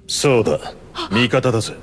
そうだ、味方だぜ。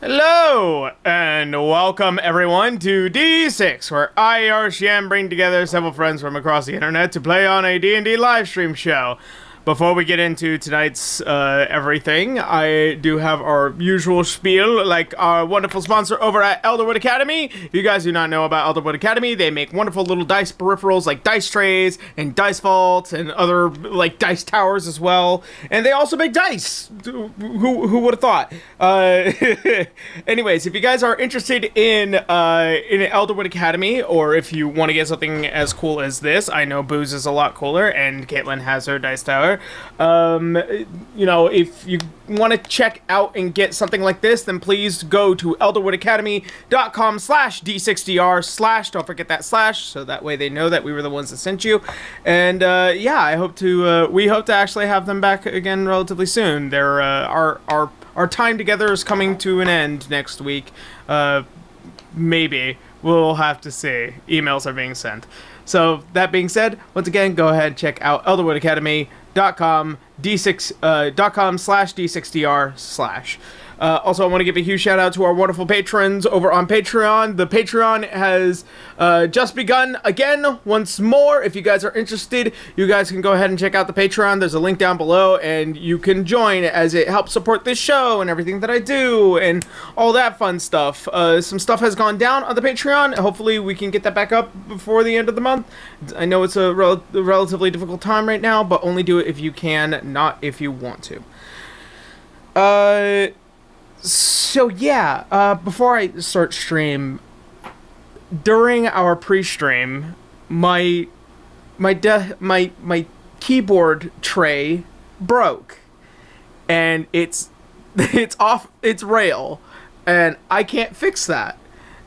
Hello, and welcome everyone to D6, where I, Arshian, bring together several friends from across the internet to play on a D&D livestream show. Before we get into tonight's everything, I do have our usual spiel, like our wonderful sponsor over at Elderwood Academy. If you guys do not know about Elderwood Academy, they make wonderful little dice peripherals like dice trays and dice vaults and other like dice towers as well. And they also make dice. Who would have thought? Anyways, if you guys are interested in Elderwood Academy, or if you want to get something as cool as this, I know Booze is a lot cooler, and Caitlin has her dice tower. You know, if you want to check out and get something like this, then please go to elderwoodacademy.com/d6dr/ don't forget that slash, so that way they know that we were the ones that sent you. And yeah, I hope to we hope to actually have them back again relatively soon. They're our time together is coming to an end next week. Maybe we'll have to see. Emails are being sent. So that being said, once again, go ahead and check out elderwoodacademy.com/d6dr/. Also, I want to give a huge shout out to our wonderful patrons over on Patreon. The Patreon has just begun again once more. If you guys are interested, you guys can go ahead and check out the Patreon. There's a link down below, and you can join as it helps support this show and everything that I do and all that fun stuff. Some stuff has gone down on the Patreon. Hopefully, we can get that back up before the end of the month. I know it's a relatively difficult time right now, but only do it if you can, not if you want to. So yeah, before I start stream, during our pre-stream, my keyboard tray broke, and it's off its rail, and I can't fix that.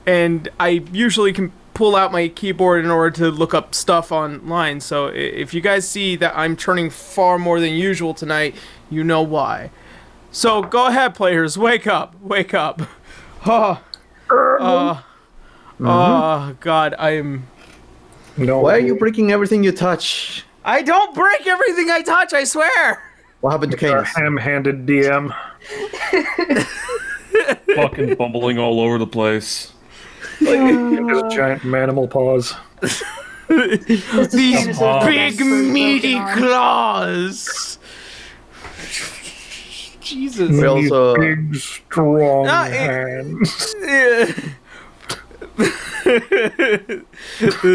And I usually can pull out my keyboard in order to look up stuff online. So if you guys see that I'm turning far more than usual tonight, you know why. So go ahead, players. Wake up. Oh, God, I'm... No. Why are you breaking everything you touch? I don't break everything I touch, I swear! What happened to Our Canis? ham-handed DM. Fucking bumbling all over the place. His giant manimal paws. These big, meaty claws! Jesus. We also... Big, strong Ah, hands.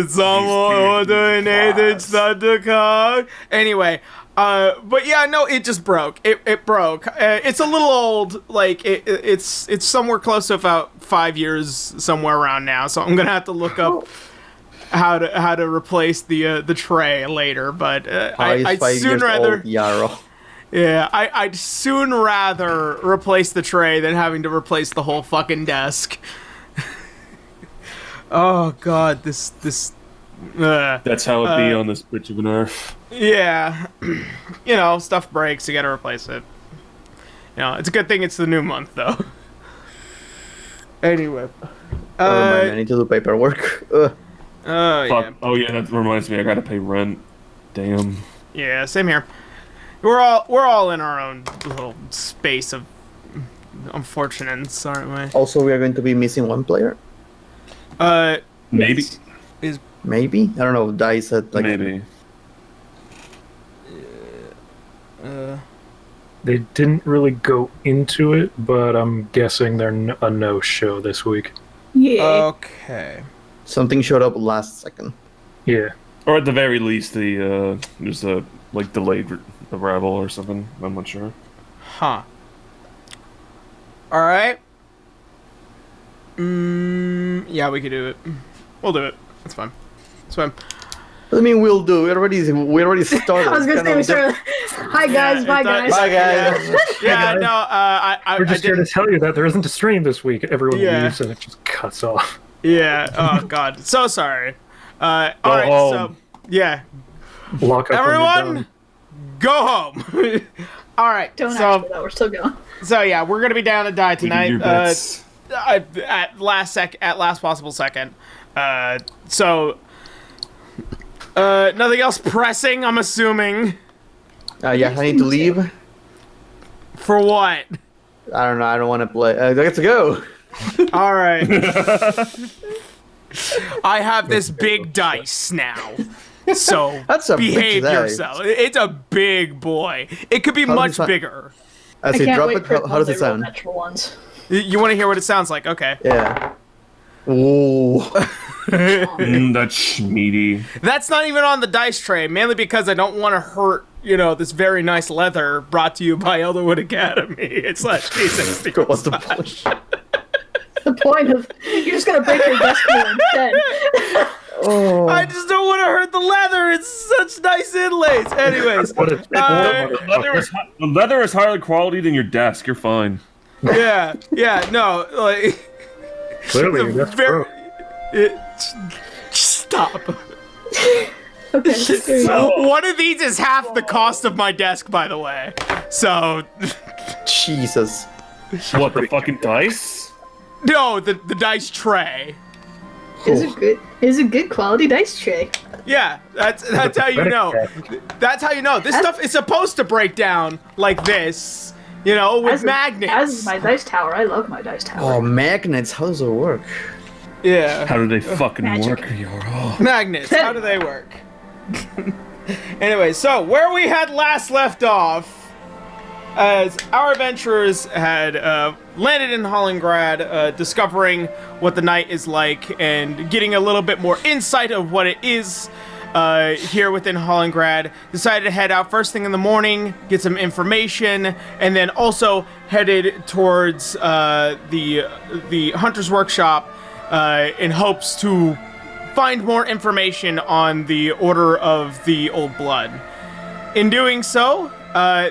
Someone donated the cock. Anyway, but yeah, no, it just broke. It broke. It's a little old. Like it's somewhere close to about 5 years, somewhere around now. So I'm gonna have to look up how to replace the tray later. But I'd soon rather. Yarrow. Yeah, I'd soon rather replace the tray than having to replace the whole fucking desk. Oh God, this. That's how it be on this bitch of an earth. Yeah, you know, stuff breaks, you gotta replace it. You know, it's a good thing it's the new month though. Anyway, I need to do paperwork. yeah, Oh yeah, that reminds me. I gotta pay rent. Damn. yeah, same here. We're all in our own little space of unfortunates, aren't we? Also, we are going to be missing one player. Maybe. Maybe? I don't know. Dice said like... Maybe. They didn't really go into it, but I'm guessing they're a no-show this week. Yeah. Okay. Something showed up last second. Yeah. Or at the very least, there's a delayed arrival or something. I'm not sure. Huh. All right. Yeah, we could do it. We'll do it. It's fine. It's fine. I mean, we'll do. We already started. I was gonna say we started. Hi guys, bye guys. Bye, guys. Yeah, no. I We're just here to tell you that there isn't a stream this week. Everyone Yeah. leaves and it just cuts off. Yeah. Oh God. So sorry. All right. home. So yeah. Lock up when you're Everyone, done. go home. All right. Don't so ask for that. We're still going. so yeah, we're gonna be down to die We can tonight. do bets. At last possible second. So nothing else pressing, I'm assuming. Yeah, I need to leave. For what? I don't know. I don't want to play. Let's go. All right. I have this big dice now. So That's a big behave dice. yourself. It's a big boy. It could be How much does that- bigger. As I you can't drop wait it, for how does it when they roll sound? natural ones. You want to hear what it sounds like? Okay. Yeah. Ooh. That's schmeedy. That's not even on the dice tray, mainly because I don't want to hurt, this very nice leather brought to you by Elderwood Academy. It's like, Jesus. What's the point? The point of you're just gonna break your desk wheel instead. Oh. I just don't want to hurt the leather. It's such nice inlays. Anyways, What a The leather is higher quality than your desk. You're fine. yeah, no, like, Clearly, the that's very- broke. stop. Okay. There you go. One of these is half the cost of my desk, by the way. So, Jesus. What, the fucking dice? no, the dice tray. Is a good quality dice tray. Yeah, that's how you know. That's how you know. This stuff is supposed to break down like this, You know, with As magnets. my dice tower, I love my dice tower. Oh, magnets. How does it work? Yeah. How do they fucking Magic. work? Oh. Magnets, how do they work? Anyway, so where we had last left off, as our adventurers had landed in Hollingrad, discovering what the night is like and getting a little bit more insight of what it is here within Hollingrad, decided to head out first thing in the morning, get some information, and then also headed towards the Hunter's Workshop in hopes to find more information on the Order of the Old Blood. In doing so,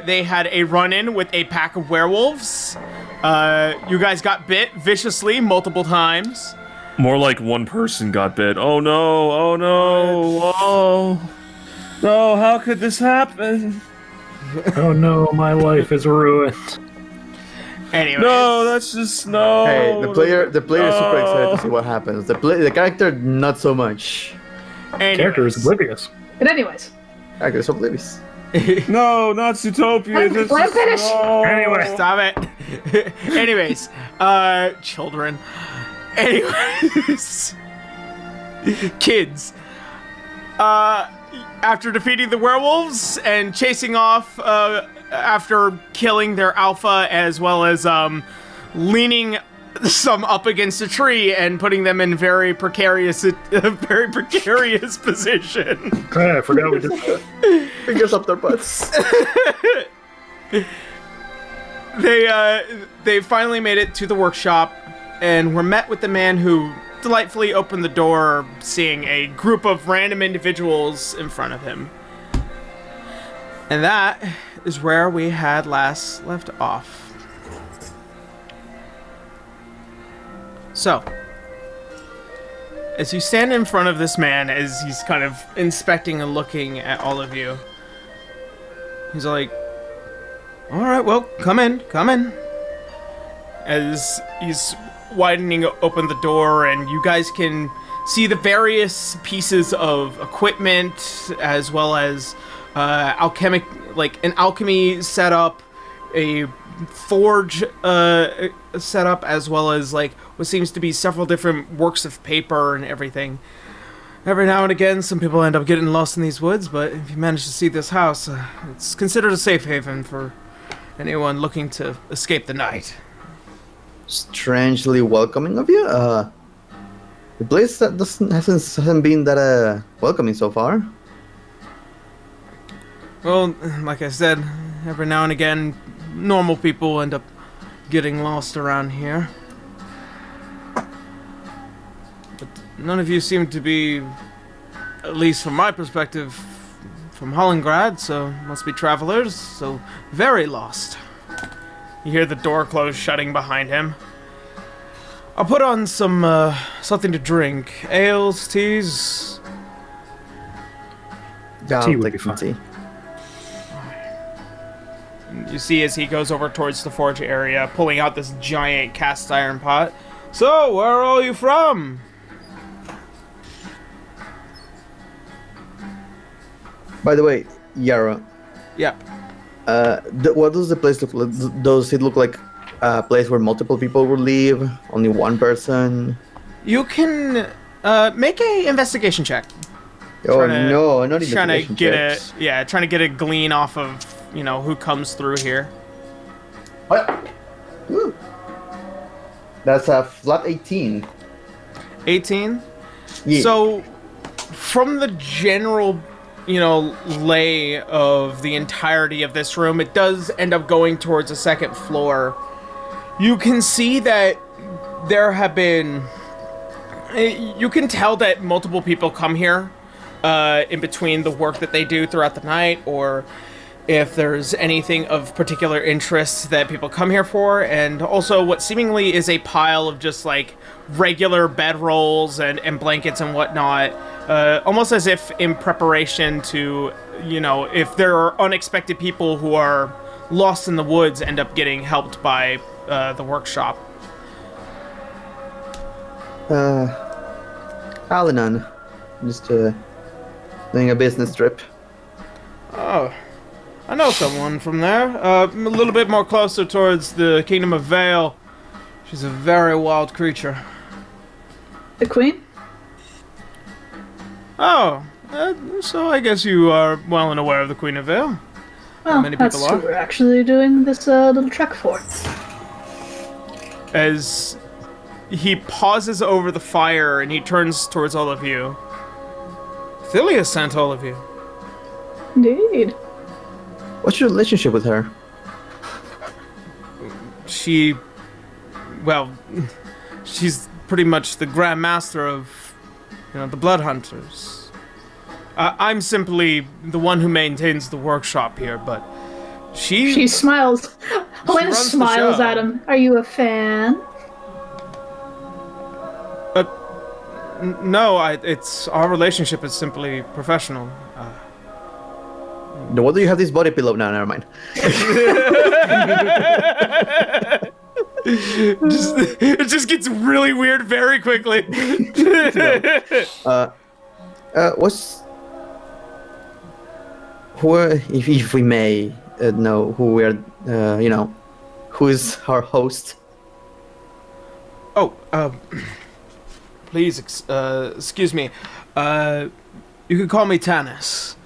they had a run-in with a pack of werewolves. You guys got bit viciously multiple times. More like one person got bit. Oh no, oh no, oh. No, how could this happen? Oh no, my life is ruined. Anyway. No, that's just no. Hey, the player is super excited to see what happens. The character, not so much. Character is oblivious. But anyways, Character is oblivious. No, not Zootopia. This Let him is- finish. no. Anyway. Stop it. Anyways, children. Anyways, kids. After defeating the werewolves and chasing off, after killing their alpha, as well as leaning some up against a tree and putting them in very precarious position. Hey, I forgot we did that. Fingers up their butts. They finally made it to the workshop and were met with the man who delightfully opened the door, seeing a group of random individuals in front of him. And that is where we had last left off. So, as you stand in front of this man, as he's kind of inspecting and looking at all of you, he's like, all right, well, come in. As he's widening open the door, and you guys can see the various pieces of equipment, as well as an alchemy setup, a forge setup, as well as like what seems to be several different works of paper and everything. Every now and again, some people end up getting lost in these woods, but if you manage to see this house, it's considered a safe haven for anyone looking to escape the night. Strangely welcoming of you. The place that hasn't been that welcoming so far. Well, like I said, every now and again, normal people end up getting lost around here. But none of you seem to be, at least from my perspective, from Hollingrad, so must be travelers, so very lost. You hear the door close shutting behind him. I'll put on some, something to drink. Ales, teas. Yeah, Tea I'll would take be some fine. tea. You see as he goes over towards the forge area, pulling out this giant cast iron pot. So, where are all you from? By the way, Yara, Yep. what does the place look like? Does it look like a place where multiple people will leave? Only one person? You can make a investigation check. Oh Trying to- no, not even Trying to investigation get checks. trying to get a glean off of, you know, who comes through here. What? Ooh. That's a flat 18. 18. Yeah. So, from the general, you know, lay of the entirety of this room, it does end up going towards the second floor. You can see that there have been... You can tell that multiple people come here in between the work that they do throughout the night, or if there's anything of particular interest that people come here for, and also what seemingly is a pile of just like regular bedrolls and blankets and whatnot, almost as if in preparation to, you know, if there are unexpected people who are lost in the woods, end up getting helped by the workshop. Al-Anon. Just doing a business trip. Oh, I know someone from there. A little bit more closer towards the Kingdom of Vale. She's a very wild creature. The queen? Oh, so I guess you are well and aware of the Queen of Vale. Well, many that's people who are. we're actually doing this little trek for. As he pauses over the fire and he turns towards all of you. Philia sent all of you. Indeed. What's your relationship with her? She's pretty much the Grand Master of, the Blood Hunters. I'm simply the one who maintains the workshop here, but She smiles. Helena runs the smiles show. at him. Are you a fan? No, it's our relationship is simply professional. No wonder you have this body pillow now. Never mind. It just gets really weird very quickly. If we may know who we're, who is our host? Oh, please, excuse me. You can call me Tanis.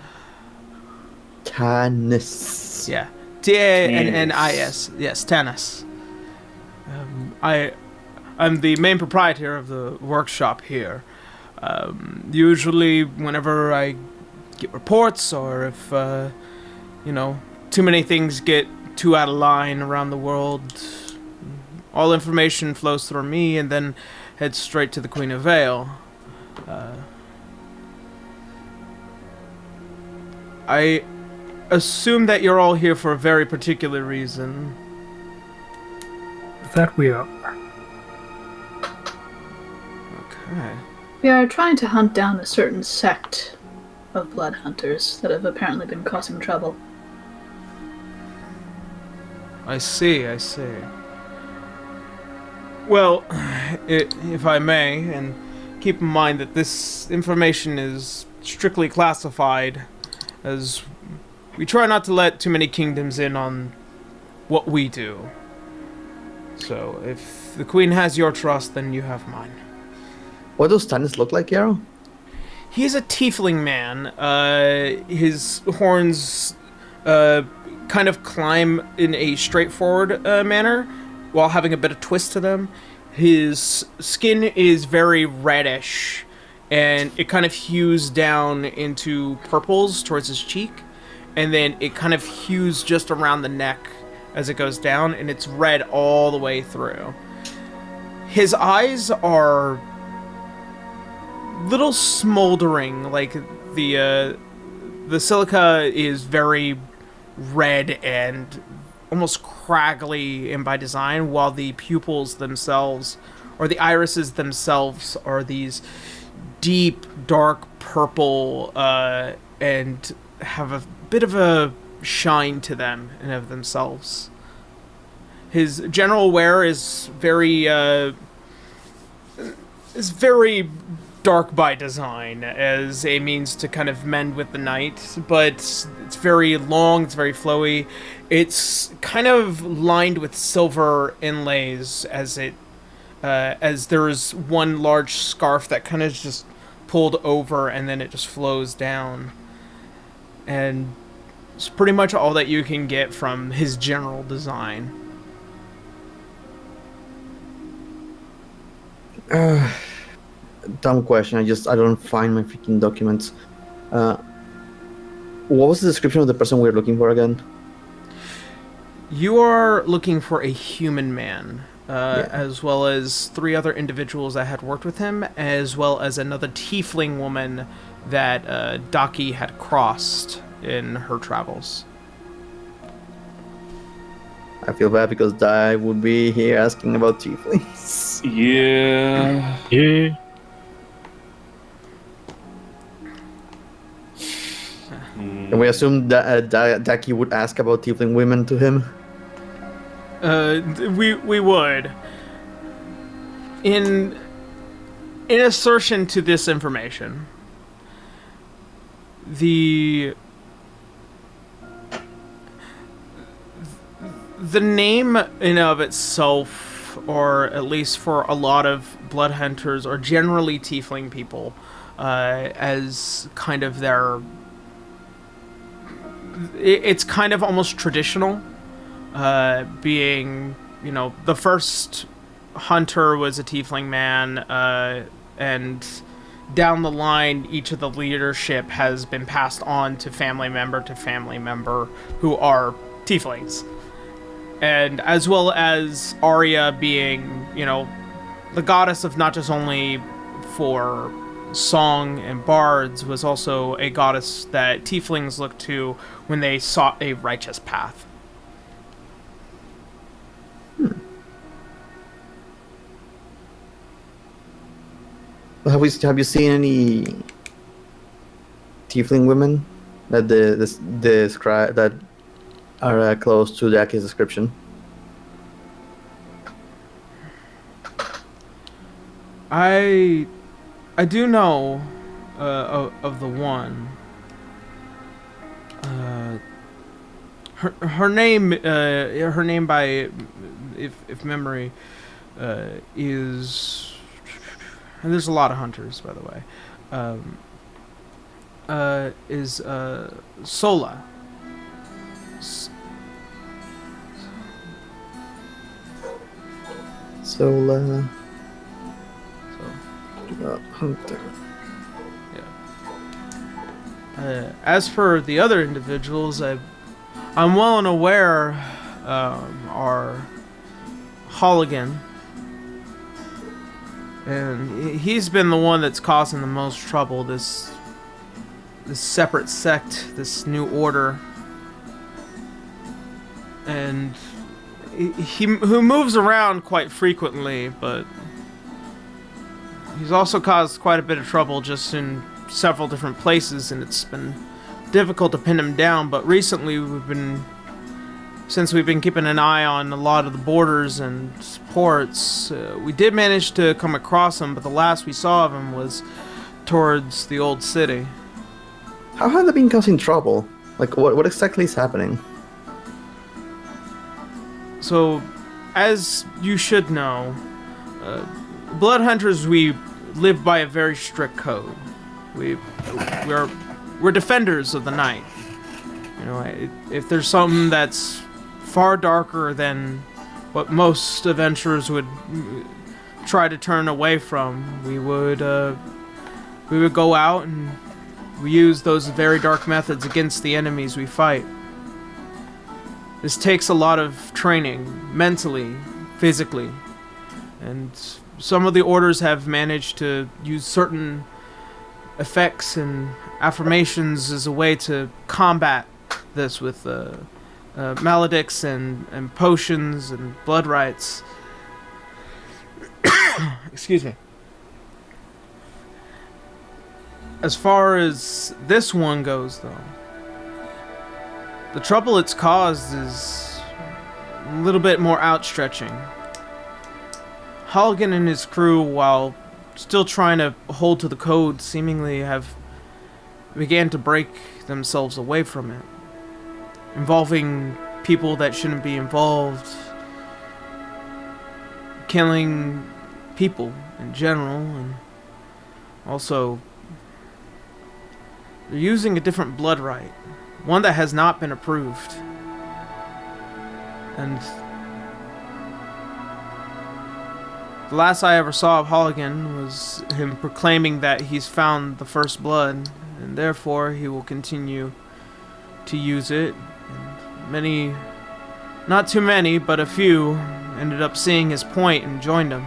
Tanis. Yeah, Tannis. Yes, Tanis. I'm the main proprietor of the workshop here. Usually, whenever I get reports, or if too many things get too out of line around the world, all information flows through me and then heads straight to the Queen of Vale. I assume that you're all here for a very particular reason. That we are. Okay. We are trying to hunt down a certain sect of blood hunters that have apparently been causing trouble. I see. Well, if I may, and keep in mind that this information is strictly classified, as we try not to let too many kingdoms in on what we do. So, if the Queen has your trust, then you have mine. What does Tanis look like, Yarrow? He's a tiefling man. His horns kind of climb in a straightforward manner, while having a bit of twist to them. His skin is very reddish, and it kind of hues down into purples towards his cheek, and then it kind of hues just around the neck as it goes down, and it's red all the way through. His eyes are little smoldering, like the silica is very red and almost craggly in by design, while the pupils themselves, or the irises themselves, are these deep, dark purple, and have a bit of a shine to them and of themselves. His general wear is very dark by design, as a means to kind of mend with the night, but it's very long, it's very flowy. It's kind of lined with silver inlays, as there's one large scarf that kind of just pulled over and then it just flows down. And it's pretty much all that you can get from his general design. Dumb question. I don't find my freaking documents. What was the description of the person we were looking for again? You are looking for a human man, as well as 3 other individuals that had worked with him, as well as another tiefling woman that Daki had crossed in her travels. I feel bad because I would be here asking about tieflings. Yeah. Yeah. Can we assume that Daki would ask about tiefling women to him? We would. In assertion to this information, The name in of itself, or at least for a lot of blood hunters, are generally tiefling people, as kind of their... It's kind of almost traditional, being, you know, the first hunter was a tiefling man, and down the line, each of the leadership has been passed on to family member who are tieflings. And as well as Arya being, you know, the goddess of not just only for song and bards, was also a goddess that tieflings looked to when they sought a righteous path. Have you seen any tiefling women that describe that are close to Jackie's description? I do know of the one. Her name by if memory is, and there's a lot of hunters, by the way, is Sola. Sola. So, Hunter. yeah. As for the other individuals, I'm well and aware are Holligan. And he's been the one that's causing the most trouble, this separate sect, this new order. And who moves around quite frequently, but he's also caused quite a bit of trouble just in several different places, and it's been difficult to pin him down. But recently since we've been keeping an eye on a lot of the borders and ports, we did manage to come across him, but the last we saw of him was towards the old city. How have they been causing trouble? Like, what exactly is happening? So, as you should know, blood hunters, we live by a very strict code. We're defenders of the night. You know, if there's something that's far darker than what most adventurers would try to turn away from, we would go out and we use those very dark methods against the enemies we fight. This takes a lot of training, mentally, physically, and some of the orders have managed to use certain effects and affirmations as a way to combat this with maledicts and potions and blood rites. Excuse me. As far as this one goes, though, the trouble it's caused is a little bit more outstretching. Halligan and his crew, while still trying to hold to the code, seemingly have began to break themselves away from it, involving people that shouldn't be involved, killing people in general, and also they're using a different blood rite, one that has not been approved. And the last I ever saw of Halligan was him proclaiming that he's found the first blood, and therefore he will continue to use it. And many, not too many, but a few, ended up seeing his point and joined him.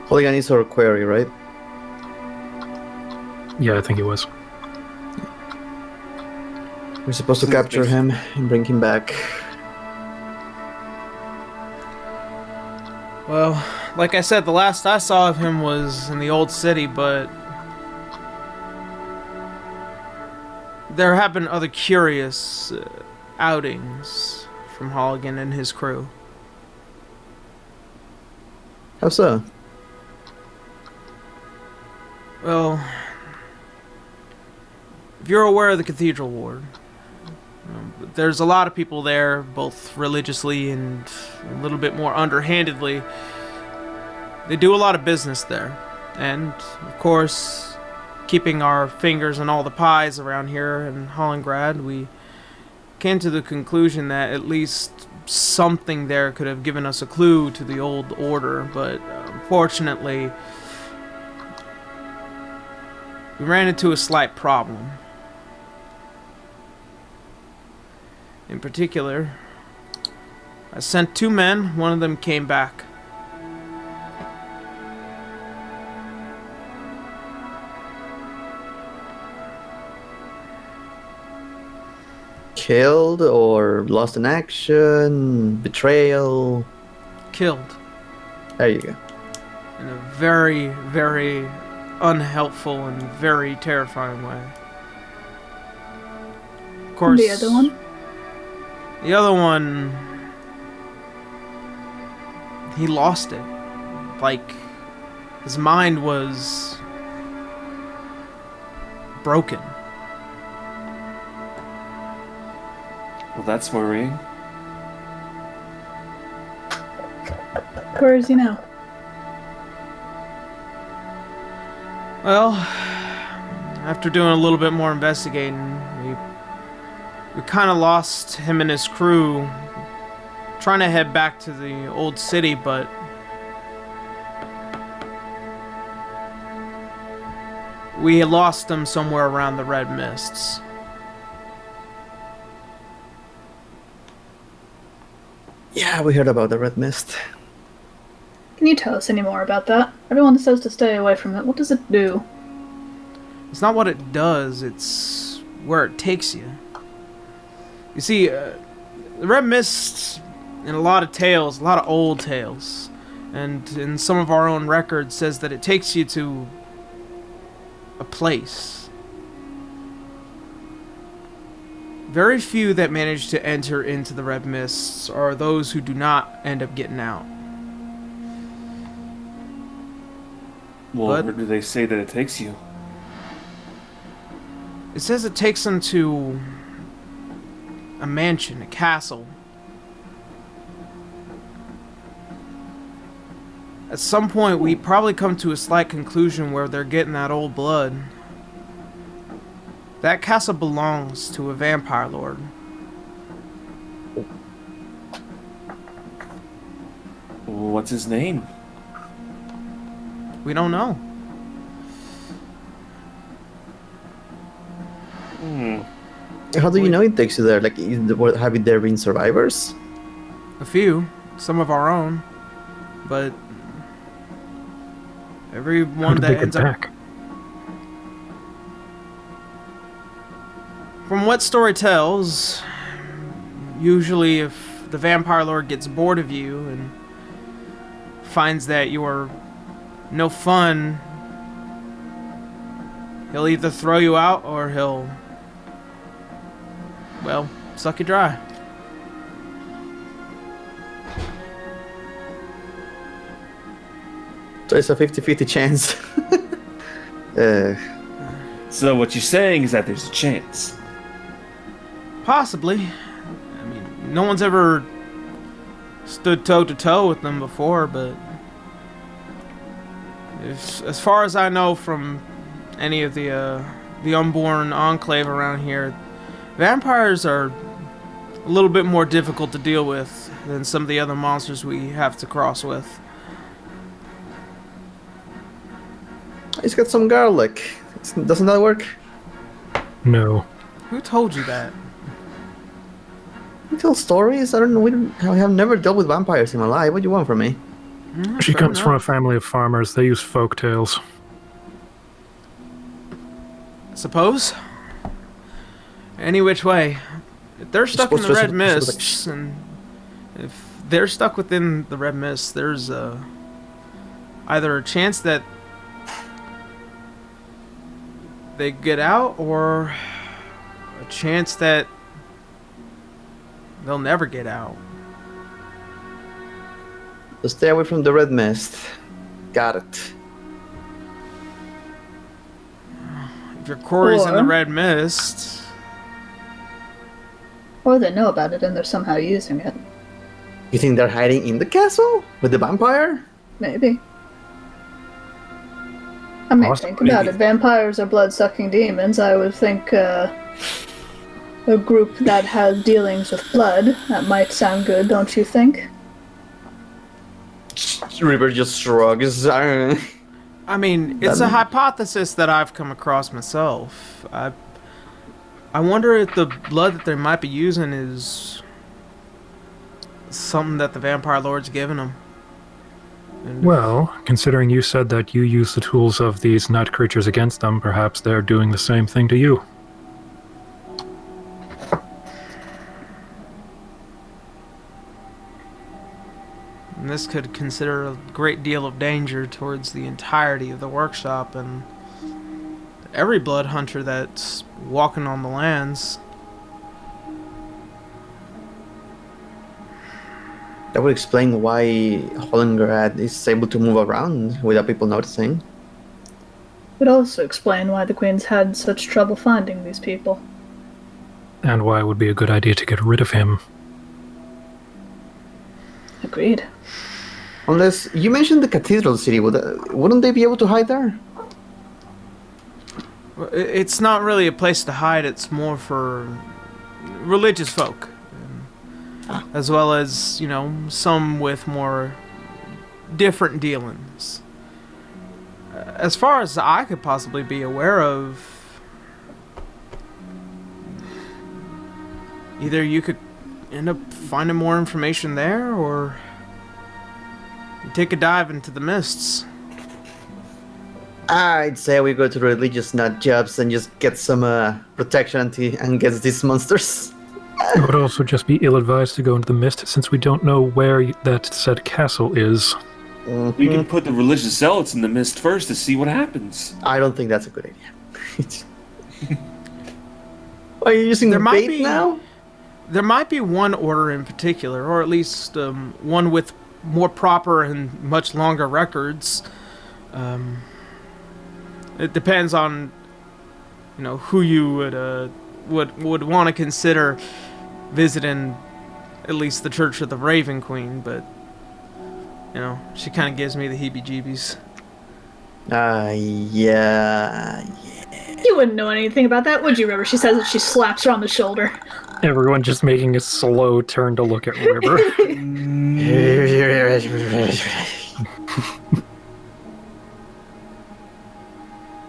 Holligan is our query, right? Yeah, I think it was. We're supposed to capture him and bring him back. Well, like I said, the last I saw of him was in the old city, but there have been other curious outings from Halligan and his crew. How so? Well, if you're aware of the Cathedral Ward, there's a lot of people there, both religiously and a little bit more underhandedly. They do a lot of business there. And, of course, keeping our fingers on all the pies around here in Hollingrad, we came to the conclusion that at least something there could have given us a clue to the old order, but unfortunately, we ran into a slight problem. In particular, I sent 2 men, one of them came back. Killed or lost in action, betrayal. Killed. There you go. In a very, very unhelpful and very terrifying way. Of course. The other one? The other one, he lost it. Like, his mind was broken. Well, that's worrying. Where is he now? Well, after doing a little bit more investigating, we kind of lost him and his crew trying to head back to the old city, but we lost them somewhere around the Red Mists. Yeah, we heard about the Red Mist. Can you tell us any more about that? Everyone says to stay away from it. What does it do? It's not what it does, it's where it takes you. You see, the Red Mist, in a lot of tales, a lot of old tales, and in some of our own records, says that it takes you to a place. Very few that manage to enter into the Red Mists are those who do not end up getting out. Well, But- where do they say that it takes you? It says it takes them to a mansion, a castle. At some point, we probably come to a slight conclusion where they're getting that old blood. That castle belongs to a vampire lord. What's his name? We don't know. How do you know it takes you there? Like, have there been survivors? A few, some of our own, but How everyone did that they get ends up. back? From what story tells, usually if the vampire lord gets bored of you and finds that you're no fun, he'll either throw you out or he'll, well, suck you dry. So it's a 50-50 chance. So what you're saying is that there's a chance. Possibly. I mean, no one's ever stood toe to toe with them before, but as far as I know from any of the unborn enclave around here, vampires are a little bit more difficult to deal with than some of the other monsters we have to cross with. He's got some garlic. Doesn't that work? No. Who told you that? You tell stories? I don't know. I have never dealt with vampires in my life. What do you want from me? She Fair comes from a enough. family of farmers. They use folk tales. Suppose. Any which way. If they're stuck in the supposed to- Red Mists, and if they're stuck within the Red Mists, there's either a chance that they get out, or a chance that they'll never get out. So stay away from the Red Mist. Got it. If your quarry's in the Or- red mist. Or they know about it and they're somehow using it. You think they're hiding in the castle with the vampire? Maybe. I mean, Possibly. think about it. Vampires are blood-sucking demons. I would think a group that has dealings with blood, that might sound good, don't you think? River just shrugs. I mean, it's a That- hypothesis that I've come across myself. I wonder if the blood that they might be using is something that the Vampire Lord's given them. And Well, considering you said that you use the tools of these night creatures against them, perhaps they're doing the same thing to you. And this could consider a great deal of danger towards the entirety of the workshop and every blood hunter that's walking on the lands. That would explain why Hollengrad is able to move around without people noticing. Would also explain why the Queen's had such trouble finding these people. And why it would be a good idea to get rid of him. Agreed. Unless you mentioned the cathedral city, wouldn't they be able to hide there? It's not really a place to hide, it's more for religious folk. As well as, some with more different dealings. As far as I could possibly be aware of, either you could end up finding more information there, or you take a dive into the mists. I'd say we go to religious nut jobs and just get some protection against these monsters. It would also just be ill-advised to go into the mist, since we don't know where that said castle is. We can put the religious zealots in the mist first to see what happens. I don't think that's a good idea. Are you using There might bait be- now? There might be one order in particular, or at least one with more proper and much longer records. It depends on, who you would want to consider visiting, at least the Church of the Raven Queen. But she kind of gives me the heebie-jeebies. Yeah. You wouldn't know anything about that, would you, River? She says that she slaps her on the shoulder. Everyone just making a slow turn to look at River.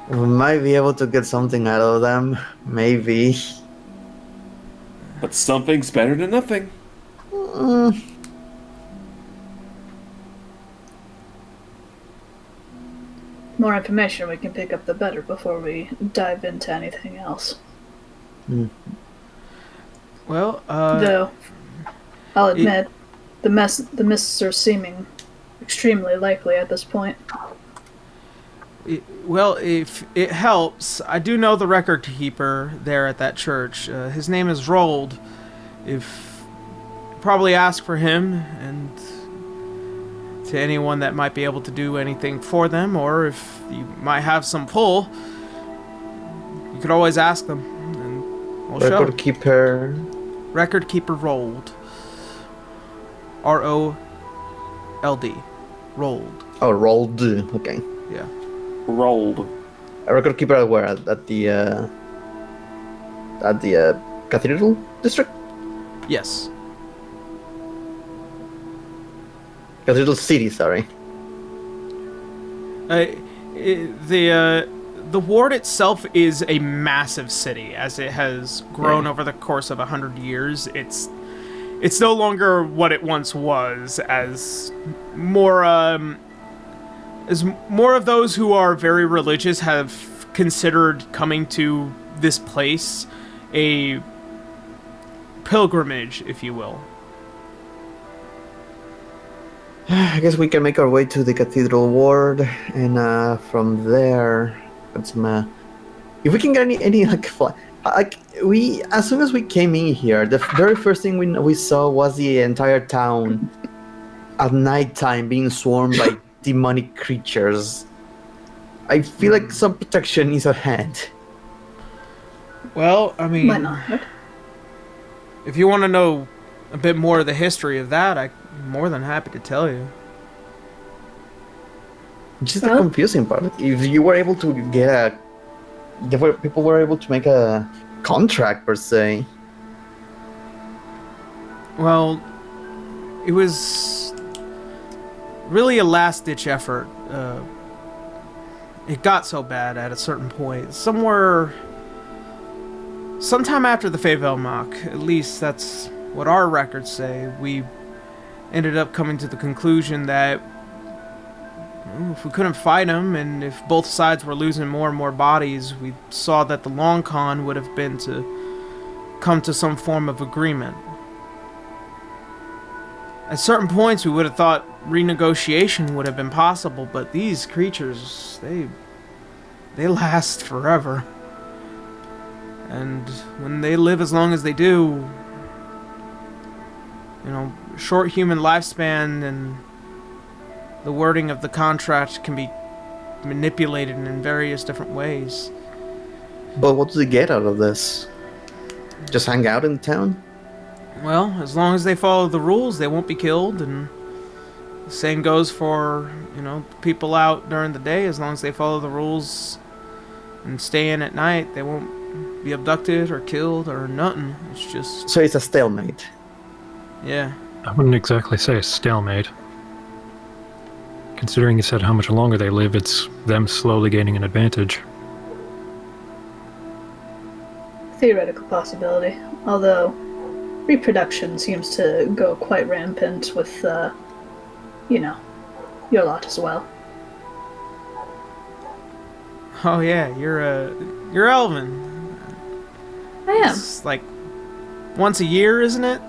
We might be able to get something out of them. Maybe. But something's better than nothing. More information we can pick up, the better, before we dive into anything else. Well, Though, I'll admit, the mists are seeming extremely likely at this point. Well, if it helps, I do know the record keeper there at that church. His name is Rold. If probably ask for him, and to anyone that might be able to do anything for them, or if you might have some pull, you could always ask them, and we'll show. Record keeper. Record keeper Rold. Rold. Rold. Oh, rolled. Okay. Yeah. Rolled. A record keeper at where? At the cathedral district? Yes. Cathedral city, sorry. The ward itself is a massive city, as it has grown over the course of 100 years. It's no longer what it once was, as more of those who are very religious have considered coming to this place a pilgrimage, if you will. I guess we can make our way to the cathedral ward, and from there, get some. If we can get any we as soon as we came in here, the very first thing we saw was the entire town at nighttime being swarmed by demonic creatures. I feel like some protection is ahead. Well, I mean, Might not hurt. if you want to know a bit more of the history of that, I'm more than happy to tell you. Just the Well- confusing part. If you were able to get people were able to make a contract per se. Well, it was really a last-ditch effort. It got so bad at a certain point. Sometime after the Feyvelmach, at least that's what our records say, we ended up coming to the conclusion that if we couldn't fight them, and if both sides were losing more and more bodies, we saw that the long con would have been to come to some form of agreement. At certain points, we would have thought renegotiation would have been possible, but these creatures, they last forever. And when they live as long as they do, short human lifespan and the wording of the contract can be manipulated in various different ways. But what do they get out of this? Just hang out in town? Well, as long as they follow the rules, they won't be killed, and the same goes for, people out during the day. As long as they follow the rules and stay in at night, they won't be abducted or killed or nothing. It's just, So it's a stalemate. yeah. I wouldn't exactly say a stalemate. Considering you said how much longer they live, it's them slowly gaining an advantage. Theoretical possibility. Although, reproduction seems to go quite rampant with, your lot as well. Oh yeah, you're Elven. I am. It's like once a year, isn't it?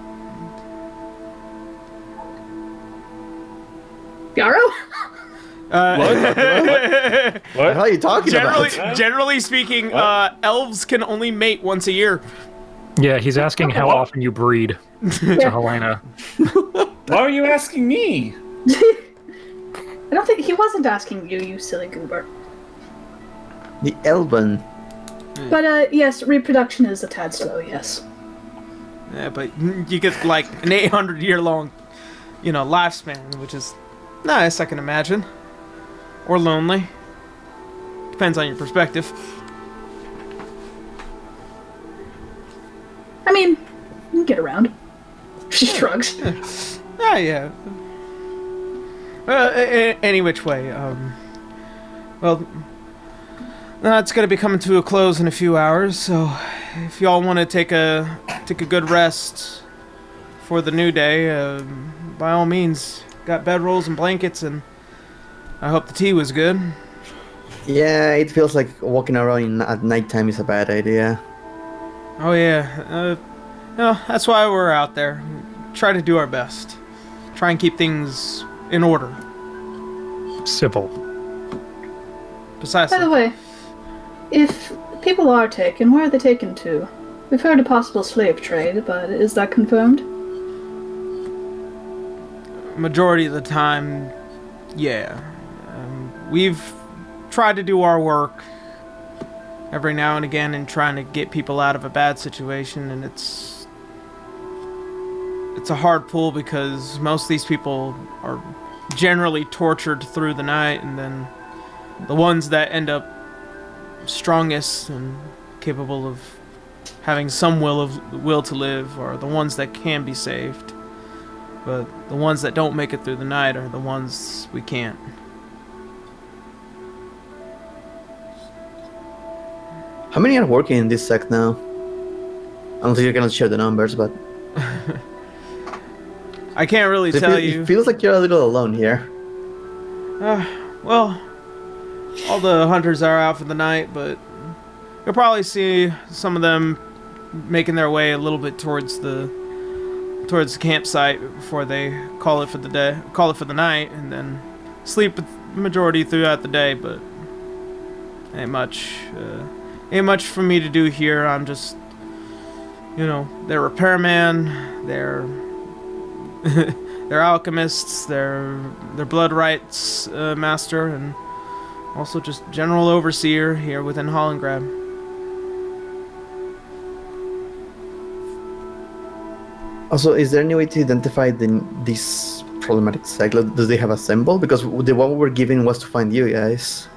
Yarrow? What? What are you talking Generally, about? generally speaking, What? elves can only mate once a year. Yeah, he's asking how often you breed to Helena. Why are you asking me? I don't think he wasn't asking you, you silly goober. The Elven. But yes, reproduction is a tad slow, yes. Yeah, but you get like an 800-year-long, lifespan, which is nice, I can imagine. Or lonely. Depends on your perspective. I mean, you can get around. She shrugs. Ah, yeah. Any which way. Well, it's gonna be coming to a close in a few hours, so if y'all want to take a good rest for the new day, by all means, got bedrolls and blankets, and I hope the tea was good. Yeah, it feels like walking around at nighttime is a bad idea. Oh yeah, that's why we're out there. Try to do our best. Try and keep things in order. Civil. Precisely. By the way, if people are taken, where are they taken to? We've heard a possible slave trade, but is that confirmed? Majority of the time, yeah. We've tried to do our work every now and again in trying to get people out of a bad situation, and it's a hard pull because most of these people are generally tortured through the night, and then the ones that end up strongest and capable of having some will to live are the ones that can be saved. But the ones that don't make it through the night are the ones we can't. How many are working in this sect now? I don't think you can share the numbers, but I can't really tell you. it feels like you're a little alone here. Well, all the hunters are out for the night, but you'll probably see some of them making their way a little bit towards the campsite before they call it for the night, and then sleep the majority throughout the day. But ain't much for me to do here. I'm just, they're repairman, they're alchemists, they're blood rites master, and also just general overseer here within Hollengrab. Also, is there any way to identify this problematic cycle? Does they have a symbol? Because the one we were given was to find you guys.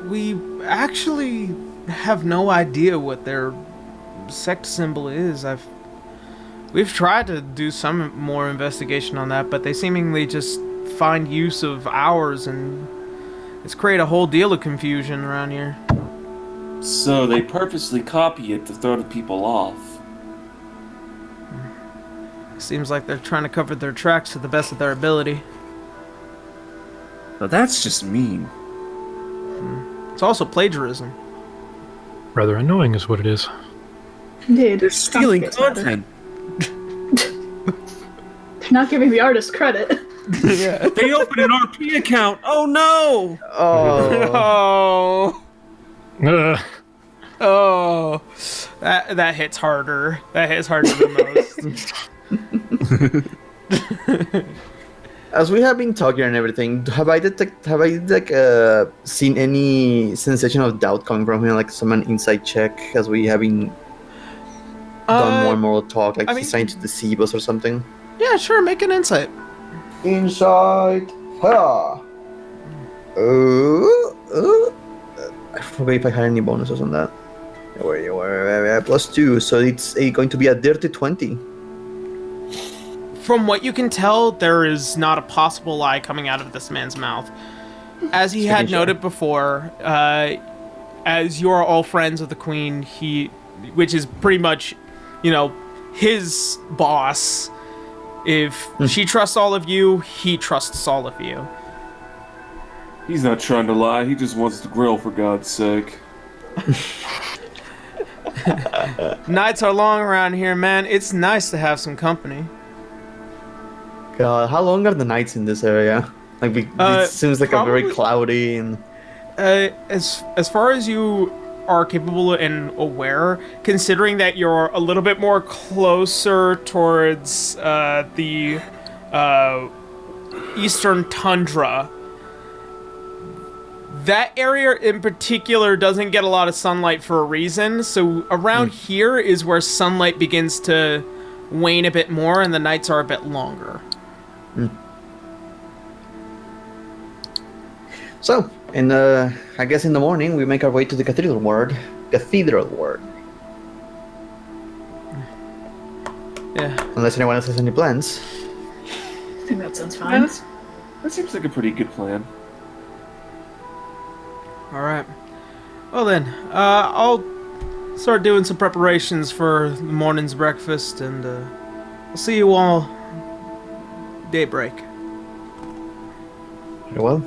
We actually have no idea what their sect symbol is. We've tried to do some more investigation on that, but they seemingly just find use of ours, and it's created a whole deal of confusion around here. So they purposely copy it to throw the people off. Seems like they're trying to cover their tracks to the best of their ability. Now that's just mean. It's also plagiarism. Rather annoying is what it is. Indeed. They're stealing content. They're not giving the artist credit. Yeah. They opened an RP account. Oh no! Oh. Oh. Ugh. Oh. That hits harder. That hits harder than most. As we have been talking and everything, have I seen any sensation of doubt coming from him, like some inside check as we have been done more and more talk, like he's trying to deceive us or something? Yeah, sure. Make an insight. Insight. Ha. I forgot if I had any bonuses on that. Where you were, +2, so it's going to be a dirty 20. From what you can tell, there is not a possible lie coming out of this man's mouth. As he had noted before, as you are all friends of the Queen, which is pretty much, his boss. If she trusts all of you, he trusts all of you. He's not trying to lie. He just wants to grill, for God's sake. Nights are long around here, man. It's nice to have some company. God, how long are the nights in this area? Like, it seems like a very cloudy and. As far as you are capable and aware, considering that you're a little bit more closer towards the eastern tundra, that area in particular doesn't get a lot of sunlight for a reason. So around here is where sunlight begins to wane a bit more, and the nights are a bit longer. So, I guess in the morning we make our way to the cathedral ward. Yeah. Unless anyone else has any plans. I think that sounds Yeah, fine. that seems like a pretty good plan. All right. Well then, I'll start doing some preparations for the morning's breakfast, and I'll see you all daybreak. Very well.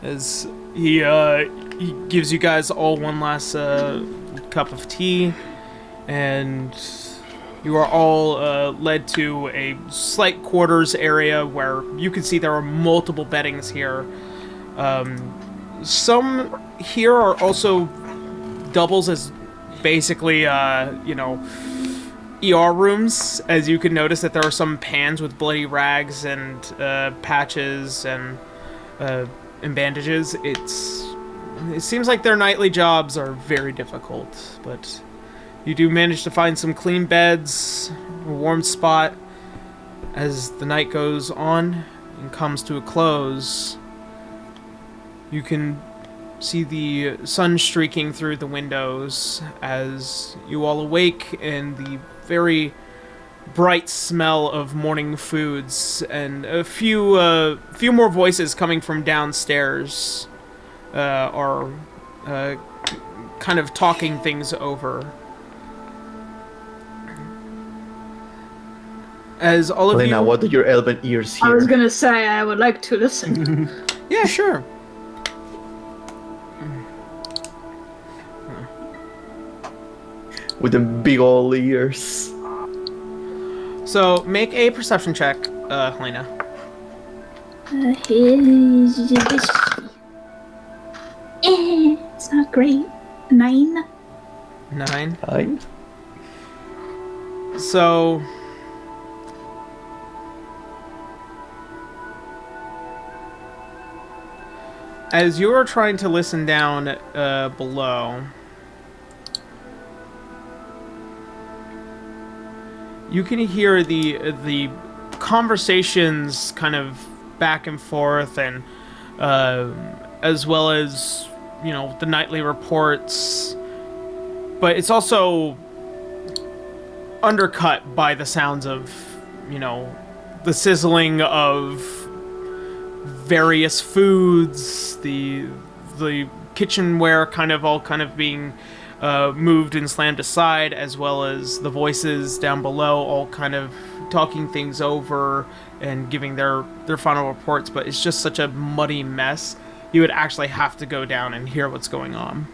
As he gives you guys all one last cup of tea, and you are all led to a slight quarters area where you can see there are multiple beddings here. Some here are also doubles as basically, ER rooms, as you can notice that there are some pans with bloody rags and patches and bandages. It seems like their nightly jobs are very difficult, but you do manage to find some clean beds, a warm spot. As the night goes on and comes to a close, you can see the sun streaking through the windows as you all awake, and the very bright smell of morning foods and a few more voices coming from downstairs are kind of talking things over. As all of Elena, you... what do your elven ears hear? I was gonna say I would like to listen. Yeah, sure. With the big old ears. So, make a perception check, Helena. It's not great. 9. 9. Fine. So... as you are trying to listen down below, you can hear the conversations kind of back and forth, and as well as the nightly reports, but it's also undercut by the sounds of the sizzling of various foods, the kitchenware all being moved and slammed aside, as well as the voices down below all kind of talking things over and giving their final reports. But it's just such a muddy mess. You would actually have to go down and hear what's going on.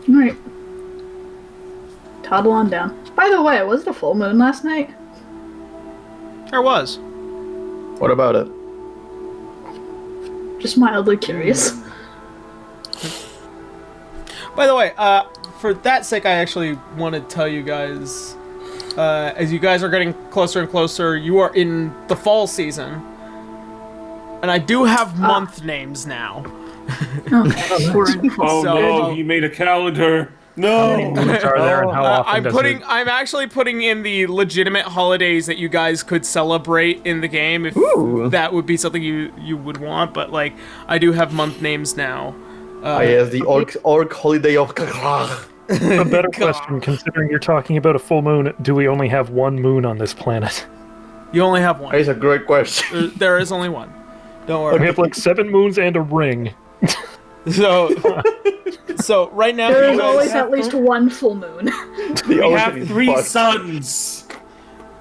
Alright. Toddle on down. By the way, was it a full moon last night? There was. What about it? Just mildly curious. By the way, for that sake, I actually want to tell you guys, as you guys are getting closer and closer, you are in the fall season. And I do have month names now. Okay, we're in Oh So- no, he made a calendar. No. Moons are there, and how often I'm actually putting in the legitimate holidays that you guys could celebrate in the game if Ooh. that would be something you would want. But like, I do have month names now. Yes, the orc holiday of A better question, considering you're talking about a full moon, do we only have one moon on this planet? You only have one. That is a great question. There is only one. Don't We worry. have like 7 moons and a ring. So right now There you is guys- always at least one full moon. The We ocean have is 3 fucked. suns.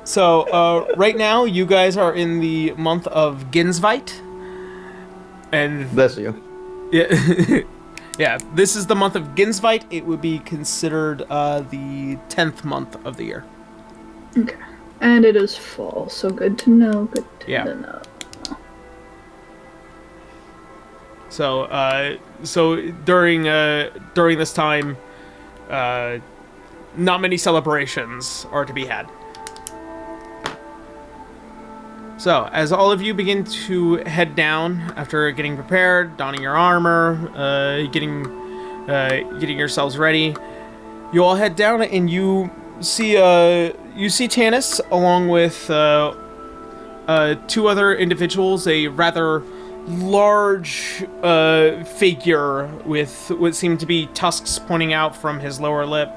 So right now you guys are in the month of Ginsvite, and Bless you. yeah, yeah, this is the month of Ginsvite. It would be considered the 10th month of the year. Okay. And it is fall, so good to know, good to know. So during this time, not many celebrations are to be had. So as all of you begin to head down after getting prepared, donning your armor, getting yourselves ready, you all head down and you see Tanis along with 2 other individuals, a rather large figure with what seemed to be tusks pointing out from his lower lip,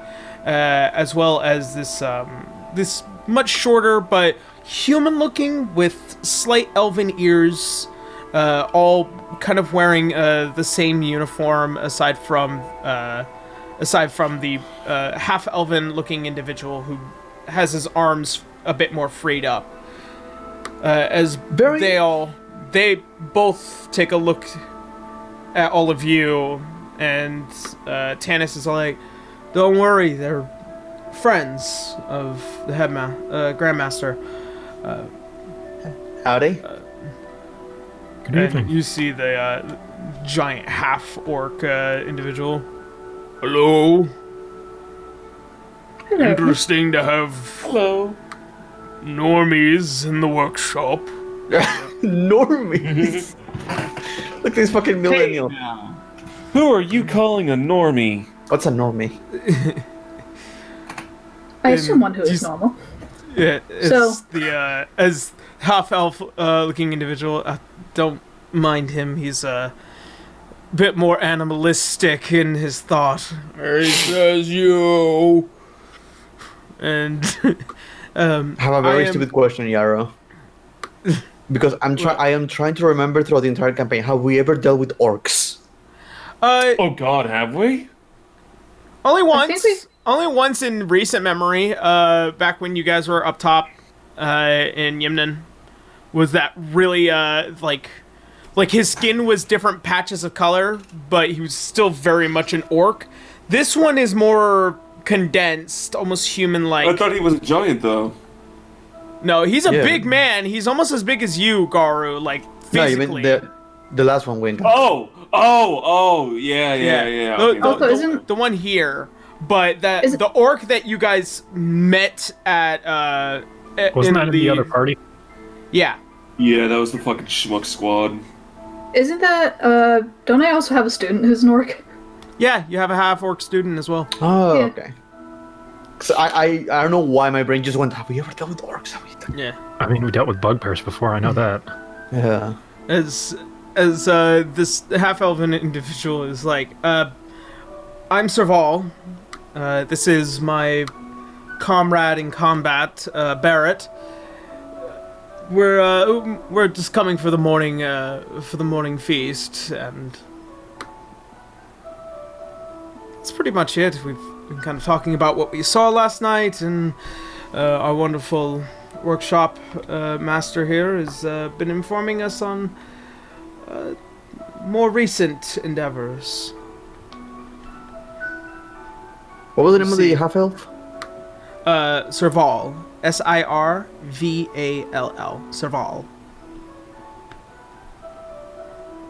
as well as this much shorter but human-looking with slight elven ears, all kind of wearing the same uniform aside from the half-elven-looking individual who has his arms a bit more freed up. They both take a look at all of you, and Tanis is like, "Don't worry, they're friends of the Grandmaster." Howdy. Good evening. And you see the giant half-orc individual. Hello. Hello. Interesting to have normies in the workshop. Normies. Look at this fucking millennial. Who are you calling a normie? What's a normie? I assume one who is normal. Yeah, it's So- the as half-elf looking individual. Don't mind him. He's a bit more animalistic in his thought. He says you. And I have a very I am- stupid question, Yarrow. Because I am trying to remember throughout the entire campaign, have we ever dealt with orcs? Oh God, have we? Only think once. we- Only once in recent memory. Back when you guys were up top, in Yimnan, was that really like his skin was different patches of color, but he was still very much an orc. This one is more condensed, almost human-like. I thought he was a giant though. No, he's a Yeah. big man. He's almost as big as you, Garu. Like No, you physically. mean the last one we encountered. Yeah. The, okay. the- Also, the- isn't- the one here, but that Is it- the orc that you guys met at Wasn't that in the other party? Yeah. Yeah, that was the fucking schmuck squad. Isn't that, don't I also have a student who's an orc? Yeah, you have a half-orc student as well. Oh, Yeah. okay. 'Cause I don't know why my brain just went, have we ever dealt with orcs? Have we done? Yeah. I mean, we dealt with bugbears before, I know that. Yeah. As this half-elven individual is like, I'm Serval. This is my comrade in combat, Barrett. We're just coming for the morning feast, and that's pretty much it. We've been kind of talking about what we saw last night, and our wonderful workshop master here has been informing us on more recent endeavors. What was the name of the half elf? Serval. Sirvall. Serval.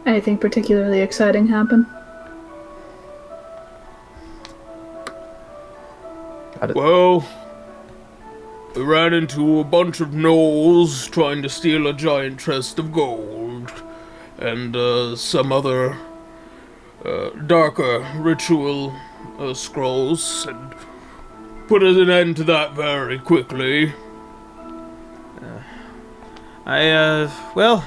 Anything particularly exciting happen? Well, we ran into a bunch of gnolls trying to steal a giant chest of gold, and some other darker ritual scrolls, and put an end to that very quickly. Well,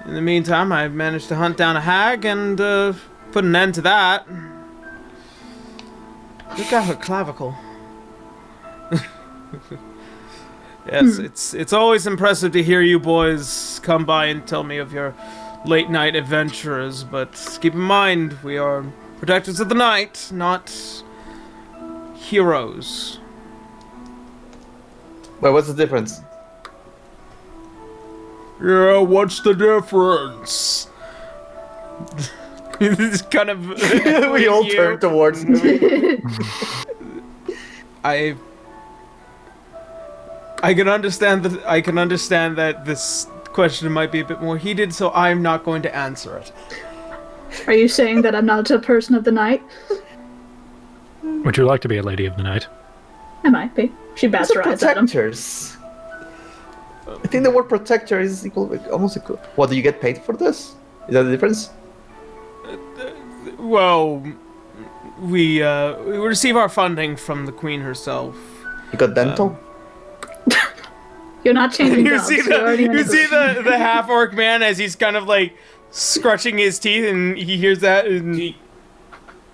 in the meantime, I managed to hunt down a hag and put an end to that. Look at her clavicle. Yes, it's always impressive to hear you boys come by and tell me of your late night adventures, but keep in mind, we are protectors of the night, not heroes. Well, what's the difference? Yeah, what's the difference? This is kind of We all turn towards him. I can understand that this question might be a bit more heated, so I'm not going to answer it. Are you saying that I'm not a person of the night? Would you like to be a lady of the night? I might be. She bats Those her are eyes at him. protectors. I think the word protector is almost equal. What, do you get paid for this? Is that the difference? Well, we receive our funding from the Queen herself. You got dental? You're not changing You jobs. see You're already in a group. the half orc man as he's kind of like scratching his teeth, and he hears that. And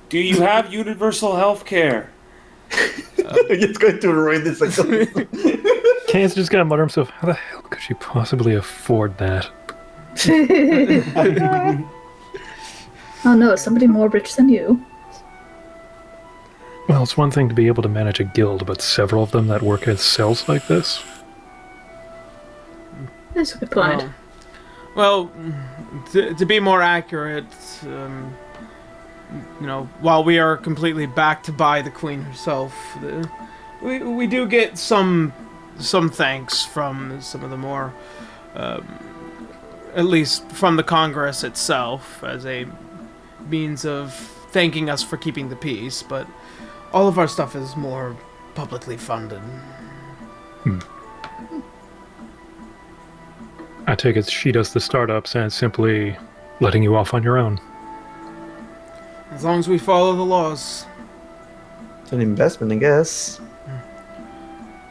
Do you have universal health care? It's going to ruin this. Kane's just gonna mutter himself, how the hell could she possibly afford that? Oh no, somebody more rich than you. Well, it's one thing to be able to manage a guild, but several of them that work as cells like this? That's a good point. Well, to be more accurate, while we are completely backed by the Queen herself, we do get some thanks from some of the more, at least from the Congress itself, as a means of thanking us for keeping the peace, but all of our stuff is more publicly funded. I take it she does the startups and simply letting you off on your own. As long as we follow the laws. It's an investment, I guess.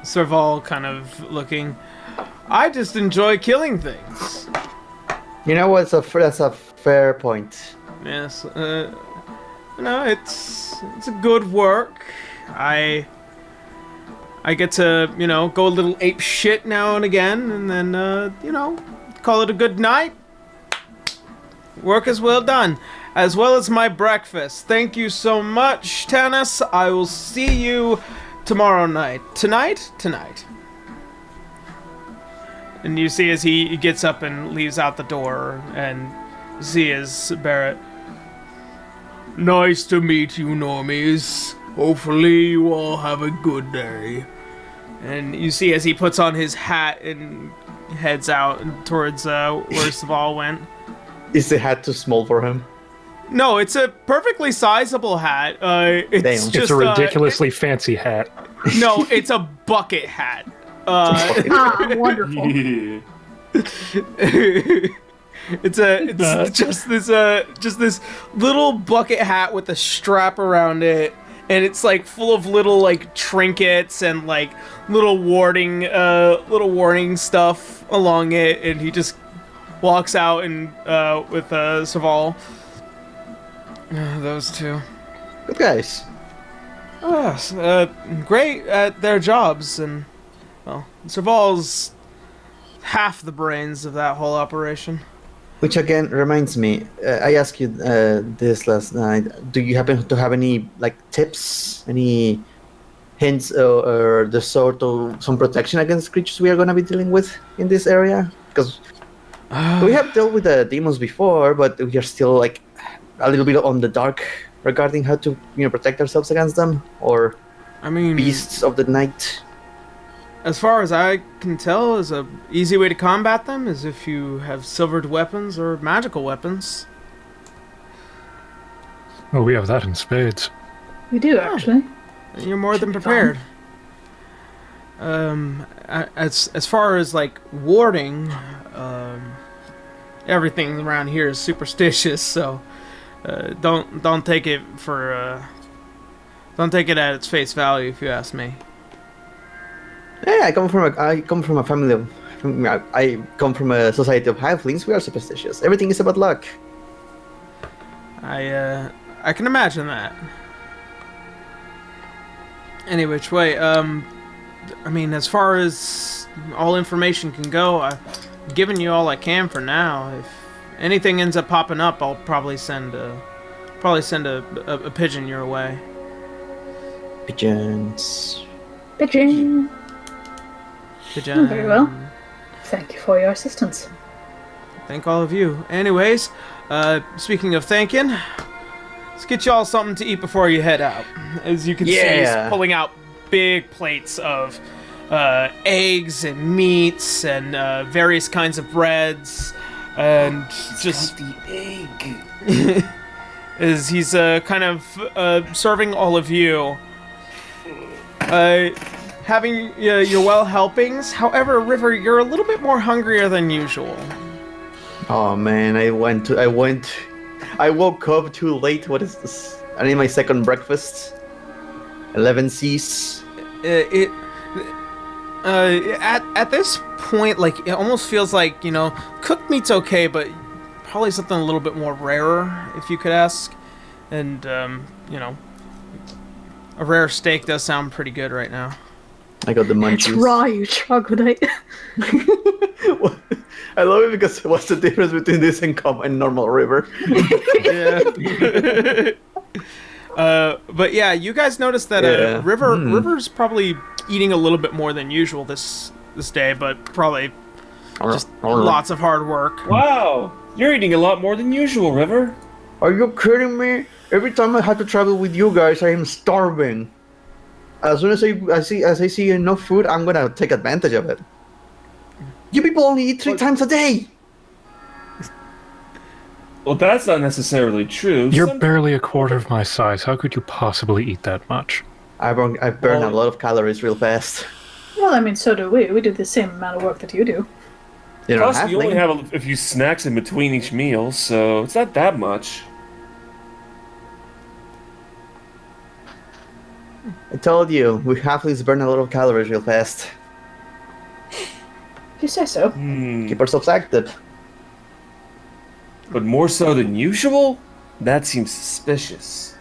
Serval kind of looking. I just enjoy killing things. You know what? That's a fair point. Yes, it's a good work. I get to, go a little ape shit now and again, and then, call it a good night. Work is well done, as well as my breakfast. Thank you so much, Tanis. I will see you tomorrow night. Tonight? Tonight. And you see as he gets up and leaves out the door, and see as Barrett. Nice to meet you, normies. Hopefully you all have a good day. And you see as he puts on his hat and heads out towards where Serval went. Is the hat too small for him? No, it's a perfectly sizable hat. It's Damn. just It's a ridiculously fancy hat. no, it's a bucket hat. Ah, wonderful. It's just this little bucket hat with a strap around it, and it's like full of little like trinkets and like little warning stuff along it, and he just walks out and with Saval. Those two. Good guys. Yes, great at their jobs, and well, Saval's half the brains of that whole operation. Which again reminds me, I asked you this last night. Do you happen to have any like tips, any hints, or the sort of some protection against creatures we are going to be dealing with in this area? Because we have dealt with the demons before, but we are still like a little bit on the dark regarding how to protect ourselves against them, or I mean, beasts of the night. As far as I can tell, is a easy way to combat them is if you have silvered weapons or magical weapons. Well, we have that in spades. We do, actually. You're more than prepared. As far as like warding, everything around here is superstitious, so don't take it for don't take it at its face value, if you ask me. Yeah, I come from a family of. I come from a society of halflings. We are superstitious. Everything is about luck. I can imagine that. Any which way, I mean, as far as all information can go, I've given you all I can for now. If anything ends up popping up, I'll probably send a pigeon your way. Pigeons. Pigeon. Pigeon. Very well. Thank you for your assistance. Thank all of you. Anyways, speaking of thanking, let's get y'all something to eat before you head out. As you can see, he's pulling out big plates of eggs and meats and various kinds of breads, and just the egg. as he's kind of serving all of you. Having your well helpings. However, River, you're a little bit more hungrier than usual. Oh man, I woke up too late. What is this? I need my second breakfast. 11 C's. At this point, like, it almost feels like, cooked meat's okay, but probably something a little bit more rarer, if you could ask. And, a rare steak does sound pretty good right now. I got the munchies. It's raw, you troglodyte. I love it because what's the difference between this and normal river? Yeah. But yeah, you guys noticed that River's probably eating a little bit more than usual this day, but probably just lots of hard work. Wow, you're eating a lot more than usual, River. Are you kidding me? Every time I have to travel with you guys, I am starving. As soon as I see enough food, I'm gonna take advantage of it. You people only eat 3 times a day. Well, that's not necessarily true. You're barely a quarter of my size. How could you possibly eat that much? I burn a lot of calories real fast. Well, I mean, so do we. We do the same amount of work that you do. Plus, you only have a few snacks in between each meal, so it's not that much. I told you, we halflings burn a lot of calories real fast. If you say so. Keep ourselves active. But more so than usual? That seems suspicious.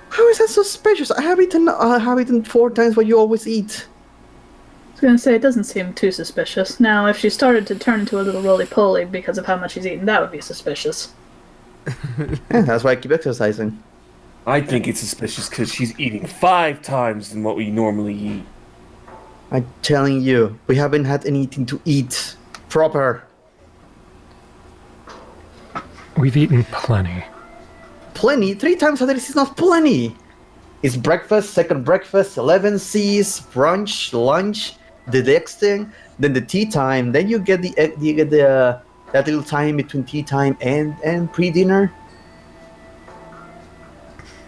How is that suspicious? I have eaten 4 times what you always eat. I was gonna say, it doesn't seem too suspicious. Now, if she started to turn into a little roly-poly because of how much she's eaten, that would be suspicious. Yeah, that's why I keep exercising. I think it's suspicious because she's eating 5 times than what we normally eat. I'm telling you, we haven't had anything to eat proper. We've eaten plenty. Plenty? 3 times a day is not plenty. It's breakfast, second breakfast, 11 C's, brunch, lunch, the next thing, then the tea time. Then you get that little time between tea time and pre-dinner.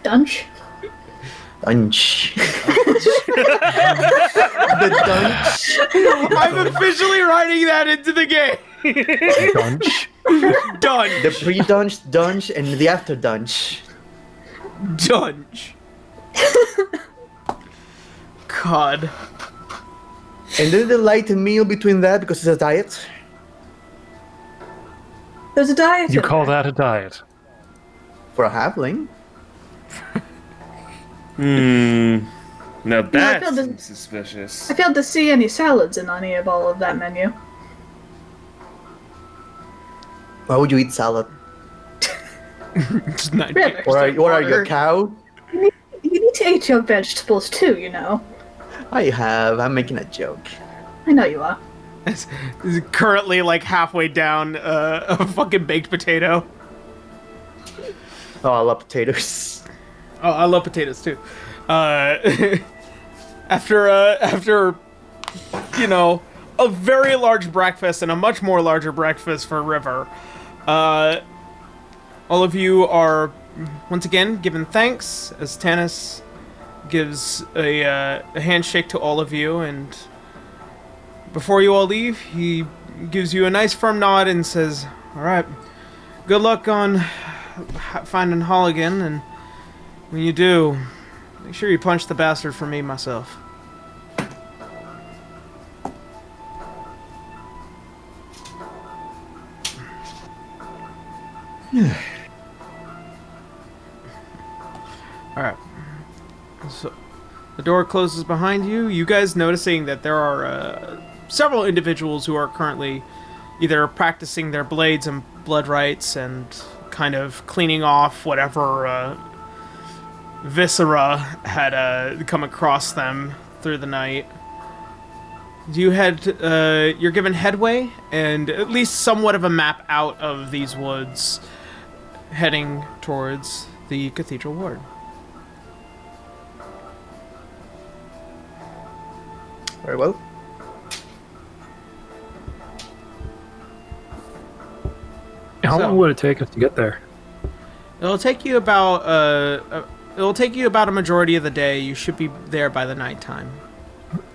Dunch? Dunch. The dunch. I'm officially writing that into the game. Dunch. Done. The pre-dunch, dunch, and the after dunch. Dunch. God. And then the light meal between that because it's a diet. There's a diet. You in call there. that a diet? For a halfling. Now that feel the- seems suspicious. I failed to see any salads in any of all of that menu. Why would you eat salad? It's not Really? Or are you a cow? You need to eat your vegetables too, you know. I'm making a joke. I know you are. It's currently like halfway down a fucking baked potato. Oh, I love potatoes. Oh, I love potatoes too. After you know, a very large breakfast and a much more larger breakfast for River, all of you are once again given thanks as Tanis gives a handshake to all of you, and before you all leave, he gives you a nice firm nod and says, "All right, good luck on finding Holligan, and when you do, make sure you punch the bastard for me myself." Alright. So, the door closes behind you. You guys noticing that there are several individuals who are currently either practicing their blades and blood rites and kind of cleaning off whatever viscera had come across them through the night. You're given headway and at least somewhat of a map out of these woods, heading towards the cathedral ward. Very well. How So- long would it take us to get there? It'll take you about a majority of the day. You should be there by the nighttime.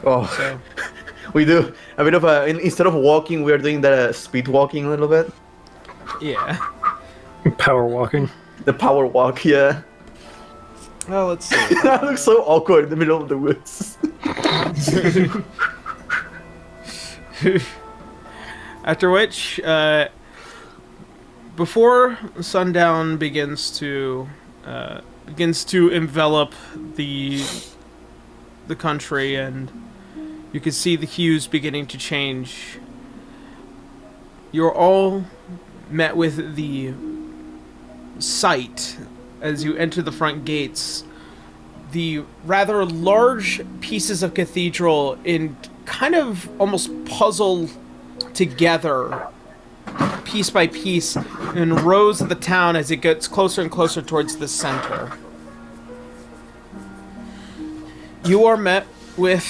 Oh, So we do a bit of a. Instead of walking, we are doing the speed walking a little bit. yeah. Power walking. The power walk, yeah. Well, let's see. That looks so awkward in the middle of the woods. After which, before sundown begins to envelop the country, and you can see the hues beginning to change, you're all met with the sight as you enter the front gates. The rather large pieces of cathedral in kind of almost puzzle together piece by piece in rows of the town as it gets closer and closer towards the center. You are met with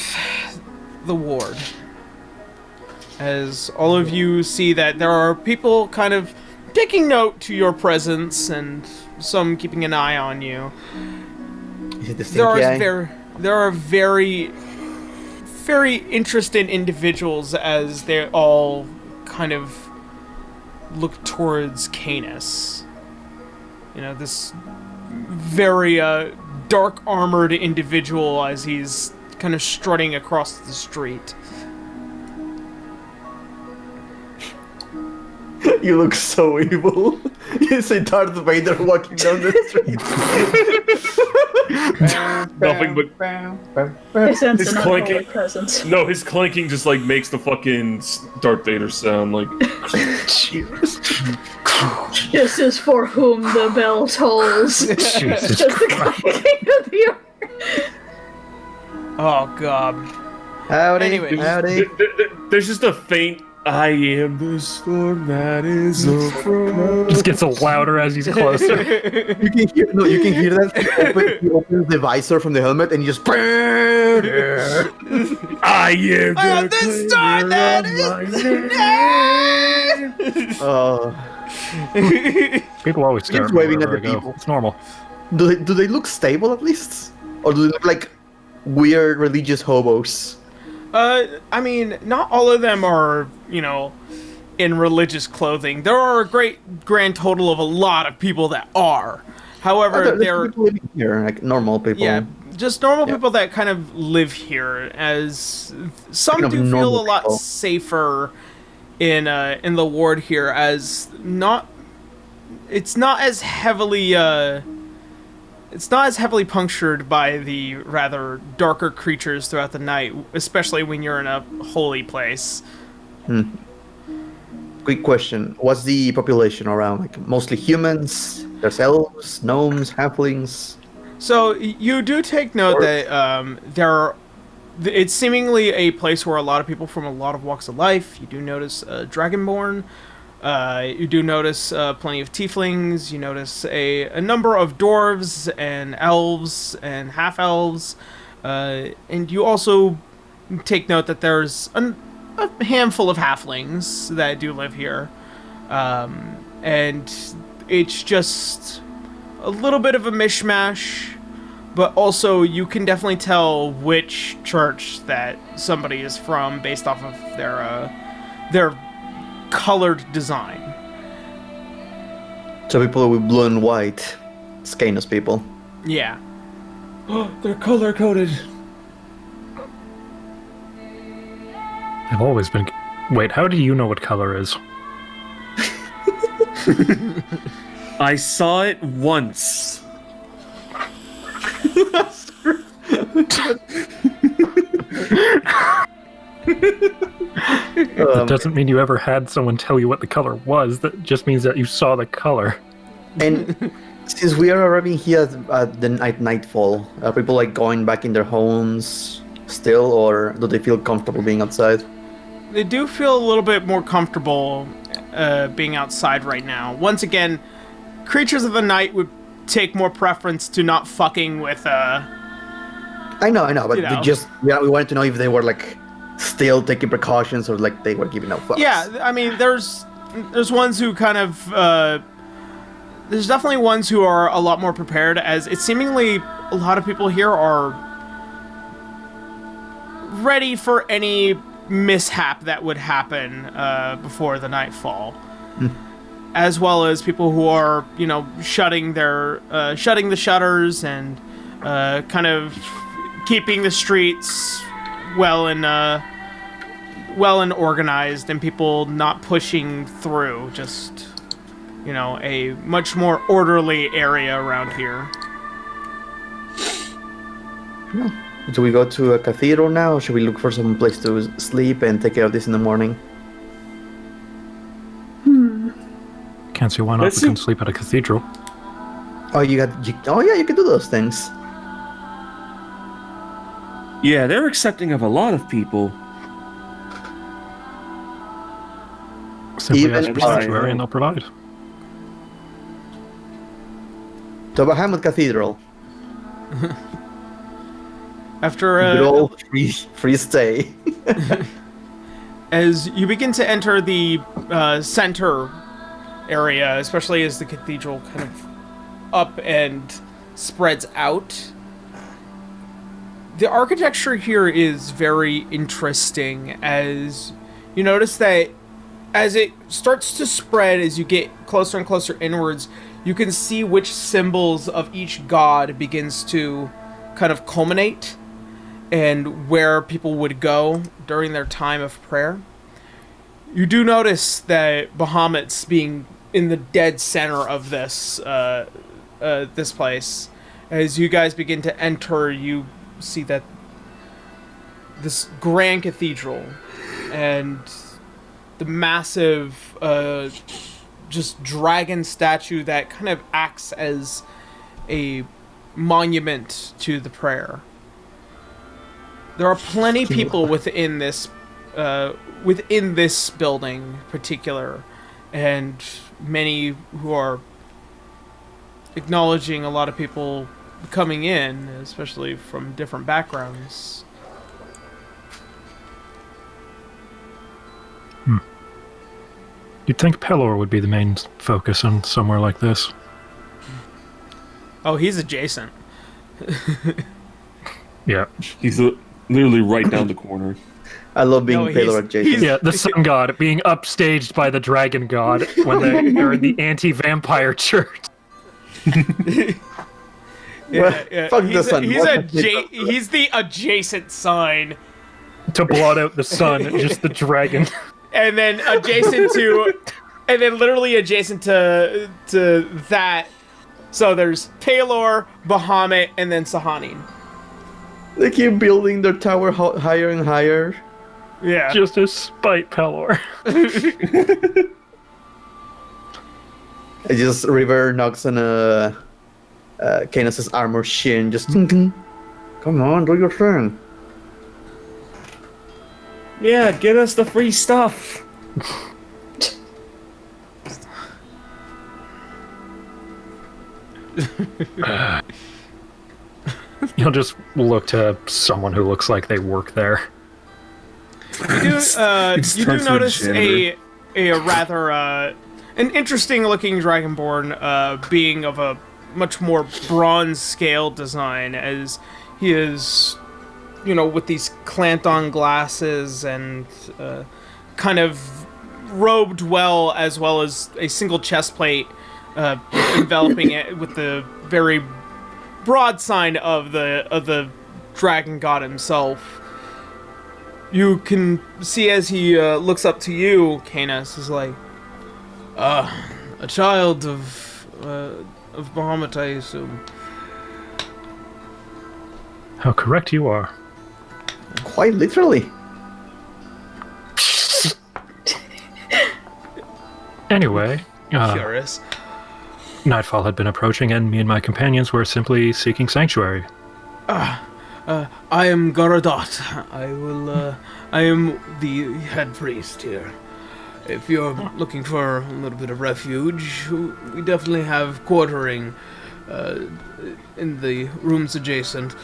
the ward, as all of you see that there are people kind of taking note to your presence and some keeping an eye on you. Is it the stinky eye? There are very interested individuals as they all kind of look towards Canis. You know, this very dark armored individual as he's kind of strutting across the street. You look so evil. You say Darth Vader walking down the street. Nothing but I sense His an unholy clanking. presence. no. His clanking just like makes the fucking Darth Vader sound like. This is for whom the bell tolls. Jesus Just the clanking of the Oh god. Howdy, Anyways. howdy. There's just a faint. I am the storm that is over. Just gets louder as he's closer. You can hear that. He opens the visor from the helmet and he just. I am am the the star that is. Oh. People always stare He's at me waving at wherever the I go. people. It's normal. Do they look stable at least? Or do they look like weird religious hobos? I mean, not all of them are, you know, in religious clothing. There are a great grand total of a lot of people that are. However, There's they're people living here, like normal people. yeah, just normal people that kind of live here. As some Kind of do feel a normal lot people. safer in the ward here, as it's not as heavily punctured by the rather darker creatures throughout the night, especially when you're in a holy place. Quick question: what's the population around? Like mostly humans? There's elves, gnomes, halflings. So you do take note that it's seemingly a place where a lot of people from a lot of walks of life. You do notice Dragonborn. You do notice plenty of tieflings. You notice a number of dwarves and elves and half-elves. And you also take note that there's a handful of halflings that do live here. And it's just a little bit of a mishmash, but also you can definitely tell which church that somebody is from based off of their colored design. So people with blue and white, Scanos people. Yeah. They're color-coded. I've always been. Wait, how do you know what color is? I saw it once. That doesn't mean you ever had someone tell you what the color was. That just means that you saw the color. And since we are arriving here at nightfall, are people like going back in their homes still, or do they feel comfortable being outside? They do feel a little bit more comfortable being outside right now. Once again, creatures of the night would take more preference to not fucking with I know, but you know. we wanted to know if they were like still taking precautions or like they were giving out fucks. Yeah, I mean, there's ones who kind of there's definitely ones who are a lot more prepared, as it's seemingly a lot of people here are ready for any mishap that would happen before the nightfall. As well as people who are, shutting the shutters and kind of keeping the streets well and organized, and people not pushing through. Just, a much more orderly area around here. Do we go to a cathedral now, or should we look for some place to sleep and take care of this in the morning? Can't see why not. Let's We can see. sleep at a cathedral. Oh, you can do those things. Yeah, they're accepting of a lot of people. Simply Even ask for if- sanctuary and they'll provide. To Bahamut Cathedral. After Good old free stay. as you begin to enter the center area, especially as the cathedral kind of up and spreads out, the architecture here is very interesting, as you notice that as it starts to spread, as you get closer and closer inwards, you can see which symbols of each god begins to kind of culminate and where people would go during their time of prayer. You do notice that Bahamut's being in the dead center of this this place. As you guys begin to enter, you see that this grand cathedral and the massive just dragon statue that kind of acts as a monument to the prayer. There are plenty of people within this building particular, and many who are acknowledging a lot of people coming in, especially from different backgrounds. You'd think Pelor would be the main focus on somewhere like this. Oh, he's adjacent. Yeah. He's literally right down the corner. I love being No, he's- Pelor adjacent. he's- Yeah, the sun god being upstaged by the dragon god when they're in the anti-vampire church. Fuck the sun. He's the adjacent sign. To blot out the sun, just the dragon. And then literally adjacent to that, so there's Taylor, Bahamut, and then Sahanin. They keep building their tower higher and higher. Yeah. Just to spite Pelor. I just River knocks on Canis' armor shin, just come on, do your thing. Yeah, get us the free stuff. You'll just look to someone who looks like they work there. You do notice a rather an interesting looking dragonborn being of a much more bronze scale design, as he is, with these clamped-on glasses and kind of robed well as a single chest plate enveloping it with the very broad sign of the dragon god himself. You can see as he looks up to you, Canis, is like, a child of Bahamut, I assume. How correct you are. Quite literally. Anyway, Curious. nightfall had been approaching, and me and my companions were simply seeking sanctuary. I am Garadot. I am the head priest here. If you're looking for a little bit of refuge, we definitely have quartering in the rooms adjacent.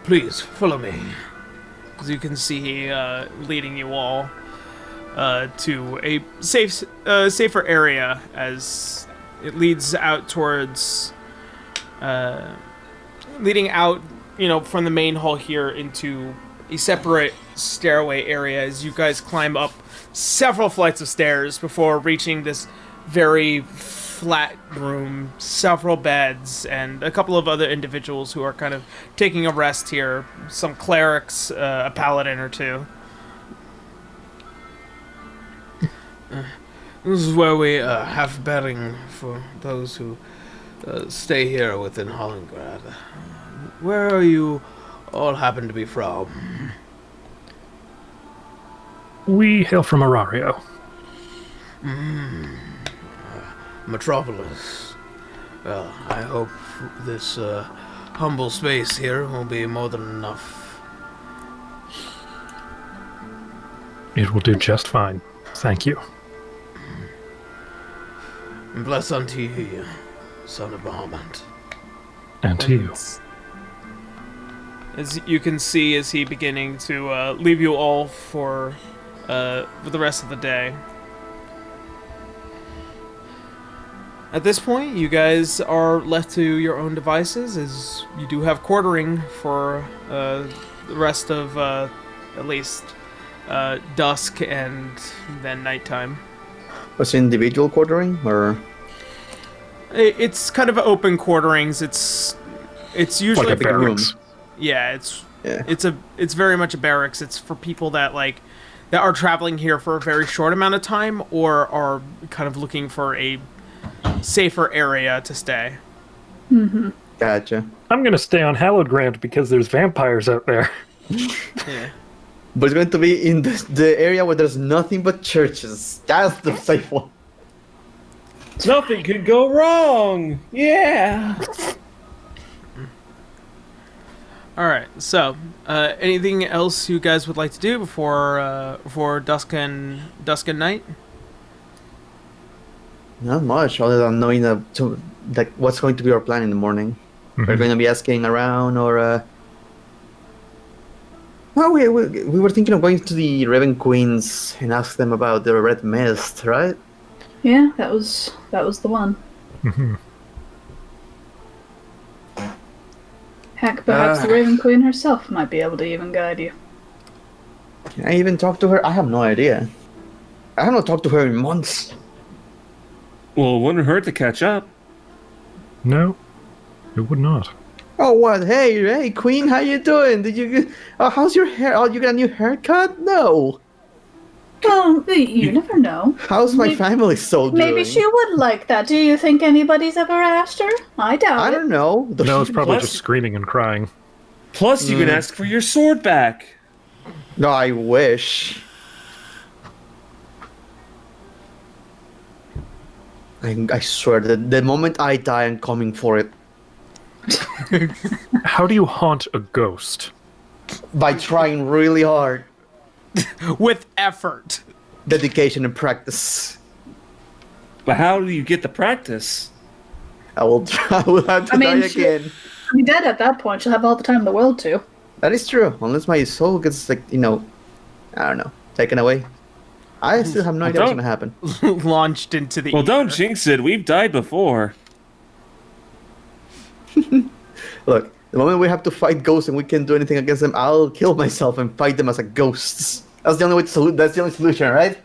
Please, follow me. As you can see, leading you all to a safer area as it leads out towards... leading out, from the main hall here into a separate stairway area as you guys climb up several flights of stairs before reaching this very flat room, several beds, and a couple of other individuals who are kind of taking a rest here. Some clerics, a paladin or two. This is where we have bedding for those who stay here within Hollingrad. Where are you all happen to be from? We hail from Arario. Metropolis. Well, I hope this humble space here will be more than enough. It will do just fine. Thank you. Bless unto you, son of Bahamut. And to you. As you can see, is he beginning to leave you all for the rest of the day. At this point, you guys are left to your own devices, as you do have quartering for the rest of at least dusk and then nighttime. Was it individual quartering, or...? It's kind of open quarterings. It's usually like a barracks. Yeah, it's very much a barracks. It's for people that that are traveling here for a very short amount of time or are kind of looking for a safer area to stay. Mm-hmm. Gotcha. I'm gonna stay on Hallowed Ground because there's vampires out there. Yeah. But it's going to be in the area where there's nothing but churches. That's the safe one. Nothing could go wrong. Yeah. All right. So, anything else you guys would like to do before dusk and night? Not much, other than knowing what's going to be our plan in the morning. Mm-hmm. We're going to be asking around, or well, we were thinking of going to the Raven Queens and ask them about the Red Mist, right? Yeah, that was the one. Mm-hmm. Heck, perhaps the Raven Queen herself might be able to even guide you. Can I even talk to her? I have no idea. I have not talked to her in months. Well, it wouldn't hurt to catch up. No. It would not. Oh, what? Hey, Queen, how you doing? Did you? How's your hair? Oh, you got a new haircut? No. Well, you never know. How's my family still doing? Maybe she would like that. Do you think anybody's ever asked her? I doubt it. I don't know. No, it's probably Plus- just screaming and crying. Plus, you can ask for your sword back. No, I wish. I swear that the moment I die, I'm coming for it. How do you haunt a ghost? By trying really hard. With effort. Dedication and practice. But how do you get the practice? I will have to die again. She'll be dead at that point. She'll have all the time in the world to. That is true. Unless my soul gets, like, I don't know, taken away. I still have no idea what's gonna happen. Launched into the Well, don't ether. jinx it. We've died before. Look, the moment we have to fight ghosts and we can't do anything against them, I'll kill myself and fight them as a ghosts. That's the only way to that's the only solution, right?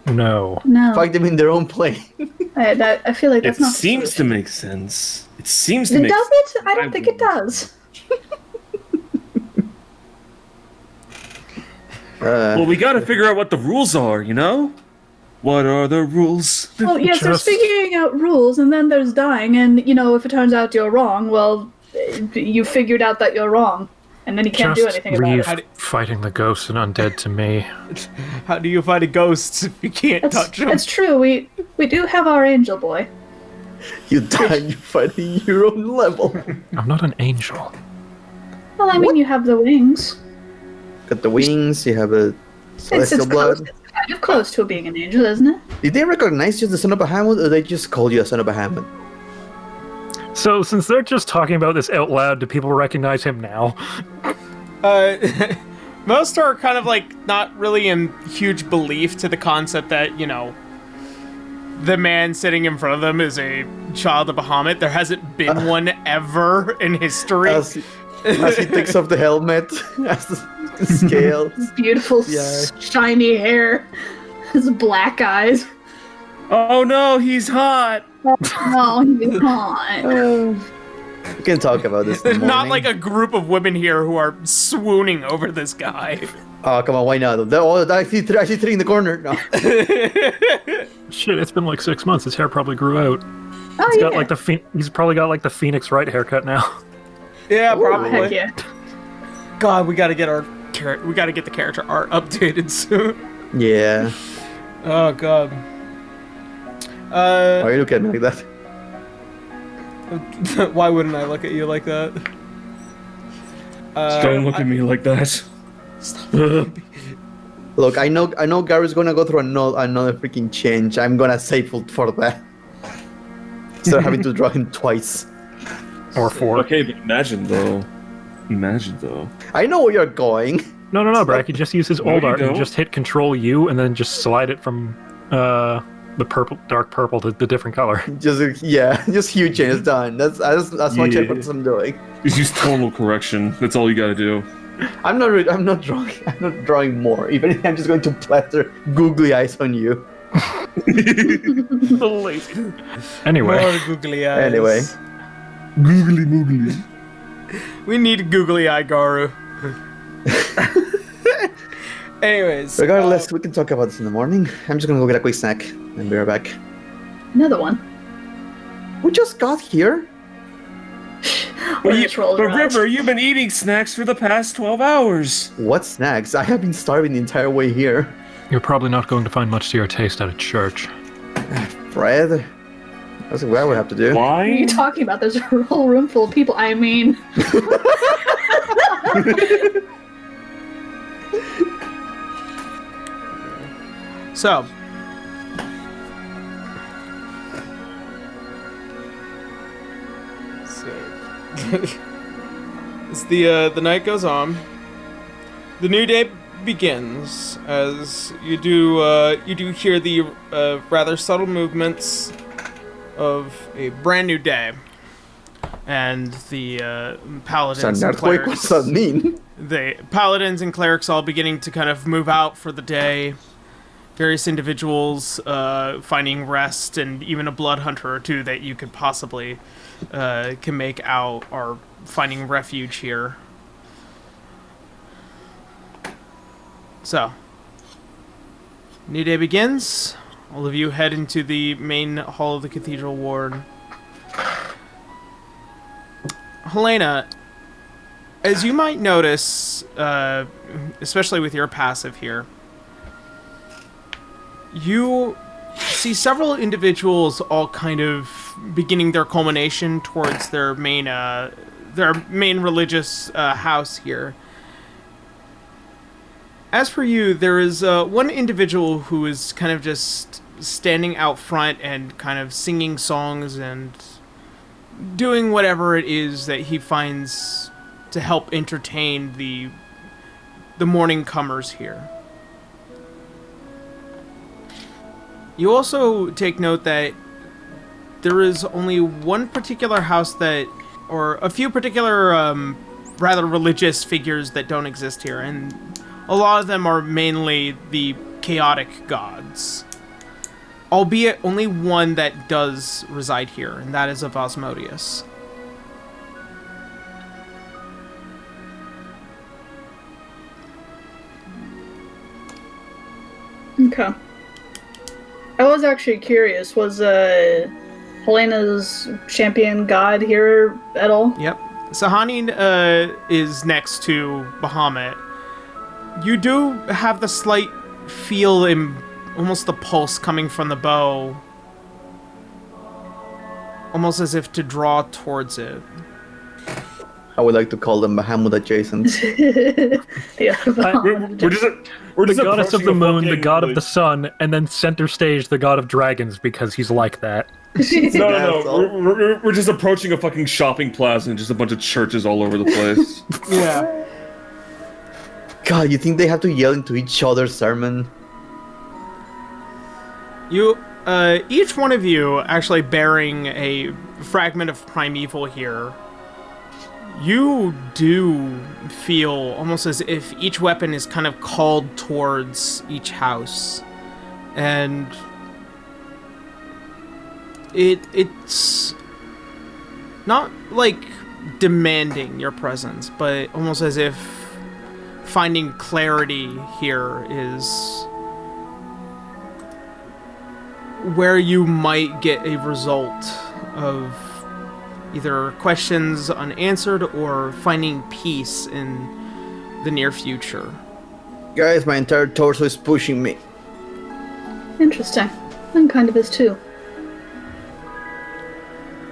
No. No. Fight them in their own plane. I feel like that's It not. seems to make sense. It seems to Does make sense. it? I don't think it does. Well, we gotta figure out what the rules are, you know? What are the rules? Well, yes, there's Just- figuring out rules, and then there's dying, and, if it turns out you're wrong, well, you figured out that you're wrong, and then you can't do Just anything about leave it. fighting the ghosts and undead to me. How do you fight a ghost if you can't touch them? It's true, we do have our angel boy. You die and you fight at your own level. I'm not an angel. Well, I mean, you have the wings. Got the wings, you have a celestial blood. Close. It's kind of close to being an angel, isn't it? Did they recognize you as the son of Bahamut, or they just called you a son of Bahamut? So, since they're just talking about this out loud, do people recognize him now? Most are kind of like not really in huge belief to the concept that, the man sitting in front of them is a child of Bahamut. There hasn't been one ever in history. As he takes off the helmet, as the scales. Beautiful, Yeah. shiny hair, his black eyes. Oh no, he's hot! No, he's not. We can talk about this in the There's not morning. like a group of women here who are swooning over this guy. Oh, come on, why not? I see three in the corner. No. Shit, it's been like 6 months. His hair probably grew out. Oh, He's yeah. got like he's probably got like the Phoenix Wright haircut now. Yeah, Oh, probably. heck yeah. God, we gotta get the character art updated soon. Yeah. Oh god. Why are you looking at me like that? Why wouldn't I look at you like that? Don't look at me like that. Look, I know Gary's gonna go through another freaking change. I'm gonna save for that. Instead of having to draw him twice. Or 4. Okay, but imagine though. I know where you're going. No, Brack. You just use his old you art and don't. just hit Control U and then just slide it from the dark purple to the different color. Just hue change. It's done. That's much Yeah. effort as I'm doing. Just use tonal correction. That's all you gotta do. I'm not drawing more. If anything, I'm just going to plaster googly eyes on you. Anyway, More googly eyes. Anyway. Googly moogly. We need googly eye Garu. Anyways. Regardless, we can talk about this in the morning. I'm just gonna go get a quick snack and be right back. Another one. We just got here. We just rolled But our eyes. River, you've been eating snacks for the past 12 hours. What snacks? I have been starving the entire way here. you're probably not going to find much to your taste at a church. Bread. That's what I would have to do. What are you Wine? talking about? There's a whole room full of people. I mean, So. As the night goes on, the new day begins as you do hear the rather subtle movements of a brand new day, and the It's paladins an and earthquake? What's that mean? the paladins and clerics all beginning to kind of move out for the day. various individuals finding rest, and even a blood hunter or two that you could possibly can make out are finding refuge here. So, new day begins. All of you head into the main hall of the cathedral ward. Helena, as you might notice, especially with your passive here, you see several individuals all kind of beginning their culmination towards their main religious house here. As for you, there is one individual who is kind of just standing out front and kind of singing songs and doing whatever it is that he finds to help entertain the morning comers here. You also take note that there is only one particular house that, or a few particular rather religious figures that don't exist here, and a lot of them are mainly the chaotic gods. Albeit only one that does reside here, and that is of Osmodius. Okay. I was actually curious, was Helena's champion god here at all? Yep. Sahanin is next to Bahamut. You do have the slight feel in almost the pulse coming from the bow, almost as if to draw towards it. I would like to call them Bahamut adjacent. Yeah. We're The just goddess of approaching the a moon, the fucking, god of like- the sun, and then center stage, the god of dragons, because he's like that. No. We're just approaching a fucking shopping plaza and just a bunch of churches all over the place. Yeah. God, you think they have to yell into each other's sermon? You, each one of you actually bearing a fragment of primeval here, you do feel almost as if each weapon is kind of called towards each house. And it's not like demanding your presence, but almost as if finding clarity here is where you might get a result of either questions unanswered or finding peace in the near future. Guys, my entire torso is pushing me. Interesting. Mine kind of is too.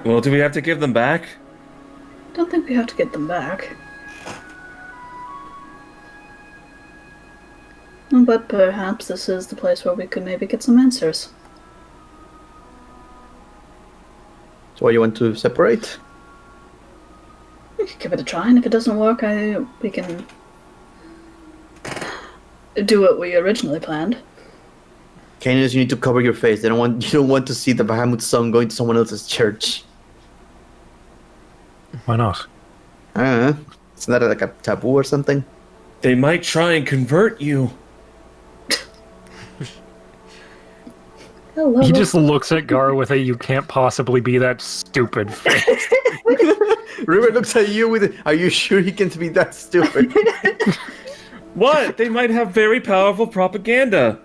Well, do we have to give them back? Don't think we have to get them back. But perhaps this is the place where we could maybe get some answers. So you want to separate? We could give it a try, and if it doesn't work, we can do what we originally planned. Canis, you need to cover your face. You don't want to see the Bahamut son going to someone else's church. Why not? I don't know. It's not like a taboo or something. They might try and convert you. Hello. He just looks at Gar with a "you can't possibly be that stupid" face. River looks at you with, are you sure he can be that stupid? What? They might have very powerful propaganda.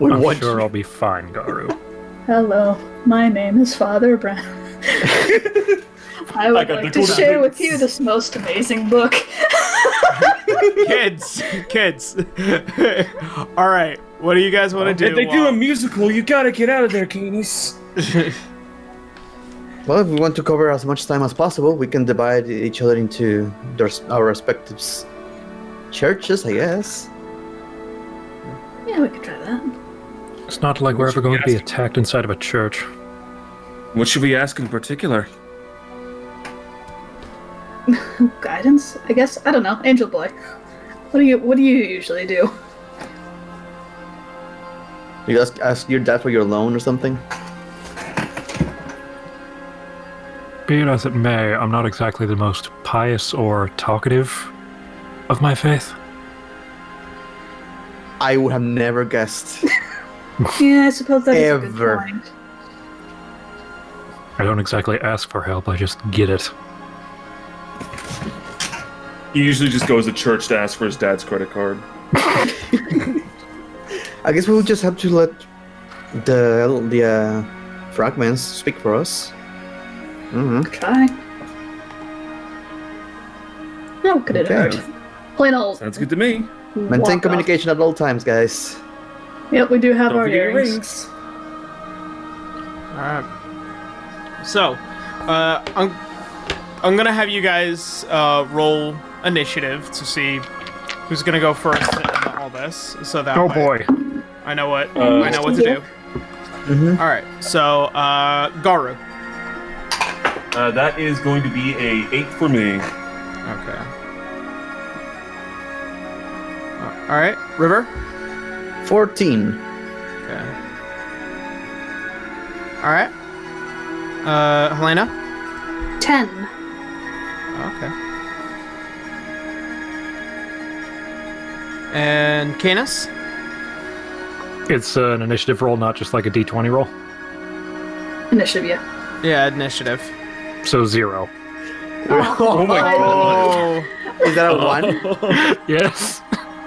I'm sure I'll be fine, Garu. Hello, my name is Father Brown. I would got like the to cool share names. with you this most amazing book. Kids! Alright, what do you guys want to do? If they do a musical, you gotta get out of there, Canis. Well, if we want to cover as much time as possible, we can divide each other into our respective churches, I guess. Yeah, we could try that. It's not like we're ever going to be attacked inside of a church. What should we ask in particular? Guidance, I guess. I don't know. Angel Boy, what do you usually do? You just ask your dad for your loan or something? Be it as it may, I'm not exactly the most pious or talkative of my faith. I would have never guessed. Yeah, I suppose that is a Ever. good point. I don't exactly ask for help, I just get it. He usually just goes to church to ask for his dad's credit card. I guess we'll just have to let the fragments speak for us. Try. How could it Okay. hurt? Plain old. Sounds good to me. Maintain walk communication at all times, guys. off. Yep, we do have Don't our forget your earrings. rings. Alright. So, I'm gonna have you guys roll initiative to see who's gonna go first in all this. So that Oh way boy. I know what to do. Alright, so Garu. That is going to be a 8 for me. Okay. Alright, River? 14. Okay. Alright. Helena? 10. Okay. And Canis? It's an initiative roll, not just like a d20 roll. Initiative, yeah. Yeah, initiative. So 0. Oh my god. Is that a 1? Yes.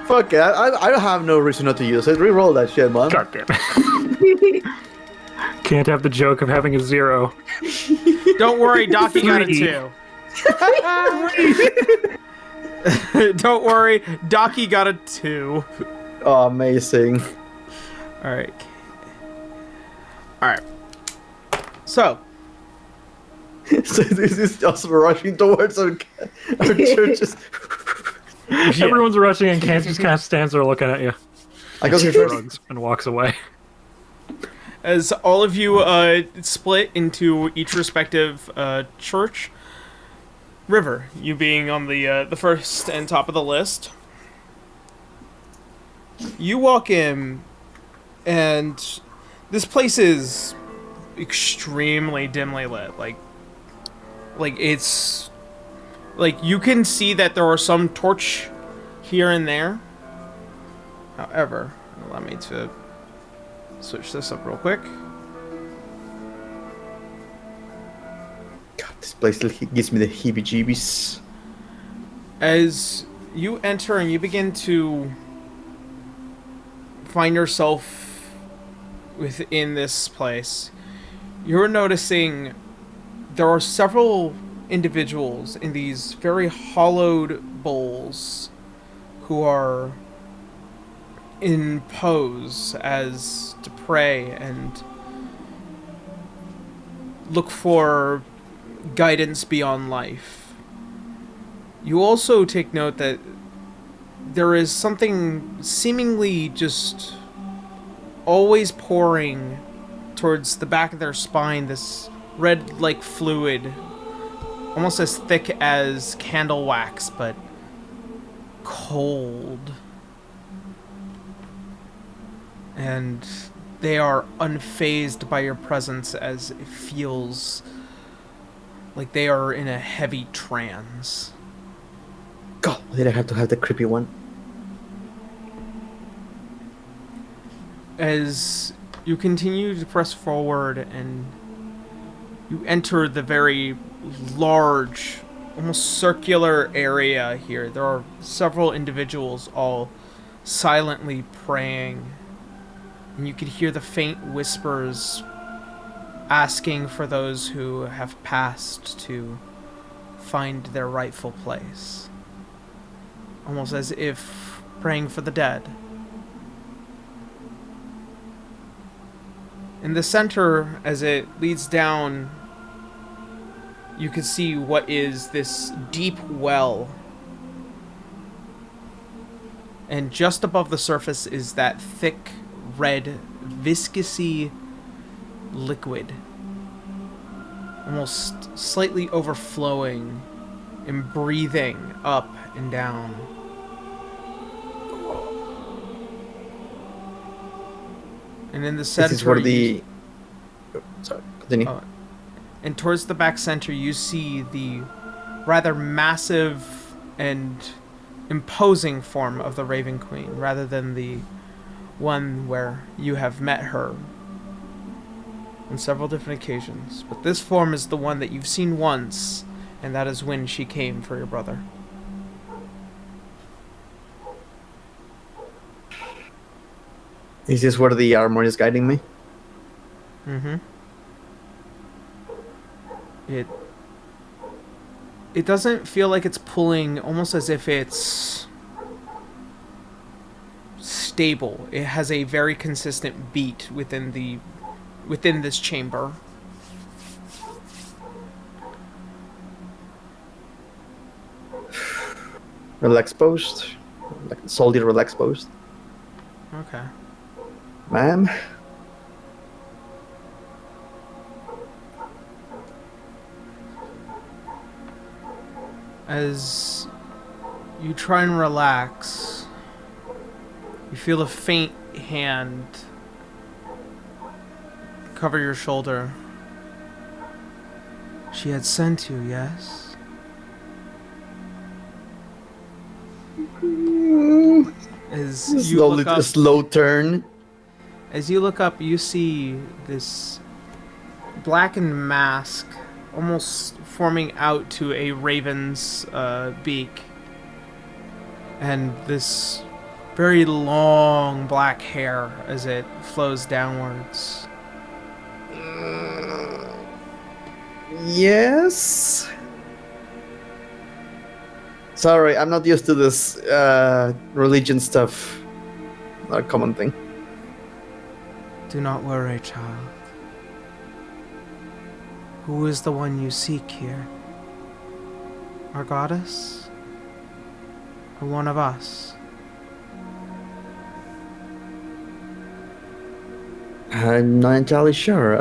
Fuck it. I have no reason not to use it. Reroll that shit, man. God damn it. Can't have the joke of having a 0. Don't worry, Docky got a 2. Don't worry, Docky got a 2. Oh, amazing. Alright. Alright. So, So this is just rushing towards our churches. Everyone's rushing and Kance just kind of stands there looking at you. I go here first. Shrugs and walks away. as all of you split into each respective church, River, you being on the first and top of the list, you walk in, and this place is extremely dimly lit. Like it's like you can see that there are some torch here and there. However, allow me to switch this up real quick. God, this place gives me the heebie-jeebies. As you enter and you begin to find yourself within this place, you're noticing there are several individuals in these very hollowed bowls who are in pose as to pray and look for guidance beyond life. You also take note that there is something seemingly just always pouring towards the back of their spine, this red-like fluid, almost as thick as candle wax, but cold. And they are unfazed by your presence, as it feels like they are in a heavy trance. God, why did I have to have the creepy one? As you continue to press forward and you enter the very large, almost circular area here, there are several individuals all silently praying, and you could hear the faint whispers asking for those who have passed to find their rightful place, almost as if praying for the dead. In the center, as it leads down, you can see what is this deep well. And just above the surface is that thick, red, viscousy liquid. Almost slightly overflowing and breathing up and down. And in the center, This is where the... Sorry, continue. And towards the back center, you see the rather massive and imposing form of the Raven Queen, rather than the one where you have met her on several different occasions, but this form is the one that you've seen once, and that is when she came for your brother. Is this where the armor is guiding me? Mm-hmm. It doesn't feel like it's pulling, almost as if it's stable. It has a very consistent beat within this chamber. Relax post. Like soldier relax post. Okay. Ma'am? As you try and relax, you feel a faint hand cover your shoulder. She had sent you, yes? As you look up, A slow turn. as you look up, you see this blackened mask almost forming out to a raven's beak. And this very long black hair as it flows downwards. Yes? Sorry, I'm not used to this religion stuff. Not a common thing. Do not worry, child. Who is the one you seek here? Our goddess? Or one of us? I'm not entirely sure.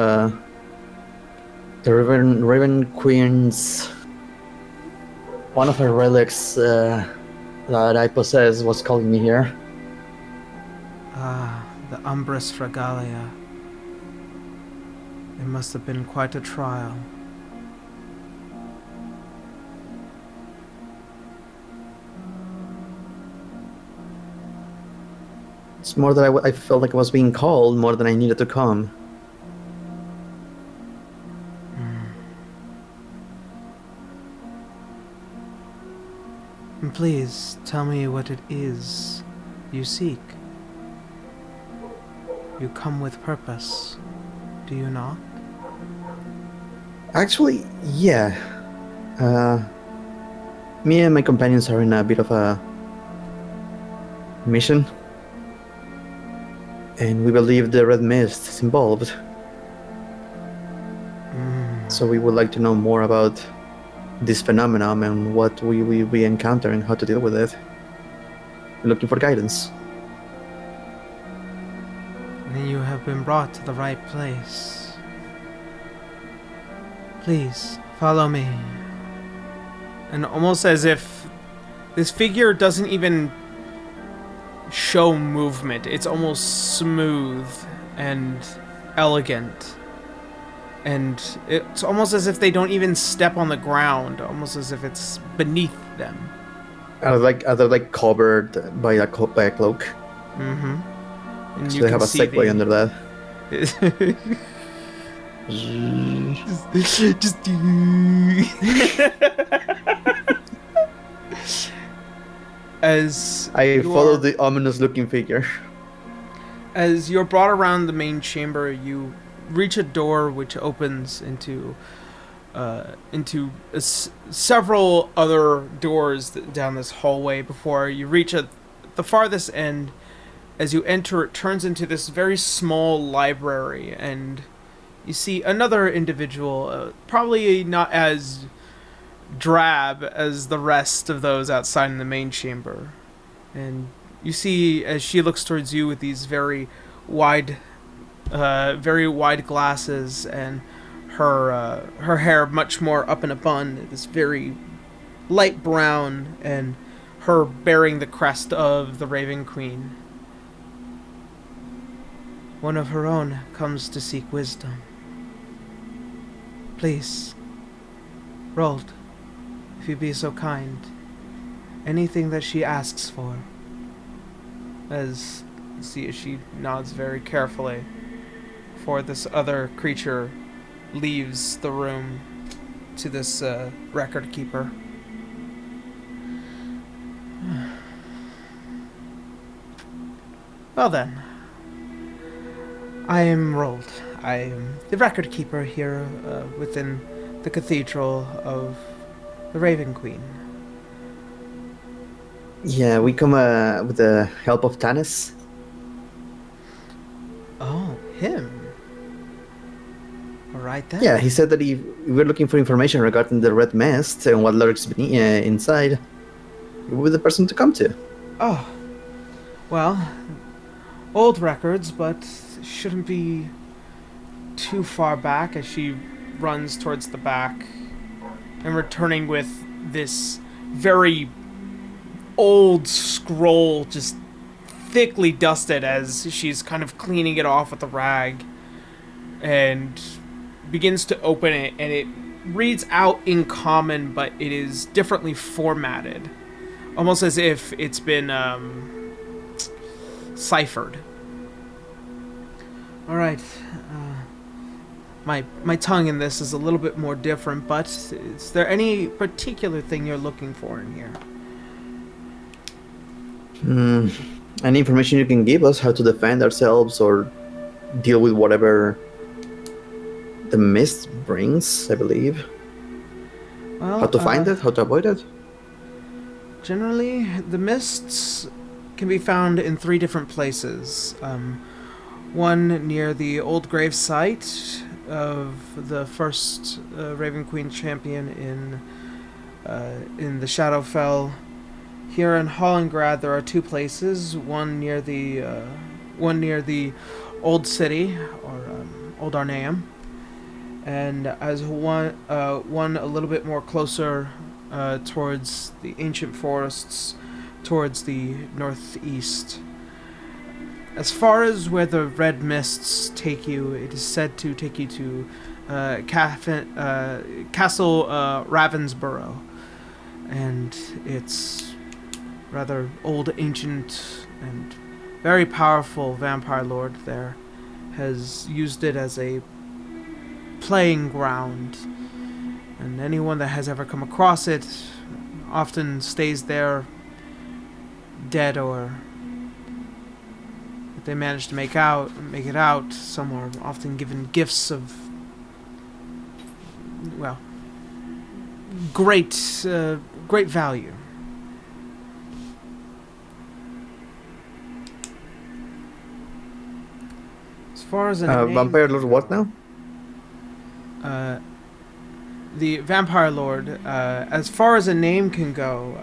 The Raven Queen's... One of her relics that I possess was calling me here. Ah, the Umbris Regalia. It must have been quite a trial. It's more that I felt like I was being called more than I needed to come. And please, tell me what it is you seek. You come with purpose, do you not? Actually, yeah. Me and my companions are in a bit of a mission. And we believe the Red Mist is involved. So we would like to know more about this phenomenon and what we will be encountering, how to deal with it. We're looking for guidance. Then you have been brought to the right place. Please, follow me. And almost as if this figure doesn't even show movement. It's almost smooth and elegant. And it's almost as if they don't even step on the ground, almost as if it's beneath them. Are they like covered by a cloak? Mm-hmm. And So they have a segue under that. As I follow the ominous looking figure. As you're brought around the main chamber, you reach a door which opens into several other doors down this hallway before you reach the farthest end. As you enter, it turns into this very small library, and you see another individual, probably not as drab as the rest of those outside in the main chamber. And you see, as she looks towards you with these very wide glasses, and her hair much more up in a bun, this very light brown, and her bearing the crest of the Raven Queen. One of her own comes to seek wisdom. Please, Rold, if you be so kind, anything that she asks for. As You see as she nods very carefully before this other creature leaves the room to this record keeper. Well then, I am Rold. I am the record keeper here within the cathedral of the Raven Queen. Yeah, we come with the help of Tanis. Oh, him. All right then. Yeah, he said that if we're looking for information regarding the red mist and what lurks inside, you will be the person to come to. Oh, well, old records, but shouldn't be too far back as she runs towards the back and returning with this very old scroll, just thickly dusted as she's kind of cleaning it off with a rag, and begins to open it, and it reads out in common, but it is differently formatted, almost as if it's been ciphered. All right. My tongue in this is a little bit more different, but is there any particular thing you're looking for in here? Any information you can give us, how to defend ourselves or deal with whatever the mist brings, I believe. Well, How to find it, how to avoid it. Generally, the mists can be found in 3 different places. One near the old grave site of the first Raven Queen champion in the Shadowfell. Here in Hollingrad, there are 2 places. One near the old city, or Old Arneum, and as one a little bit more closer towards the ancient forests, towards the northeast. As far as where the red mists take you, it is said to take you to Castle Ravensborough, and it's rather old, ancient, and very powerful vampire lord there has used it as a playing ground, and anyone that has ever come across it often stays there dead, or if they manage to make it out, some are often given gifts of, well, great value. As far as a name, Vampire Lord what now? the Vampire Lord, as far as a name can go,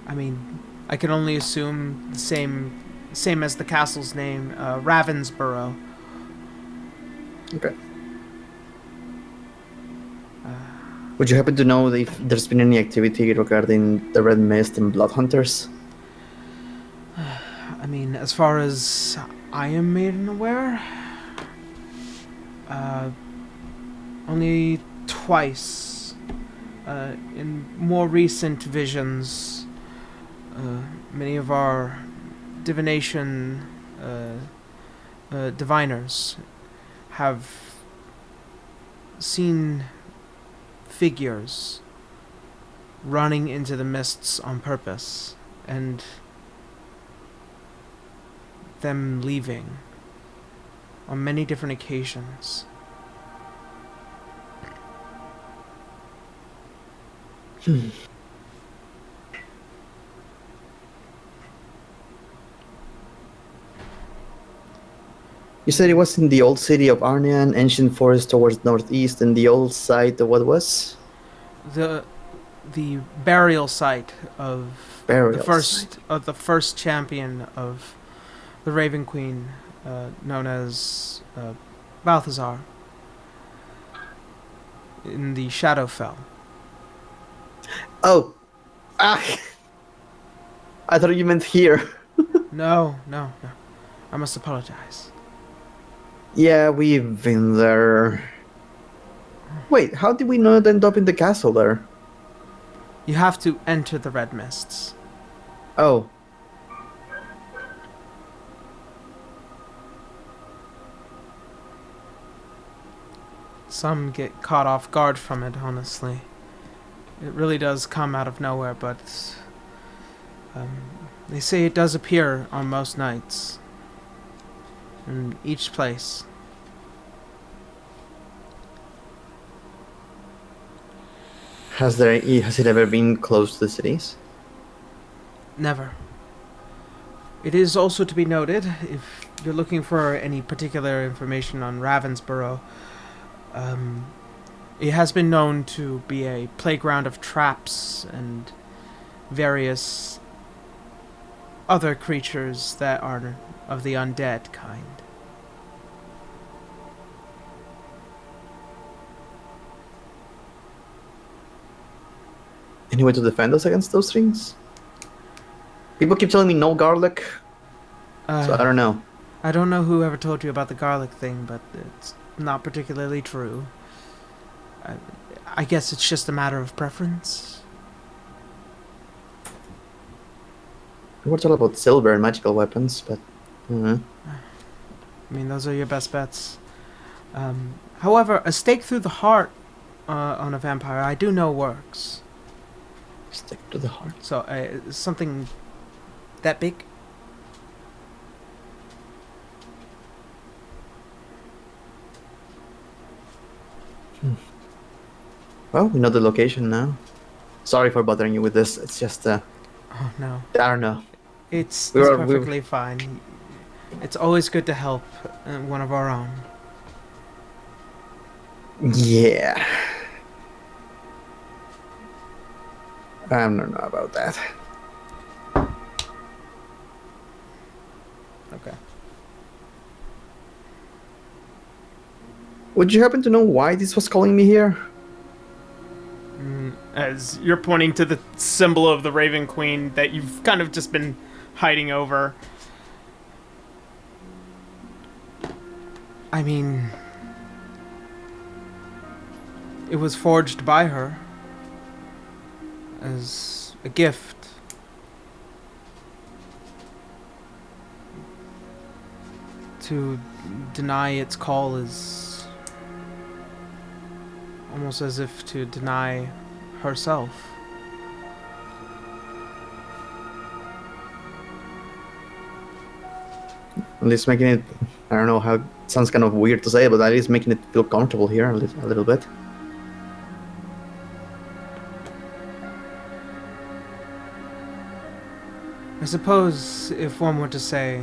I mean, I can only assume the same as the castle's name, Ravensborough. Okay. Would you happen to know if there's been any activity regarding the Red Mist and Blood Hunters? I mean, as far as I am made and aware, only twice. In more recent visions, many of our divination diviners have seen figures running into the mists on purpose, and them leaving on many different occasions. You said it was in the old city of Arnian, ancient forest towards northeast, and the old site of what was? The burial site of the first champion of the Raven Queen, known as Balthazar, in the Shadowfell. Oh, I thought you meant here. No. I must apologize. Yeah, we've been there. Wait, how did we not end up in the castle there? You have to enter the Red Mists. Oh. Some get caught off guard from it, honestly. It really does come out of nowhere, but they say it does appear on most nights. In each place. Has it ever been close to the cities? Never. It is also to be noted, if you're looking for any particular information on Ravensborough, it has been known to be a playground of traps and various other creatures that are of the undead kind. Any way to defend us against those things? People keep telling me no garlic, so I don't know. I don't know who ever told you about the garlic thing, but it's not particularly true. I guess it's just a matter of preference. We're talking about silver and magical weapons, but... I mean, those are your best bets. However, a stake through the heart on a vampire, I do know works. Stick to the heart. So, something that big? Well, we know the location now. Sorry for bothering you with this. It's just, Oh, no. I don't know. It's We were- perfectly fine. It's always good to help one of our own. Yeah. I don't know about that. Okay. Would you happen to know why this was calling me here? As you're pointing to the symbol of the Raven Queen that you've kind of just been hiding over. I mean, it was forged by her as a gift. To deny its call is almost as if to deny herself. At least making it, I don't know how, it sounds kind of weird to say, but at least making it feel comfortable here a little bit. I suppose if one were to say,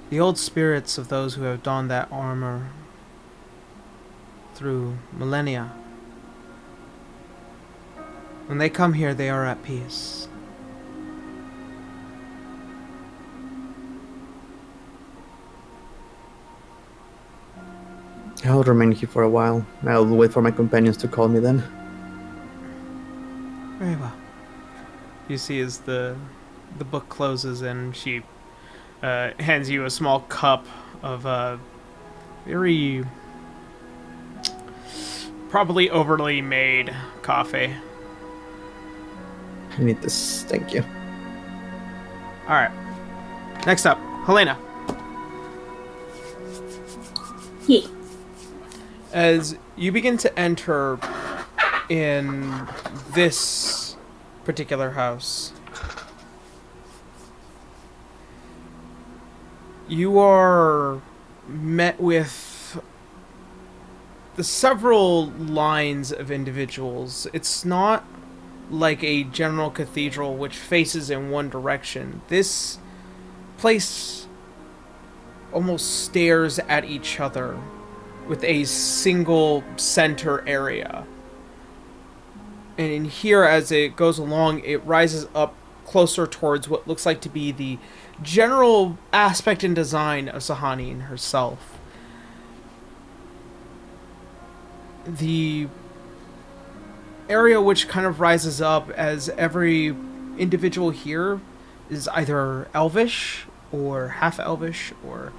the old spirits of those who have donned that armor through millennia, when they come here, they are at peace. I'll remain here for a while. I'll wait for my companions to call me then. Very well. You see as the book closes and she hands you a small cup of very probably overly made coffee. I need this, thank you. Alright. Next up, Helena. Yeah. As you begin to enter in this particular house, you are met with the several lines of individuals. It's not like a general cathedral which faces in one direction. This place almost stares at each other with a single center area. And in here, as it goes along, it rises up closer towards what looks like to be the general aspect and design of Sahani herself. The area which kind of rises up as every individual here is either elvish or half elvish or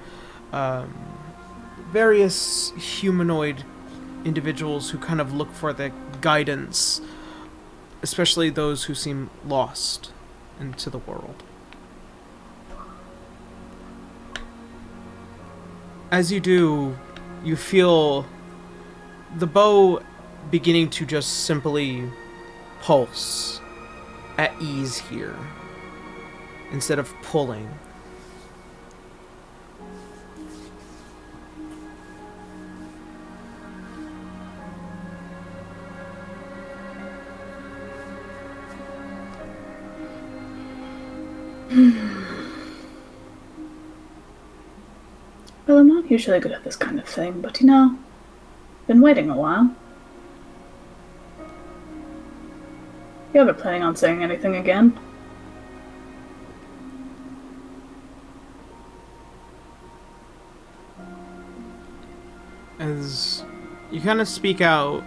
various humanoid individuals who kind of look for the guidance, especially those who seem lost into the world. As you do, you feel the bow beginning to just simply pulse at ease here instead of pulling. Well, I'm not usually good at this kind of thing, but you know, been waiting a while. You ever planning on saying anything again? As you kind of speak out,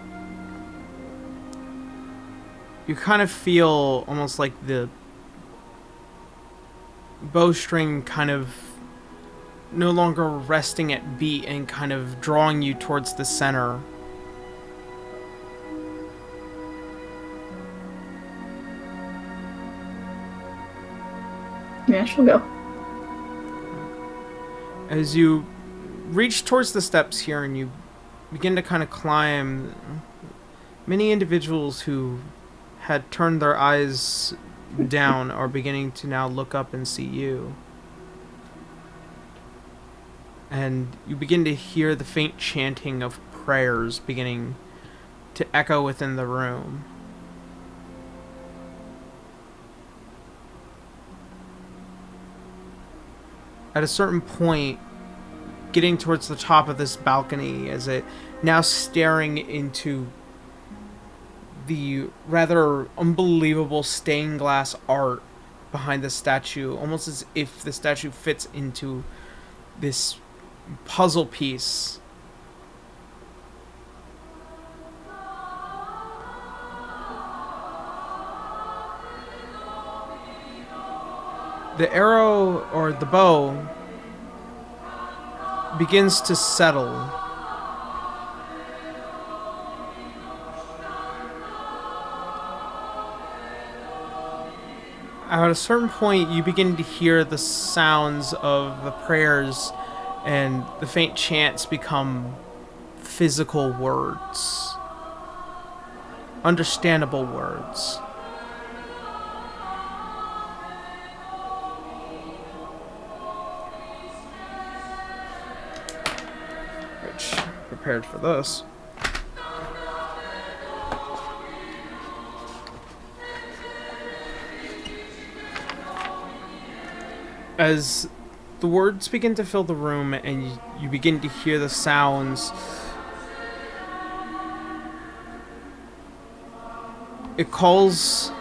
you kind of feel almost like the bowstring kind of no longer resting at beat and kind of drawing you towards the center. Yeah, she'll go. As you reach towards the steps here and you begin to kind of climb, many individuals who had turned their eyes down are beginning to now look up and see you. And you begin to hear the faint chanting of prayers beginning to echo within the room. At a certain point, getting towards the top of this balcony, as it now staring into the rather unbelievable stained glass art behind the statue, almost as if the statue fits into this puzzle piece. The arrow, or the bow, begins to settle. At a certain point, you begin to hear the sounds of the prayers and the faint chants become physical words. Understandable words. Which, prepared for this. As the words begin to fill the room and you begin to hear the sounds, it calls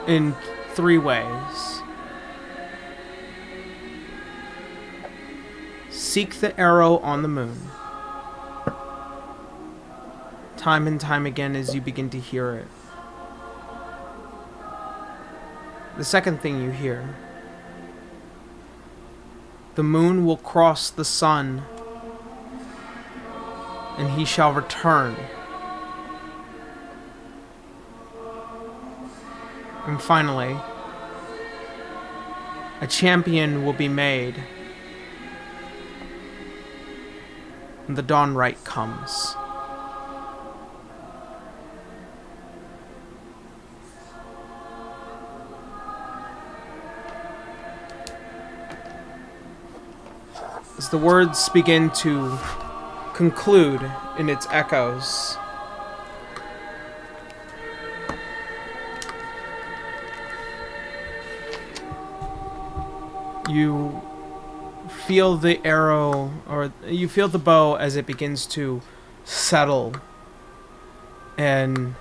in 3 ways. Seek the arrow on the moon. Time and time again as you begin to hear it. The second thing you hear: the moon will cross the sun, and he shall return. And finally, a champion will be made, and the dawn Rite comes. As the words begin to conclude in its echoes, you feel the arrow, or you feel the bow as it begins to settle, and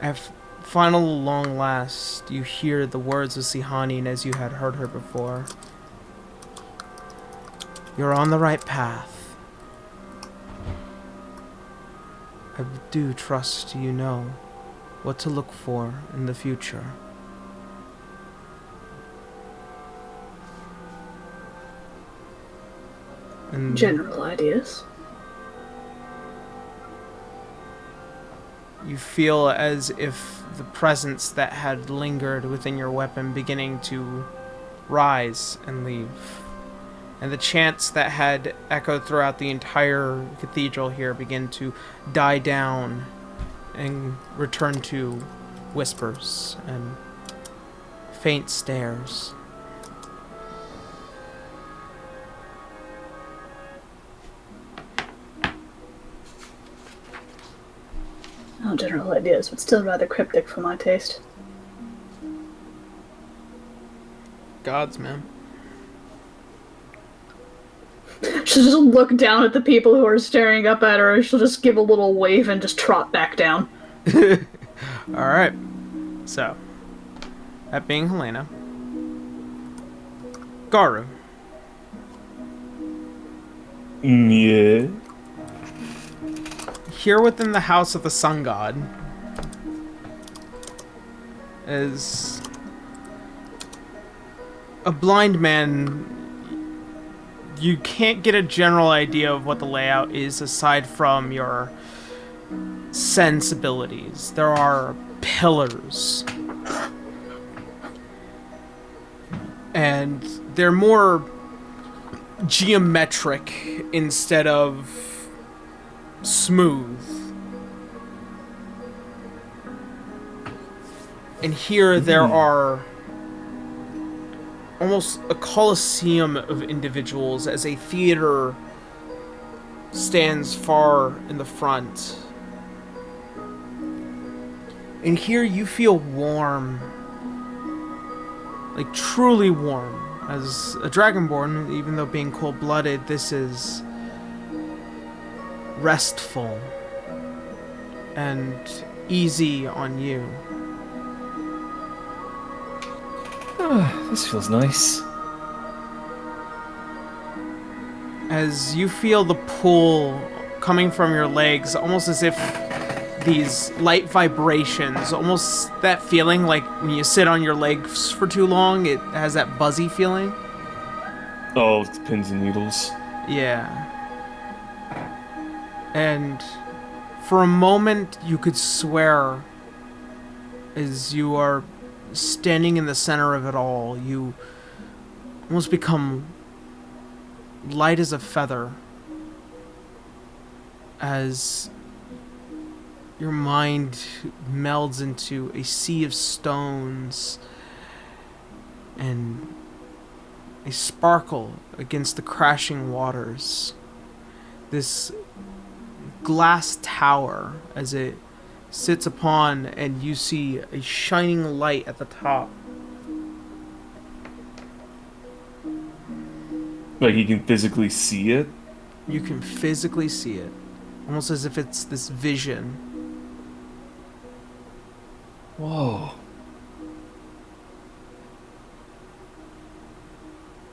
at final long last, you hear the words of Sihanin as you had heard her before. You're on the right path. I do trust you know what to look for in the future. And General ideas. you feel as if the presence that had lingered within your weapon beginning to rise and leave. and the chants that had echoed throughout the entire cathedral here begin to die down and return to whispers and faint stares. No general ideas, but still rather cryptic for my taste. Gods, man. She'll just look down at the people who are staring up at her, and she'll just give a little wave and just trot back down. Alright. So, that being Helena. Garu. Yeah. Here within the house of the sun god is a blind man. You can't get a general idea of what the layout is aside from your sensibilities. There are pillars, and they're more geometric instead of smooth. And here there are almost a coliseum of individuals as a theater stands far in the front. And here you feel warm, like truly warm. As a dragonborn, even though being cold-blooded, this is restful and easy on you. This feels nice. As you feel the pull coming from your legs, almost as if these light vibrations, almost that feeling like when you sit on your legs for too long, it has that buzzy feeling. Oh, it's pins and needles. Yeah. And for a moment, you could swear, as you are standing in the center of it all, you almost become light as a feather as your mind melds into a sea of stones and a sparkle against the crashing waters. This glass tower as it sits upon, and you see a shining light at the top. Like you can physically see it? You can physically see it, almost as if it's this vision. Whoa.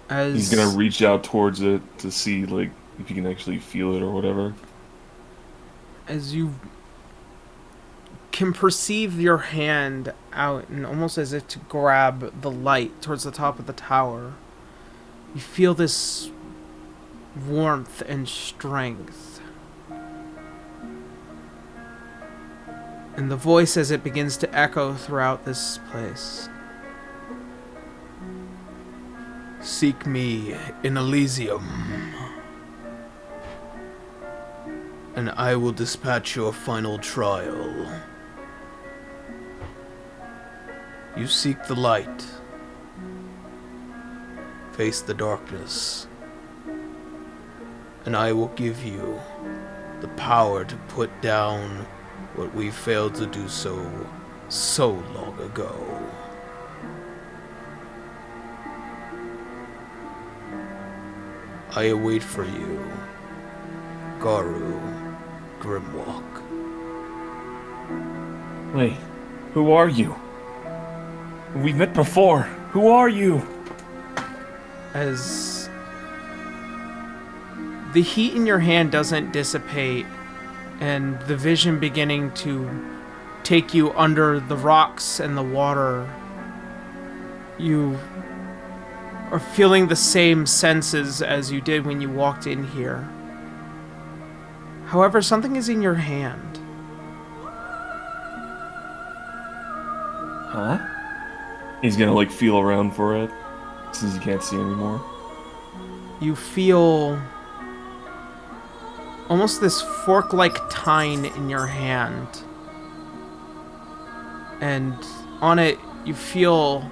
As He's gonna reach out towards it to see, like, if you can actually feel it or whatever. As you can perceive your hand out, and almost as if to grab the light towards the top of the tower, you feel this warmth and strength. And the voice as it begins to echo throughout this place. Seek me in Elysium, and I will dispatch your final trial. You seek the light, face the darkness, and I will give you the power to put down what we failed to do so long ago. I await for you, Garu Grimwalk. Wait, who are you? We've met before. Who are you? As the heat in your hand doesn't dissipate, and the vision beginning to take you under the rocks and the water, you are feeling the same senses as you did when you walked in here. However, something is in your hand. you feel almost this fork-like tine in your hand. And on it, you feel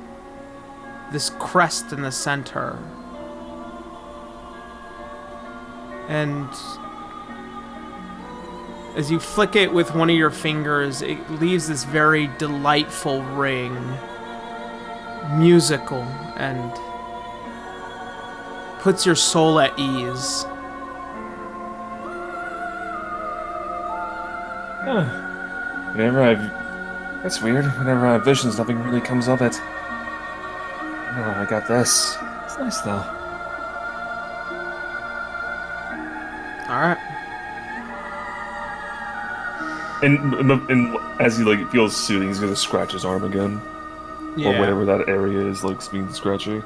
this crest in the center. And as you flick it with one of your fingers, it leaves this very delightful ring. Musical, and puts your soul at ease. That's weird. Whenever I have visions, nothing really comes of it. Oh, I got this. It's nice though. Alright. And as he like feels soothing, he's gonna scratch his arm again. Yeah. Or whatever that area is, like being scratchy.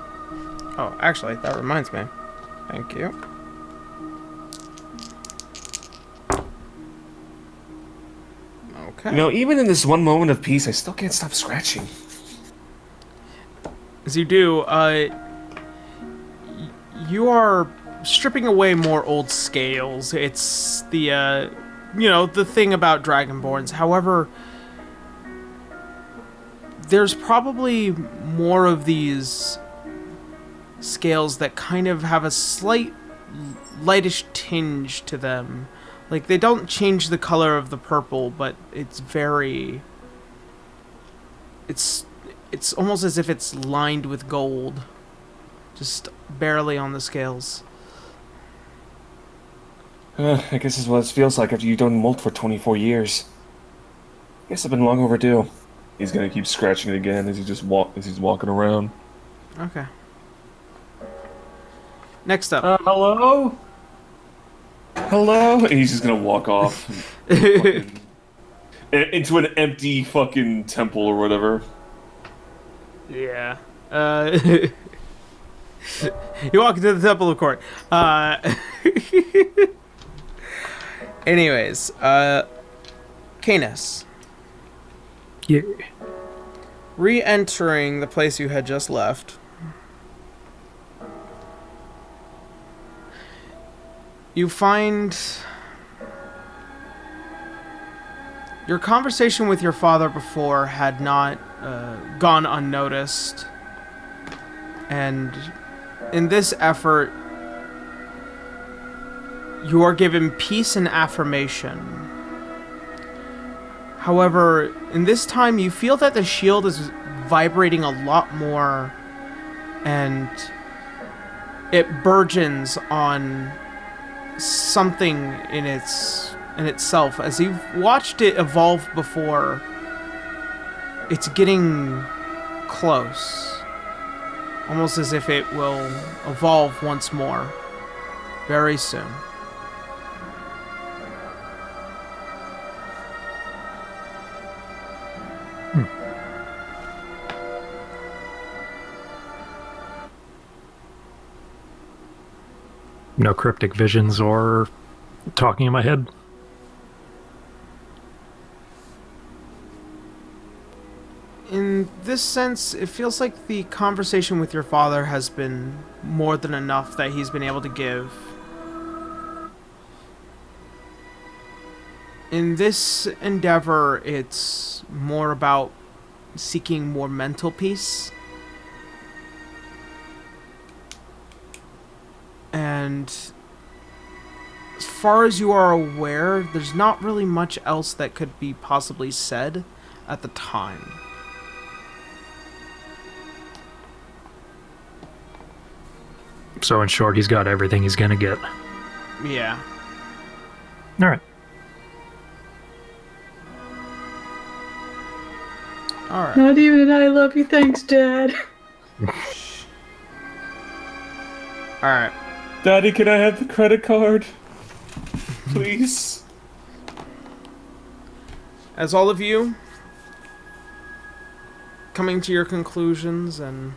Oh, actually, that reminds me. Thank you. Okay. You know, even in this one moment of peace, I still can't stop scratching. As you do, you are stripping away more old scales. It's the, the thing about Dragonborns. However, there's probably more of these scales that kind of have a slight lightish tinge to them. Like, they don't change the color of the purple, but it's very... It's almost as if it's lined with gold. Just barely on the scales. I guess this is what it feels like after you've done molt for 24 years. Guess I've been long overdue. He's gonna keep scratching it again as he's walking around. Okay. Next up. Hello? Hello? And he's just gonna walk off. Fucking, into an empty fucking temple or whatever. Yeah. You walk into the Temple of Court. Anyways, Canis. Yeah. Re-entering the place you had just left, you find your conversation with your father before had not gone unnoticed, and in this effort, you are given peace and affirmation. However, in this time, you feel that the shield is vibrating a lot more, and it burgeons on something in itself. As you've watched it evolve before, it's getting close. Almost as if it will evolve once more, very soon. No cryptic visions or talking in my head. In this sense, it feels like the conversation with your father has been more than enough that he's been able to give. In this endeavor, it's more about seeking more mental peace. And as far as you are aware, there's not really much else that could be possibly said at the time. So in short, he's got everything he's gonna get. Yeah. Alright. Alright. Not even an I love you, thanks, Dad. Alright. Daddy, can I have the credit card? Please? As all of you coming to your conclusions, and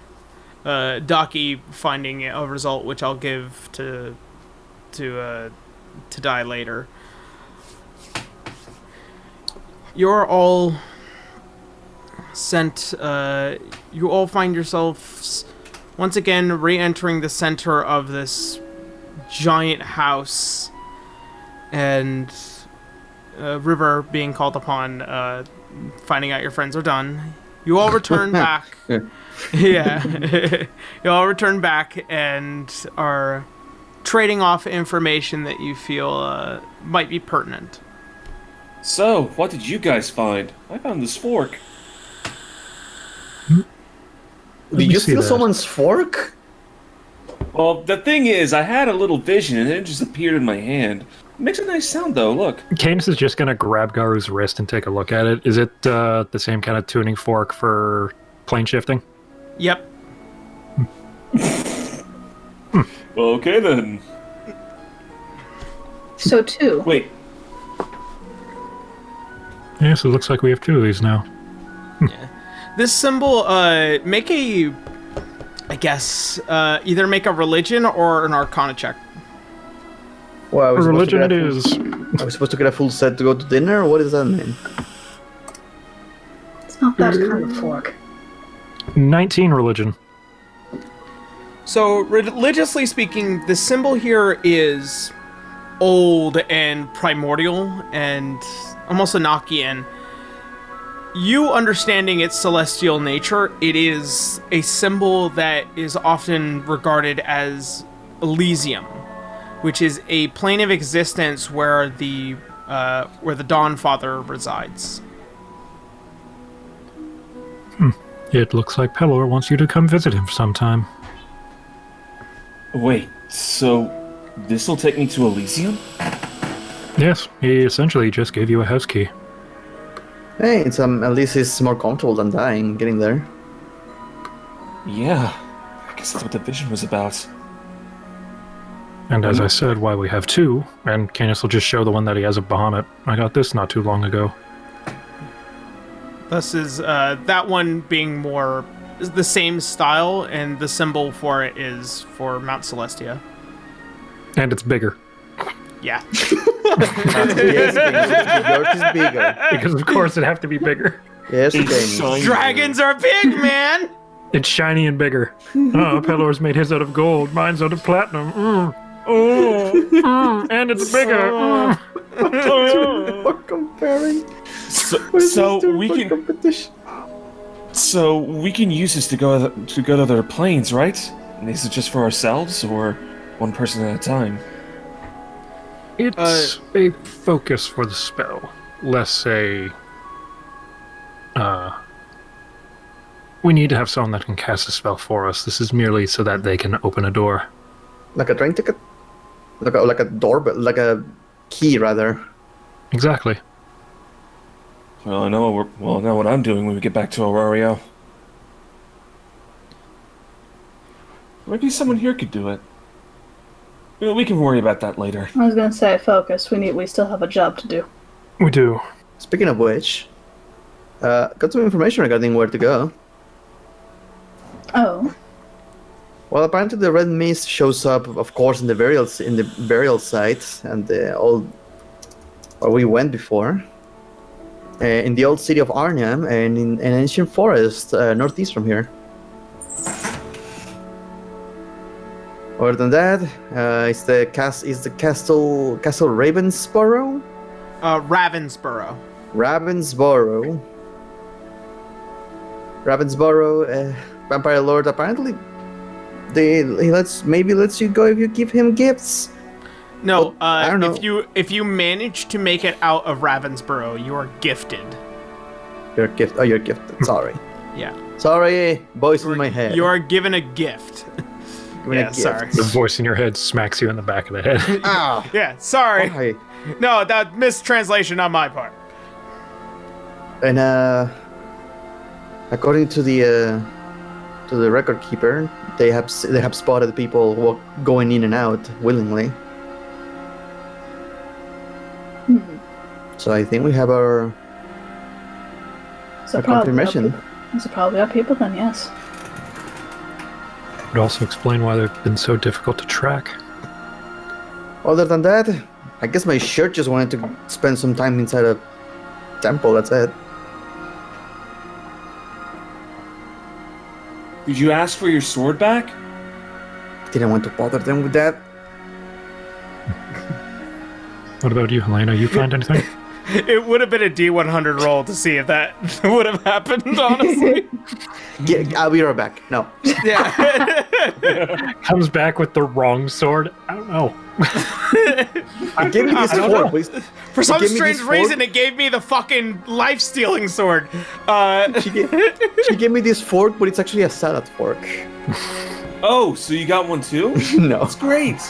Daki finding a result which I'll give to die later. You're all sent. You all find yourselves once again re-entering the center of this giant house and River being called upon, finding out your friends are done. You all return back. Yeah. You all return back and are trading off information that you feel might be pertinent. So, what did you guys find? I found this fork. Did you see steal that. someone's fork? Well, the thing is, I had a little vision and it just appeared in my hand. It makes a nice sound, though, look. Canis is just gonna grab Garu's wrist and take a look at it. Is it the same kind of tuning fork for plane shifting? Yep. Okay, then. So two. Wait, Yes, it looks like we have 2 of these now. This symbol, make a, I guess, either make a religion or an arcana check. Well, are we supposed to Religion get it a full- is. Are we supposed to get a full set to go to dinner? What does that mean? It's not that kind of fork. 19 religion. So, religiously speaking, the symbol here is old and primordial and almost Enochian. You understanding its celestial nature, it is a symbol that is often regarded as Elysium, which is a plane of existence where the Dawn Father resides. It looks like Pelor wants you to come visit him sometime. wait, so this'll take me to Elysium? Yes, he essentially just gave you a house key. Hey, it's at least it's more comfortable than dying getting there. Yeah, I guess that's what the vision was about. And as I said, why we have 2, and Canis will just show the one that he has of Bahamut. I got this not too long ago. Thus is that one being more is the same style, and the symbol for it is for Mount Celestia. And it's bigger. Yeah. Yes, yours is bigger. Because of course it'd have to be bigger. Yes, It's Daniel. shiny. Dragons are big, man! It's shiny and bigger. Oh, Pelor's made his out of gold, mine's out of platinum. And it's bigger. We're comparing. So we can competition. so we can use this to go to other planes, right? And is it just for ourselves or one person at a time? It's a focus for the spell, less a... we need to have someone that can cast a spell for us. This is merely so that they can open a door. Like a train ticket? Like a doorbell, like a key rather. Exactly. Well, I know what I'm doing when we get back to Aurario. Maybe someone here could do it. We can worry about that later. I was gonna say, focus. We still have a job to do. We do. Speaking of which, got some information regarding where to go. Oh, Well, apparently the red mist shows up, of course, in the burial site and the old where we went before, in the old city of Arniam and in an ancient forest northeast from here. Other than that, is the castle Ravensborough? Ravensborough. Ravensborough, vampire lord. Apparently, he lets you go if you give him gifts. No, I don't know. if you manage to make it out of Ravensborough, you are gifted. You're gifted. Sorry, Yeah. sorry, voice in my head. You are given a gift. Give me a Yeah, gift. sorry. The voice in your head smacks you in the back of the head. Ah, Yeah, sorry. why? No, that mistranslation on my part. And according to the record keeper, they have spotted people going in and out willingly. So I think we have our so confirmation. probably our people then, yes. Would also explain why they've been so difficult to track. Other than that, I guess my shirt just wanted to spend some time inside a temple. That's it. Did you ask for your sword back? Didn't want to bother them with that. What about you, Helena? You find anything? It would have been a D100 roll to see if that would have happened, honestly. Yeah, I'll be right back. No. Yeah. Comes back with the wrong sword. I don't know. Give me this fork, please. For some Give me strange this reason, fork. it gave me the fucking life-stealing sword. She gave me this fork, but it's actually a salad fork. Oh, so you got one too? No. That's great.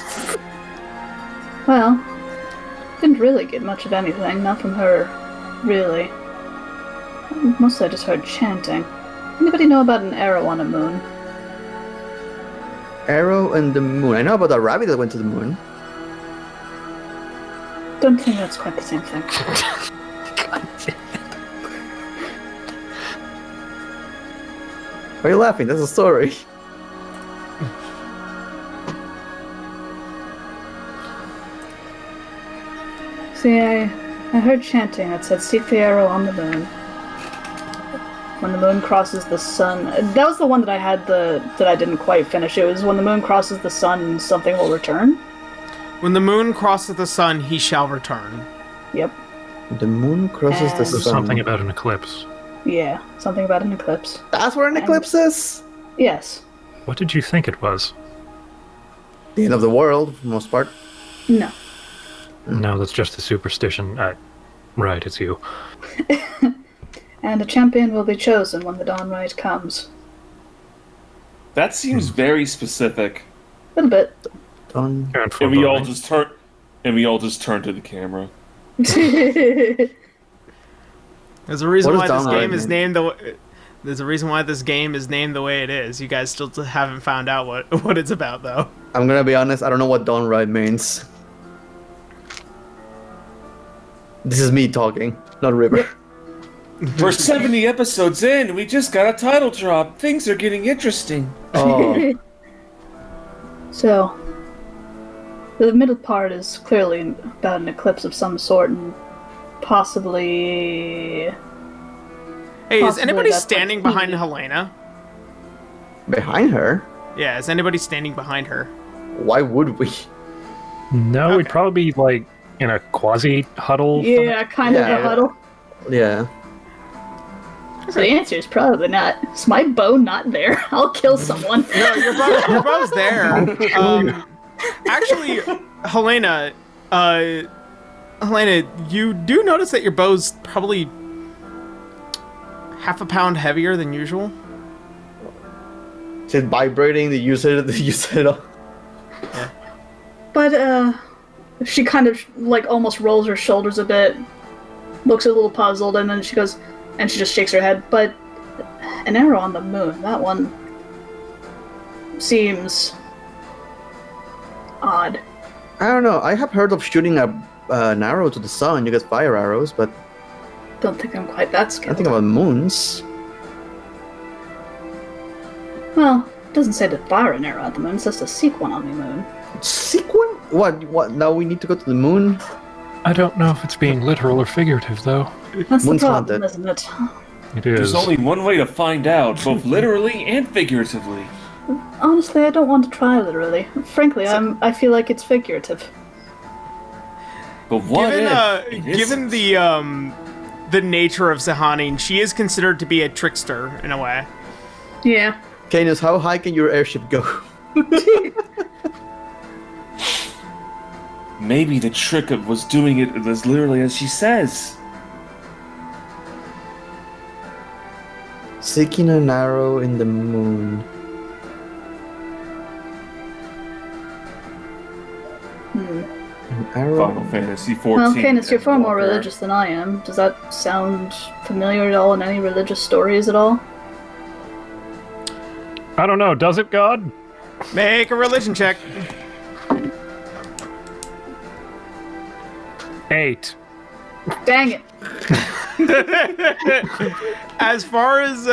Well, didn't really get much of anything, not from her, really. Mostly I just heard chanting. Anybody know about an arrow on a moon? Arrow and the moon. I know about a rabbit that went to the moon. Don't think that's quite the same thing. Why are you laughing? That's a story. See, I heard chanting that said, "Seek the arrow on the moon. When the moon crosses the sun." That was the one that I had that I didn't quite finish. It was when the moon crosses the sun, something will return. When the moon crosses the sun, he shall return. Yep. The moon crosses the And- There's sun. something about an eclipse. Yeah, something about an eclipse. That's where an eclipse is? Yes. What did you think it was? The end of the world, for the most part. No. No, that's just a superstition. Right, it's you. And a champion will be chosen when the dawn rite comes. That seems very specific. A little bit. Done. And And we all just turn. And we all just turn to the camera. There's a reason What why does this downright game is mean? named the. There's a reason why this game is named the way it is. You guys still haven't found out what it's about, though. I'm gonna be honest, I don't know what dawn ride means. This is me talking, not River. We're 70 episodes in. We just got a title drop. Things are getting interesting. Oh, So, the middle part is clearly about an eclipse of some sort, and possibly. Hey, is Possibly anybody that's standing what- behind Helena? behind her? Yeah, is anybody standing behind her? Why would we? No, we'd Okay. probably be like in a quasi huddle. Yeah, kind of Yeah. a huddle. Yeah. So the answer is probably not. Is my bow not there? I'll kill someone. No, your bow's there. Actually, Helena, you do notice that your bow's probably half a pound heavier than usual. Is it vibrating? You said it all. But, she kind of, like, almost rolls her shoulders a bit, looks a little puzzled, and then she goes, and she just shakes her head. But an arrow on the moon, that one seems odd. I don't know. I have heard of shooting an arrow to the sun. You get fire arrows, but Don't think I'm quite that I skilled. think about moons. Well, it doesn't say to fire an arrow at the moon, it says to seek one on the moon. Sequin? What? Now we need to go to the moon? I don't know if it's being literal or figurative, though. That's Moon's the problem, haunted. isn't it? It is. There's only one way to find out, both literally and figuratively. Honestly, I don't want to try literally. Frankly, I feel like it's figurative. But what if it Given isn't? the nature of Sahanin, she is considered to be a trickster in a way. Yeah. Canis, how high can your airship go? Maybe the trick of was doing it as literally as she says. Seeking an arrow in the moon. An arrow. Final Fantasy 14. Well, Canis, you're far more Walker. religious than I am. Does that sound familiar at all in any religious stories at all? I don't know. Does it, God? Make a religion check. 8. Dang it. As far as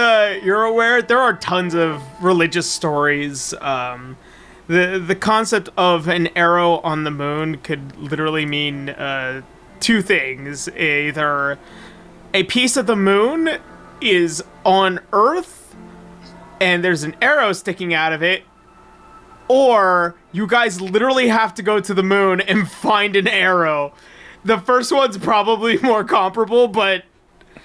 you're aware, there are tons of religious stories. The concept of an arrow on the moon could literally mean two things. Either a piece of the moon is on Earth and there's an arrow sticking out of it, or you guys literally have to go to the moon and find an arrow. the first one's probably more comparable, but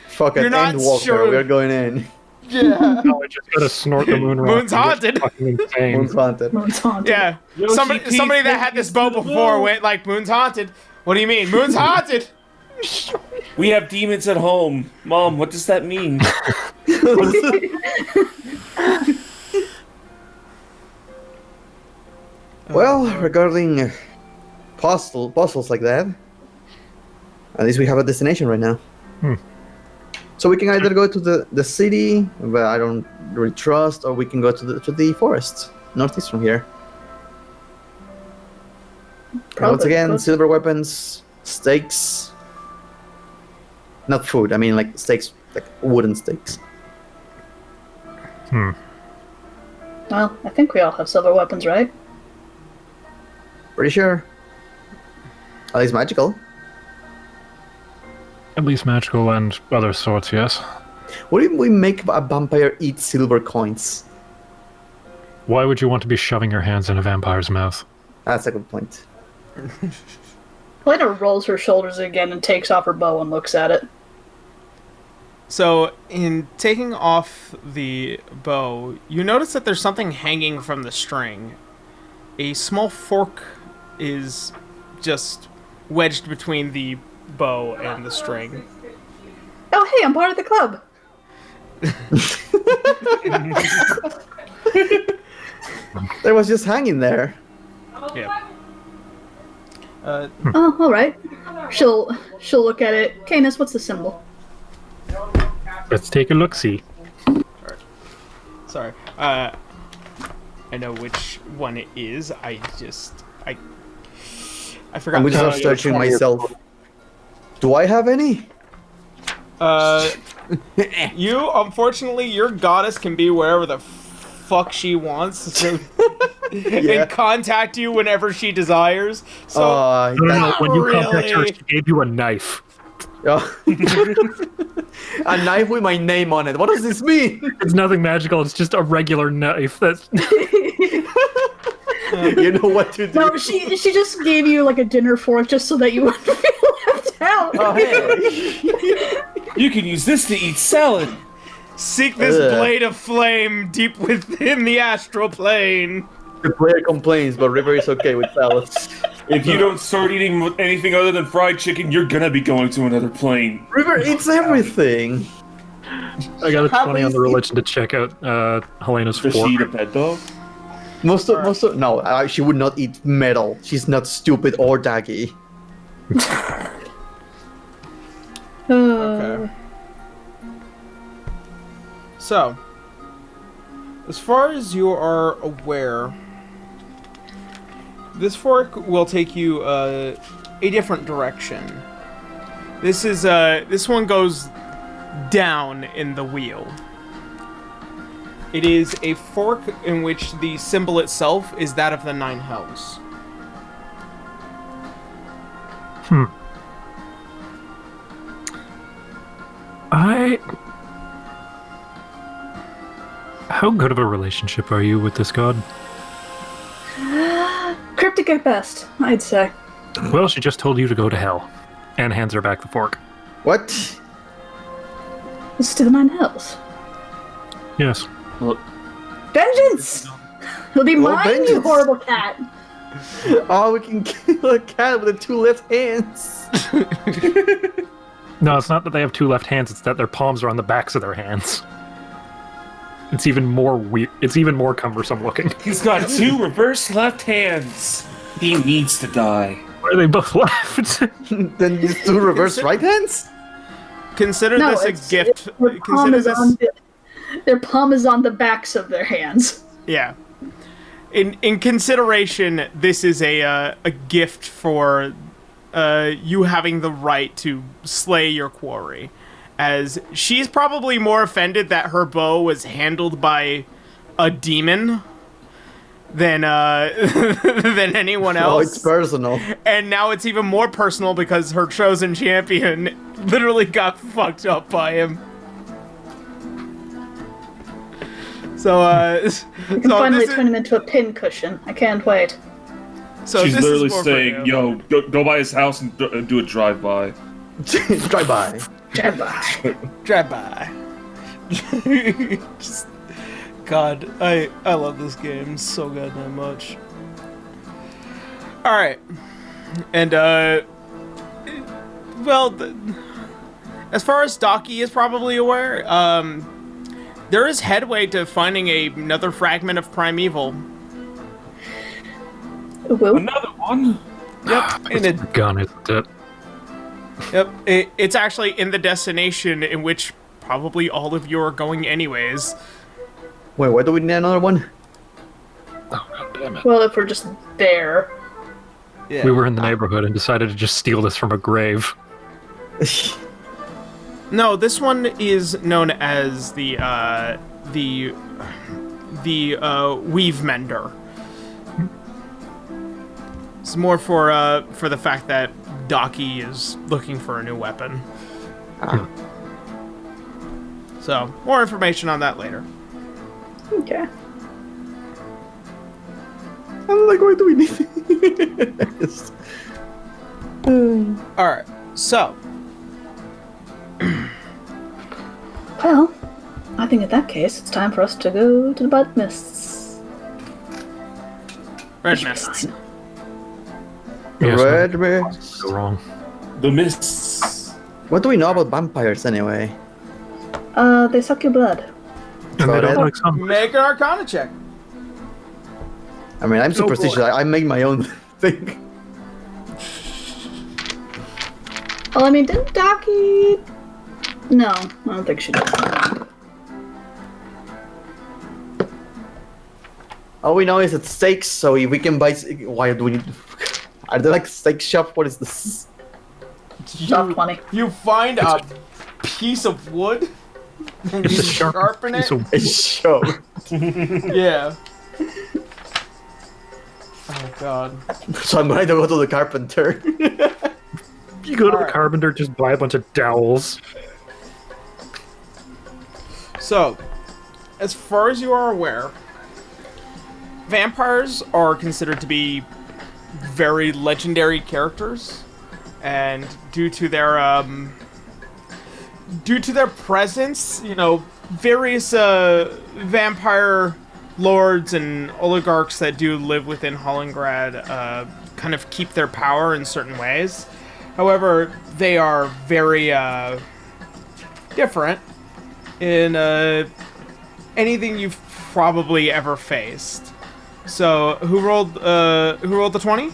Fuck it, You're not end Walker. sure. We're going in. yeah. No, I just gotta snort the moon rock. Moon's and get haunted. Fucking insane. Moon's haunted. Moon's haunted. Yeah. Yoshi, Somebody please that take had this us bow to the before moon. went like, Moon's haunted. What do you mean? Moon's haunted! We have demons at home. Mom, what does that mean? Well, regarding puzzles like that, at least we have a destination right now. So we can either go to the city, but I don't really trust, or we can go to the forest northeast from here. And once again, silver weapons, stakes. Not food. I mean, like stakes, like wooden stakes. Well, I think we all have silver weapons, right? Pretty sure. At least magical. At least magical and other sorts, yes. What if we make a vampire eat silver coins? Why would you want to be shoving your hands in a vampire's mouth? That's a good point. Helena rolls her shoulders again and takes off her bow and looks at it. So, in taking off the bow, you notice that there's something hanging from the string. A small fork is just wedged between the bow and the string. Oh, hey, I'm part of the club. It was just hanging there. Yeah. Oh, all right. She'll look at it. Canis, what's the symbol? Let's take a look-see. Sorry. I know which one it is. I forgot. I'm just searching myself. Do I have any? Unfortunately, your goddess can be wherever the fuck she wants, so Yeah. and contact you whenever she desires. So No, when you contact her, really. she gave you a knife. A knife with my name on it. What does this mean? It's nothing magical, it's just a regular knife. That's You know what to do. No, she just gave you like a dinner fork just so that you wouldn't feel left out. Oh, hey. You can use this to eat salad. Seek this Ugh. blade of flame deep within the astral plane. The player complains, but River is okay with salads. If you don't start eating anything other than fried chicken, you're gonna be going to another plane. River eats everything. I got a 20 on the religion to check out Helena's Does she eat a fork. pet dog? Most of no, she would not eat metal. She's not stupid or daggy. Okay. So, as far as you are aware, this fork will take you a different direction. This one goes down in the wheel. It is a fork in which the symbol itself is that of the 9 hells. How good of a relationship are you with this god? Cryptic at best, I'd say. Well, she just told you to go to hell. And hands her back the fork. What? This is to the 9 hells. Yes. Vengeance! It'll be Well, mine, you vengeance. horrible cat. Oh, we can kill a cat with the 2 left hands. No, it's not that they have 2 left hands, it's that their palms are on the backs of their hands. It's even more weird. It's even more cumbersome looking. He's got 2 reverse left hands. He needs to die. Why are they both left? Then you 2 reverse right hands? Consider No, this a it's- gift. Their palm Consider is this. their palm is on the backs of their hands. Yeah. In consideration, this is a gift for you having the right to slay your quarry, as she's probably more offended that her bow was handled by a demon than than anyone else. Oh, it's personal. And now it's even more personal because her chosen champion literally got fucked up by him. So, You can finally this is- turn him into a pin cushion. I can't wait. So She's this is literally more for saying, him. "Yo, go by his house and do a drive-by." Drive by. Drive by. Just, God, I love this game so goddamn much. All right, and well, as far as Daki is probably aware, there is headway to finding another fragment of Primeval. Woo. Another one. Yep, in a Gun, isn't it? Yep, it's actually in the destination in which probably all of you are going anyways. Wait, why do we need another one? Oh, God damn it. Well, if we're just there. Yeah. We were in the neighborhood and decided to just steal this from a grave. No, this one is known as the Weave Mender. It's more for the fact that Daki is looking for a new weapon. Ah. So, more information on that later. Okay. I'm like, why do we need this? Alright, so, Well, I think in that case, it's time for us to go to the Blood Mists. Red Should be Mists. fine. Yes, Red no, Mist. go wrong. The mists. What do we know about vampires anyway? They suck your blood. And So they don't that- like some. Make an Arcana check. I mean, I'm Oh, superstitious. boy. I make my own thing. Well, I mean, didn't Daki... No, I don't think she did. All we know is it's steaks, so if we can buy... Why do we need... Are they like steak shop? What is this? Soft money. You find a piece of wood and It's you a sharp sharpen piece it. of A show. Yeah. Oh god. So I'm going to go to the carpenter. You go to the Alright. carpenter, just buy a bunch of dowels. So, as far as you are aware, vampires are considered to be very legendary characters, and due to their presence, you know, various vampire lords and oligarchs that do live within Hollingrad kind of keep their power in certain ways. However, they are very different in anything you've probably ever faced. So, who rolled the 20?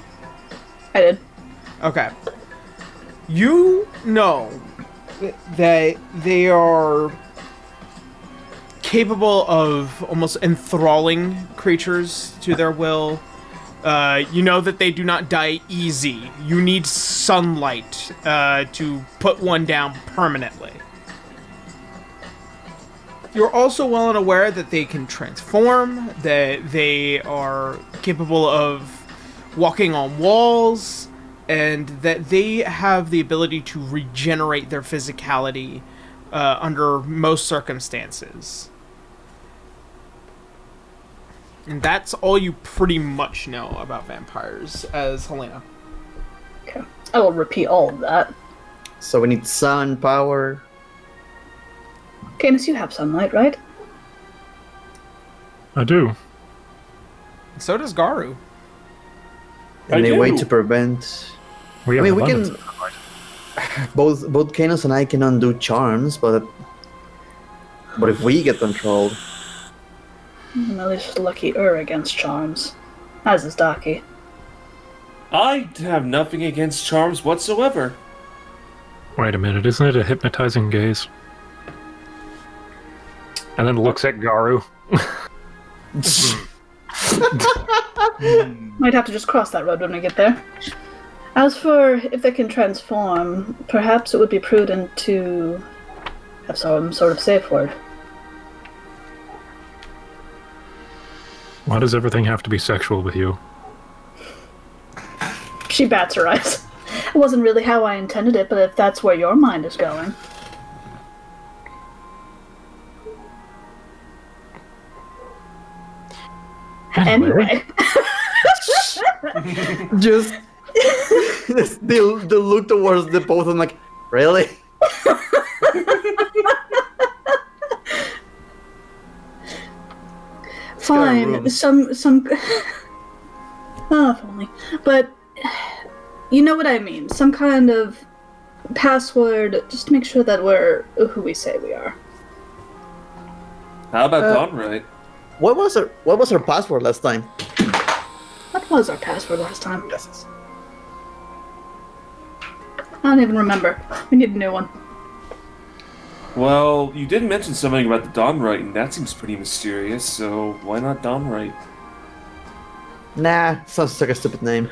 I did. Okay. You know that they are capable of almost enthralling creatures to their will. You know that they do not die easy. You need sunlight to put one down permanently. You're also well and aware that they can transform, that they are capable of walking on walls, and that they have the ability to regenerate their physicality under most circumstances. And that's all you pretty much know about vampires as Helena. Okay. I will repeat all of that. So we need sun, power. Canis, you have sunlight, right? I do. So does Garu. Any way do. to prevent... We I have mean, we abundance can... of sunlight. Both Kanos and I can undo charms, but if we get controlled... I'm at least luckier against charms. As is Daki. I have nothing against charms whatsoever. Wait a minute, isn't it a hypnotizing gaze? And then looks at Garu. Might have to just cross that road when we get there. As for if they can transform, perhaps it would be prudent to have some sort of safe word. Why does everything have to be sexual with you? She bats her eyes. It wasn't really how I intended it, but if that's where your mind is going. Anyway. Just they look towards the both of them like, really? Fine. Some. Oh, if only. But you know what I mean. Some kind of password, just to make sure that we're who we say we are. How about Don Right? What was her password last time? What was our password last time? I don't even remember. We need a new one. Well, you did mention something about the Don Right, and that seems pretty mysterious, so why not Don Right? Nah, sounds like a stupid name.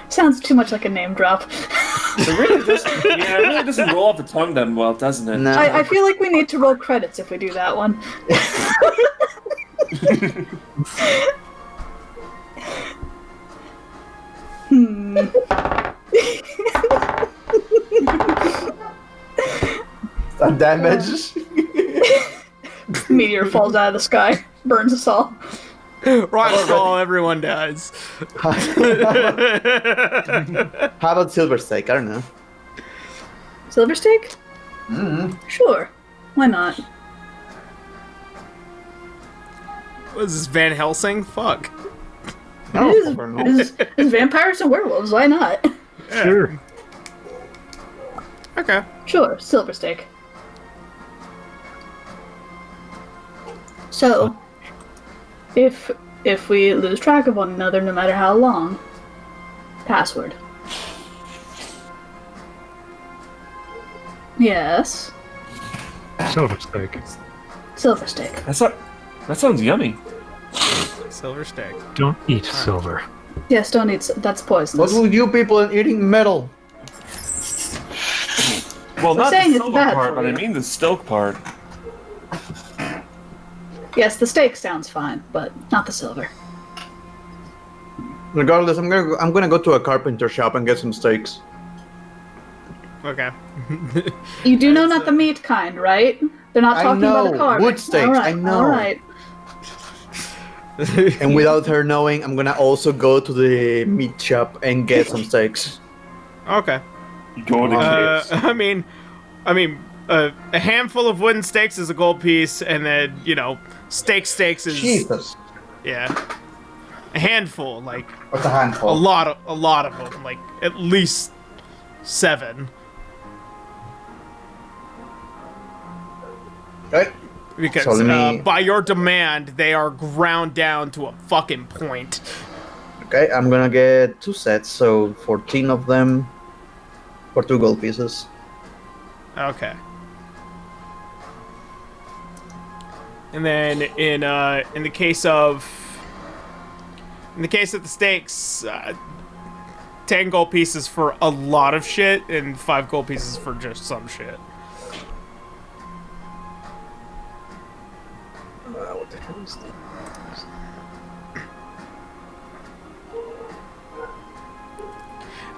Sounds too much like a name drop. It really doesn't roll off the tongue that well, doesn't it? No. I feel like we need to roll credits if we do that one. That damage. Meteor falls out of the sky, burns us all. Rockfall, everyone dies. How about Silver Steak? I don't know. Silver Steak? Sure. Why not? What is this, Van Helsing? Fuck. It's vampires and werewolves, why not? Sure. Okay. Sure, Silver Steak. So, if we lose track of one another, no matter how long, password. Yes, Silver steak. Silver Steak. That sounds yummy. Silver steak. Don't eat silver. Yes, don't eat. That's poisonous. What's with you people and eating metal? Well, not saying the it's silver bad part, for but I you. mean the Stoke part. Yes, the steak sounds fine, but not the silver. Regardless, I'm gonna go to a carpenter shop and get some steaks. Okay. You do know not the meat kind, right? They're not I talking about know, a carving. wood steaks, All right, I know. All right. And without her knowing, I'm gonna also go to the meat shop and get some steaks. Okay. You go to kids. I mean, a handful of wooden steaks is a gold piece, and then steaks is Jesus, yeah, a handful, like what's a handful? a lot of them, like at least 7. Right? Because So let me- by your demand, they are ground down to a fucking point. Okay, I'm gonna get 2 sets, so 14 of them for 2 gold pieces. Okay. And then in the case of the steaks, 10 gold pieces for a lot of shit and 5 gold pieces for just some shit. What the hell is that?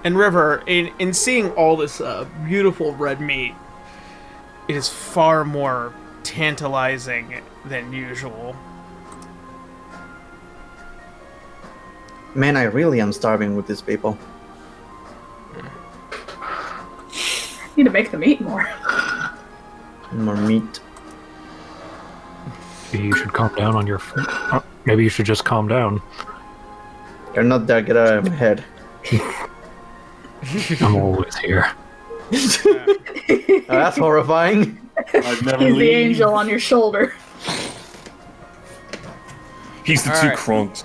And River, in seeing all this beautiful red meat, it is far more tantalizing than usual. Man, I really am starving with these people. Need to make them eat more. More meat. Maybe you should calm down on your. Maybe you should just calm down. You're not there, get out of my head. I'm always here. Oh, that's horrifying. I'd never He's leave. the angel on your shoulder. He's the All two right. crunks.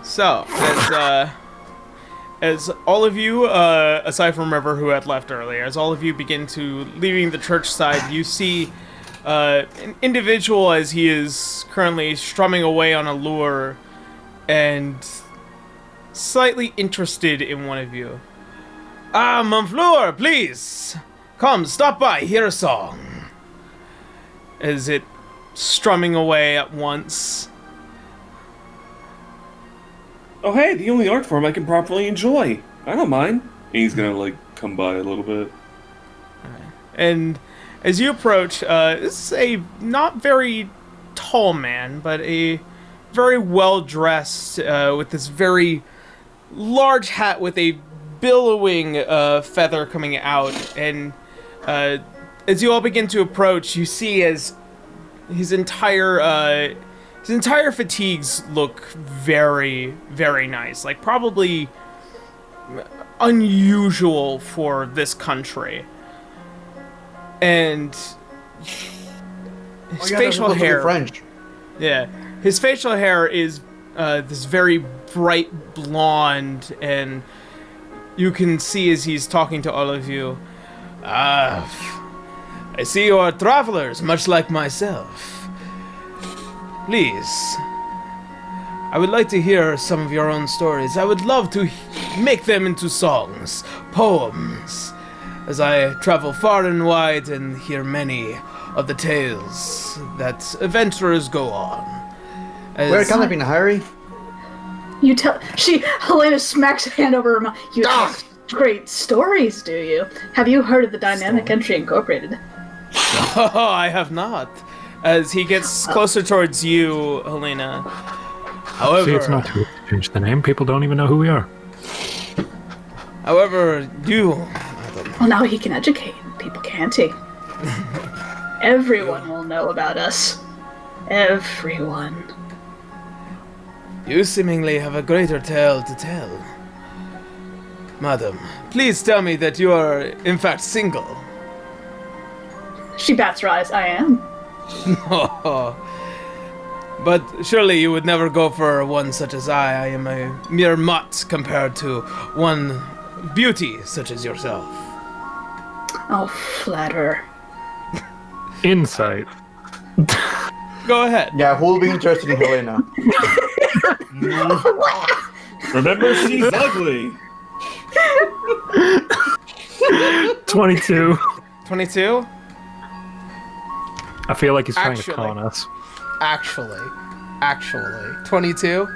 So, as all of you, aside from River, who had left earlier, as all of you begin to leaving the church side, you see an individual as he is currently strumming away on a lure and slightly interested in one of you. Ah, Monfleur, please! Come, stop by, hear a song. As it strumming away at once. Oh, hey, the only art form I can properly enjoy. I don't mind. And he's gonna, come by a little bit. And as you approach, this is a not very tall man, but a very well dressed, with this very large hat with a billowing feather coming out, and as you all begin to approach, you see as his entire fatigues look very, very nice, like probably unusual for this country, and his facial hair. French. Yeah, his facial hair is this very bright blonde, and you can see as he's talking to all of you, I see you are travelers, much like myself. Please, I would like to hear some of your own stories. I would love to make them into songs, poems, as I travel far and wide and hear many of the tales that adventurers go on. We're kind of in a hurry. Helena smacks her hand over her mouth. You tell great stories, do you? Have you heard of the Dynamic Entry Incorporated? Oh, I have not. As he gets closer towards you, Helena. However, See, it's not too late to change the name. People don't even know who we are. However, Well, now he can educate people, can't he? Everyone will know about us. Everyone. You seemingly have a greater tale to tell. Madam, please tell me that you are, in fact, single. She bats her eyes. I am. But surely you would never go for one such as I. I am a mere mutt compared to one beauty such as yourself. Oh, flatterer. Insight. Go ahead. Yeah, who will be interested in Helena? Remember, she's ugly. 22. 22? I feel like he's trying Actually. to con us. Actually. 22?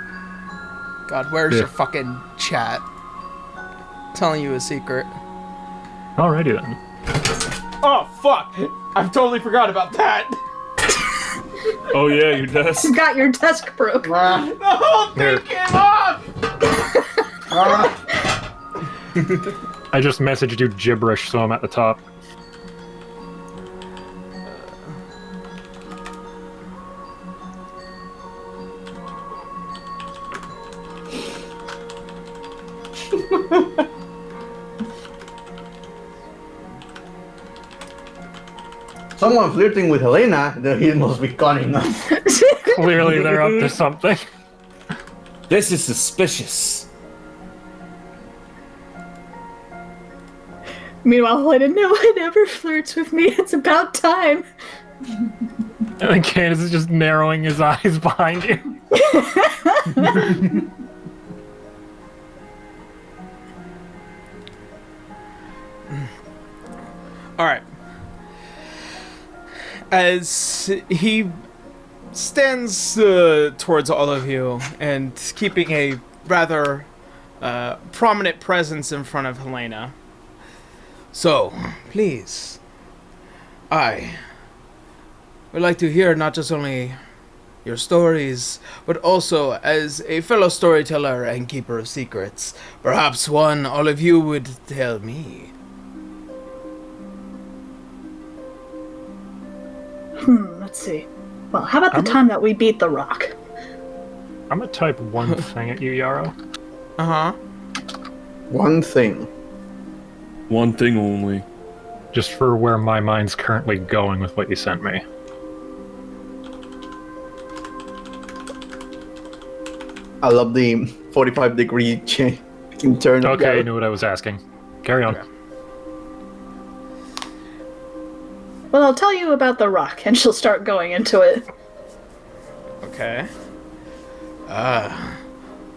God, where's your fucking chat? Telling you a secret. Alrighty then. Oh, fuck! I totally forgot about that! Oh yeah, your desk. You got your desk broke. The whole thing came off! I just messaged you gibberish, so I'm at the top. Someone flirting with Helena, then he must be conning us. Clearly they're up to something. This is suspicious. Meanwhile, Helena, no one ever flirts with me. It's about time. And then Candace is just narrowing his eyes behind you. Alright. As he stands towards all of you and keeping a rather prominent presence in front of Helena. So, please, I would like to hear not just only your stories, but also as a fellow storyteller and keeper of secrets, perhaps one all of you would tell me. Let's see. Well, how about the time that we beat the Rock? I'm gonna type one thing at you, Yarrow. Uh-huh. One thing. One thing only. Just for where my mind's currently going with what you sent me. I love the 45-degree turn. Okay, I knew what I was asking. Carry on. Okay. Well, I'll tell you about the Rock, and she'll start going into it. Okay.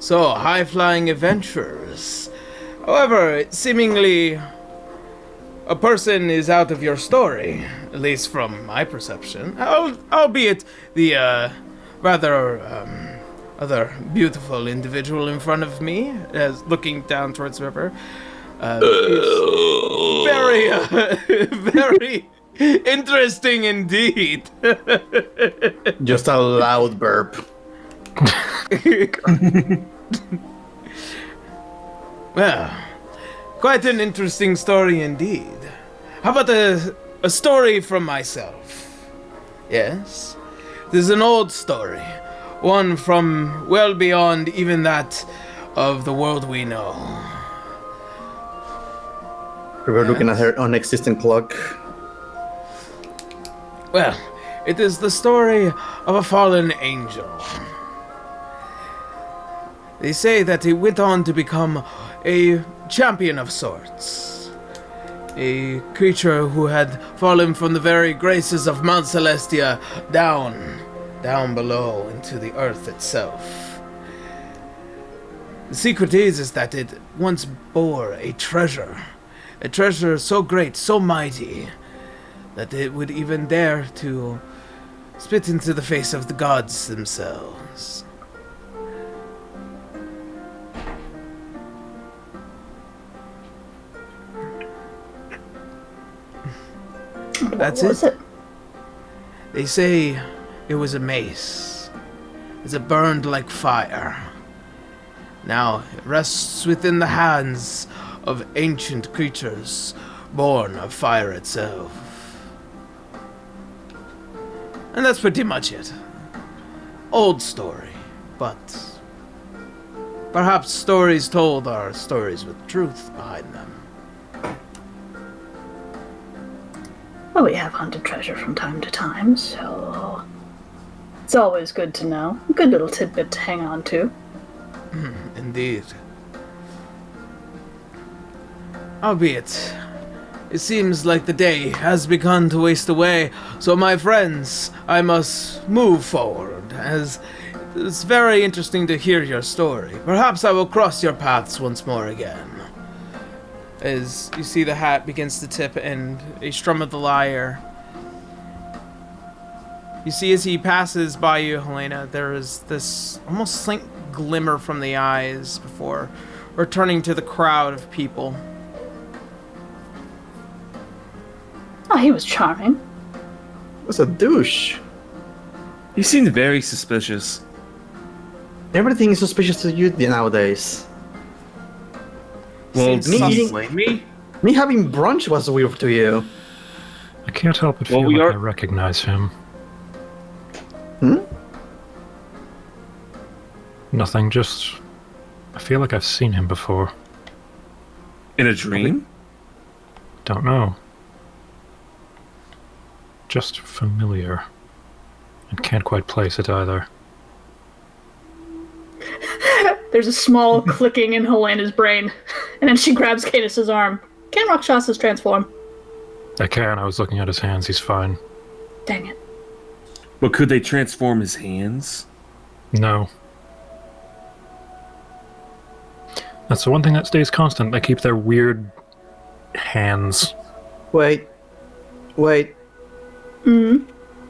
So high-flying adventurers. However, seemingly a person is out of your story, at least from my perception. Albeit the rather other beautiful individual in front of me, as looking down towards the river, is very, very interesting indeed. Just a loud burp. Well, quite an interesting story indeed. How about a story from myself? Yes? This is an old story. One from well beyond even that of the world we know. We were looking at her non-existent clock. Well, it is the story of a fallen angel. They say that he went on to become a champion of sorts. A creature who had fallen from the very graces of Mount Celestia down below into the earth itself. The secret is that it once bore a treasure so great, so mighty, that it would even dare to spit into the face of the gods themselves. That's What was it. it? They say it was a mace, as it burned like fire. Now it rests within the hands of ancient creatures born of fire itself. And that's pretty much it. Old story, but perhaps stories told are stories with truth behind them. Well, we have hunted treasure from time to time, so it's always good to know. A good little tidbit to hang on to. Indeed. Albeit, it seems like the day has begun to waste away, so my friends, I must move forward, as it's very interesting to hear your story. Perhaps I will cross your paths once more again. As you see the hat begins to tip and a strum of the lyre. You see as he passes by you, Helena, there is this almost slight glimmer from the eyes before returning to the crowd of people. Oh, he was charming. What's a douche? He seemed very suspicious. Everything is suspicious to you nowadays. Well, Seems me some eating- blame me? Me having brunch was weird to you. I can't help but Well, feel we like are- I recognize him. Hmm? Nothing, just... I feel like I've seen him before. In a dream? Don't know. Just familiar. And can't quite place it either. There's a small clicking in Helena's brain, and then she grabs Cadus's arm. Can Rakshasas transform? I can, I was looking at his hands, he's fine. Dang it. But could they transform his hands? No. That's the one thing that stays constant. They keep their weird hands. Wait. I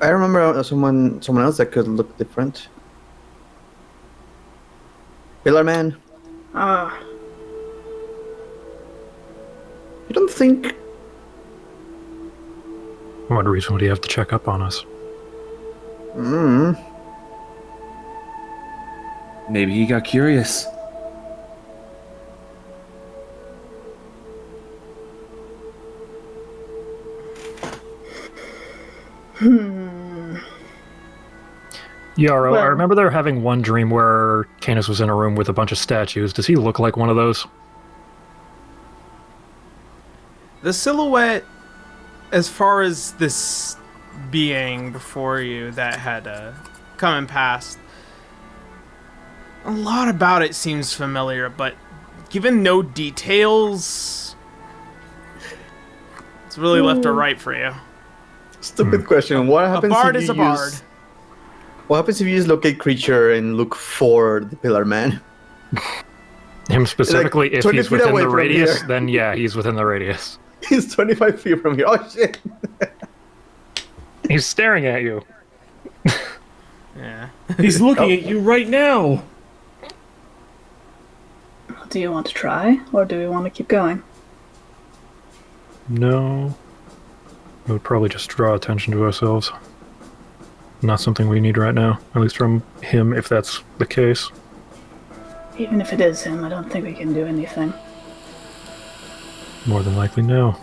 remember someone else that could look different. Pillar Man. Ah, You don't think? What reason would he have to check up on us? Maybe he got curious. Yarrow, I Well- remember there having one dream where Canis was in a room with a bunch of statues. Does he look like one of those? The silhouette, as far as this being before you that had come and passed, a lot about it seems familiar, but given no details, it's really left or right for you. Stupid question. What A happens bard if is you a bard. use? What happens if you just locate creature and look for the Pillar Man? Him specifically, if 20 he's feet within away the from radius, here. then yeah, he's within the radius. He's 25 feet from here. Oh shit! He's staring at you. Yeah. He's looking at you right now. do you want to try, or do we want to keep going? No. It would probably just draw attention to ourselves. not something we need right now. At least from him, if that's the case. Even if it is him, I don't think we can do anything. More than likely, no.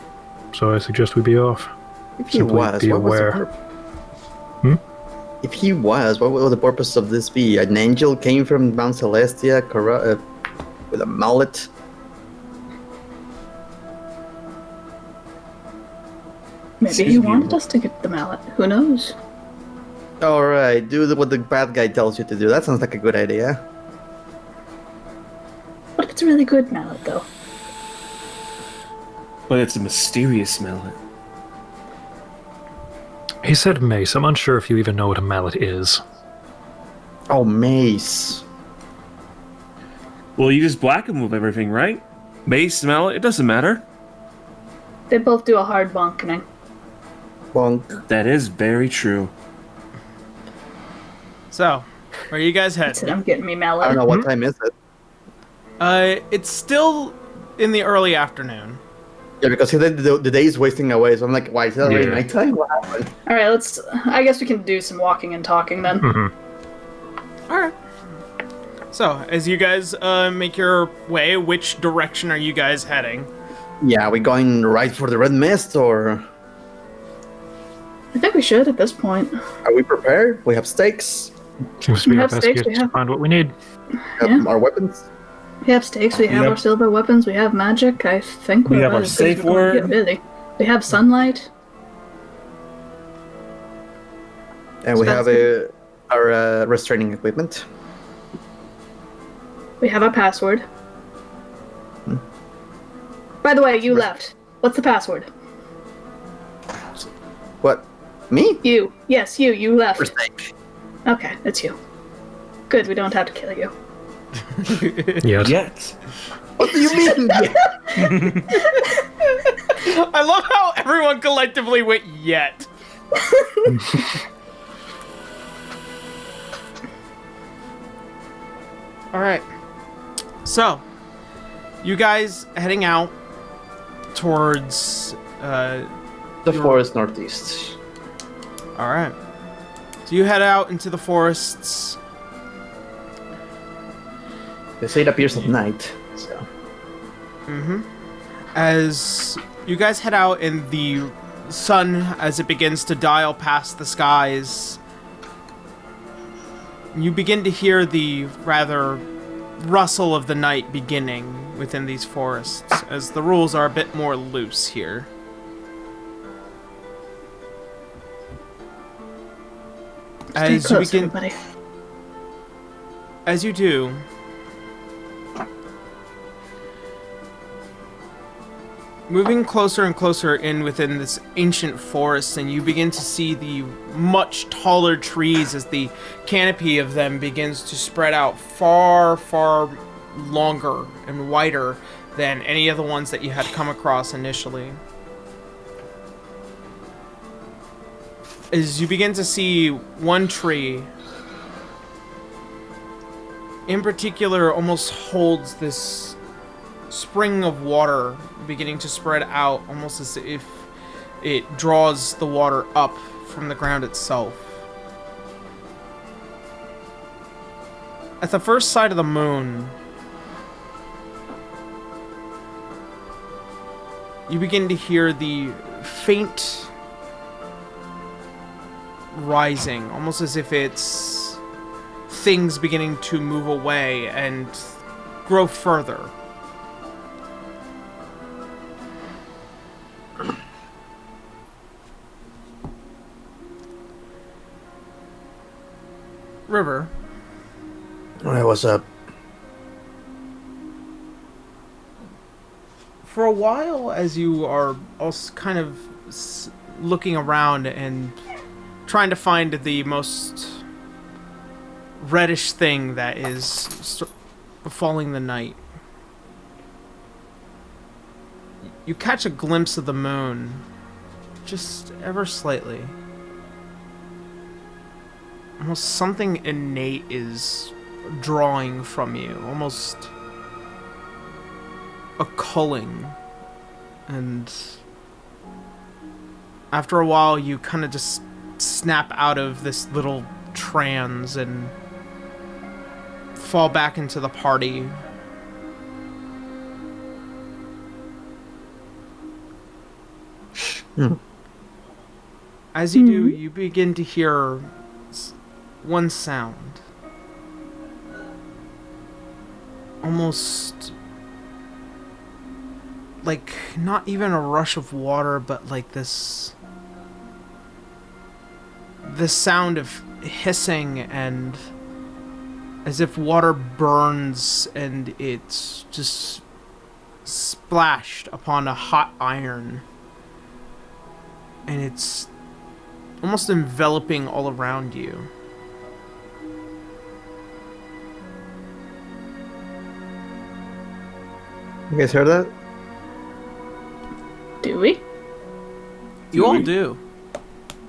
So I suggest we be off. If he Simply was, be what was the aware. purpose? Hmm? If he was, what would the purpose of this be? An angel came from Mount Celestia with a mallet? Maybe Excuse he me. wanted us to get the mallet. Who knows? Alright, what the bad guy tells you to do. That sounds like a good idea. What if it's a really good mallet, though? But it's a mysterious mallet. He said mace. I'm unsure if you even know what a mallet is. Oh, mace. Well, you just black and move everything, right? Mace, mallet, it doesn't matter. They both do a hard bonkening. Bonk. That is very true. So, where are you guys That's it, heading? I'm getting me mallet. I don't know, what time is it? It's still in the early afternoon. Yeah, because the day is wasting away, so I'm like, why is it already Yeah. nighttime? What happened? Alright, I guess we can do some walking and talking then. All right. So, as you guys make your way, which direction are you guys heading? Yeah, are we going right for the red mist, or I think we should at this point. are we prepared? We have stakes, Seems to be We our have best stakes, guess we to have- find what we need. we have Yeah. our weapons. We have stakes, we have Yep. our silver weapons, we have magic. I think We we're have our about as good as safe we're gonna word. get, really. We have sunlight. And we So have that's our restraining equipment. We have our password. By the way, you left. What's the password? What? Me? You. Yes, you left. Mistake. Okay, it's you. Good, we don't have to kill you. Yes. Yet. What do you mean? I love how everyone collectively went yet. All right. So, you guys heading out towards. The forest northeast. All right. So you head out into the forests. They say it appears at night, so. As you guys head out and the sun, as it begins to dial past the skies, you begin to hear the rather rustle of the night beginning within these forests, as the rules are a bit more loose here. Stay As you close, begin, everybody. as you do, moving closer and closer in within this ancient forest, and you begin to see the much taller trees as the canopy of them begins to spread out far, far longer and wider than any of the ones that you had come across initially. As you begin to see one tree in particular almost holds this spring of water beginning to spread out, almost as if it draws the water up from the ground itself. At the first sight of the moon, you begin to hear the faint rising, almost as if it's things beginning to move away and grow further. River, Alright, what's up? for a while, as you are also kind of looking around and trying to find the most reddish thing that is befalling the night, you catch a glimpse of the moon, just ever slightly. Almost something innate is drawing from you, almost a culling. And after a while, you kind of just snap out of this little trance and fall back into the party. As you do, you begin to hear one sound. Almost like not even a rush of water, but like this sound of hissing, and as if water burns and it's just splashed upon a hot iron, and it's almost enveloping all around you. You guys heard that? Do we? You all do.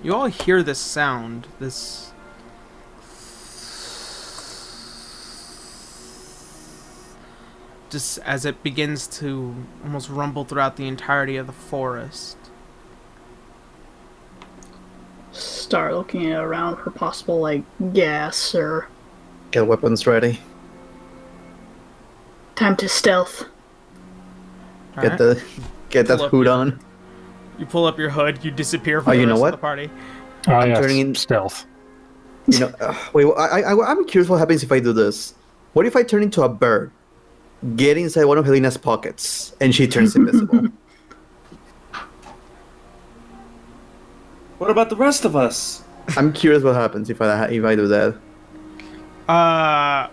You all hear this sound, this just as it begins to almost rumble throughout the entirety of the forest. Start looking around for possible, like, gas or... Get weapons ready. Time to stealth. Get that Pull up hood your- on. You pull up your hood, you disappear from Oh, the you know rest what? of the party. Yes, turning in- stealth. You know, wait. I'm curious what happens if I do this. What if I turn into a bird, get inside one of Helena's pockets, and she turns invisible? What about the rest of us? I'm curious what happens if I do that. I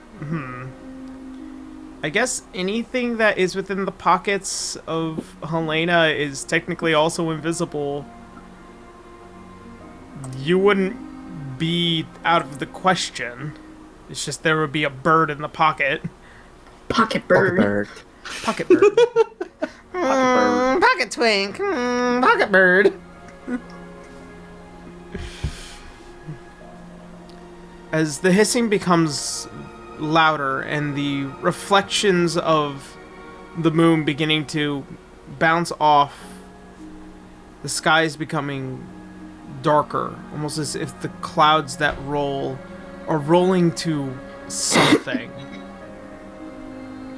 guess anything that is within the pockets of Helena is technically also invisible. You wouldn't be out of the question. It's just there would be a bird in the pocket. Pocket bird. Pocket bird. Pocket twink. Pocket bird. As the hissing becomes louder and the reflections of the moon beginning to bounce off, the sky is becoming darker, almost as if the clouds that roll are rolling to something.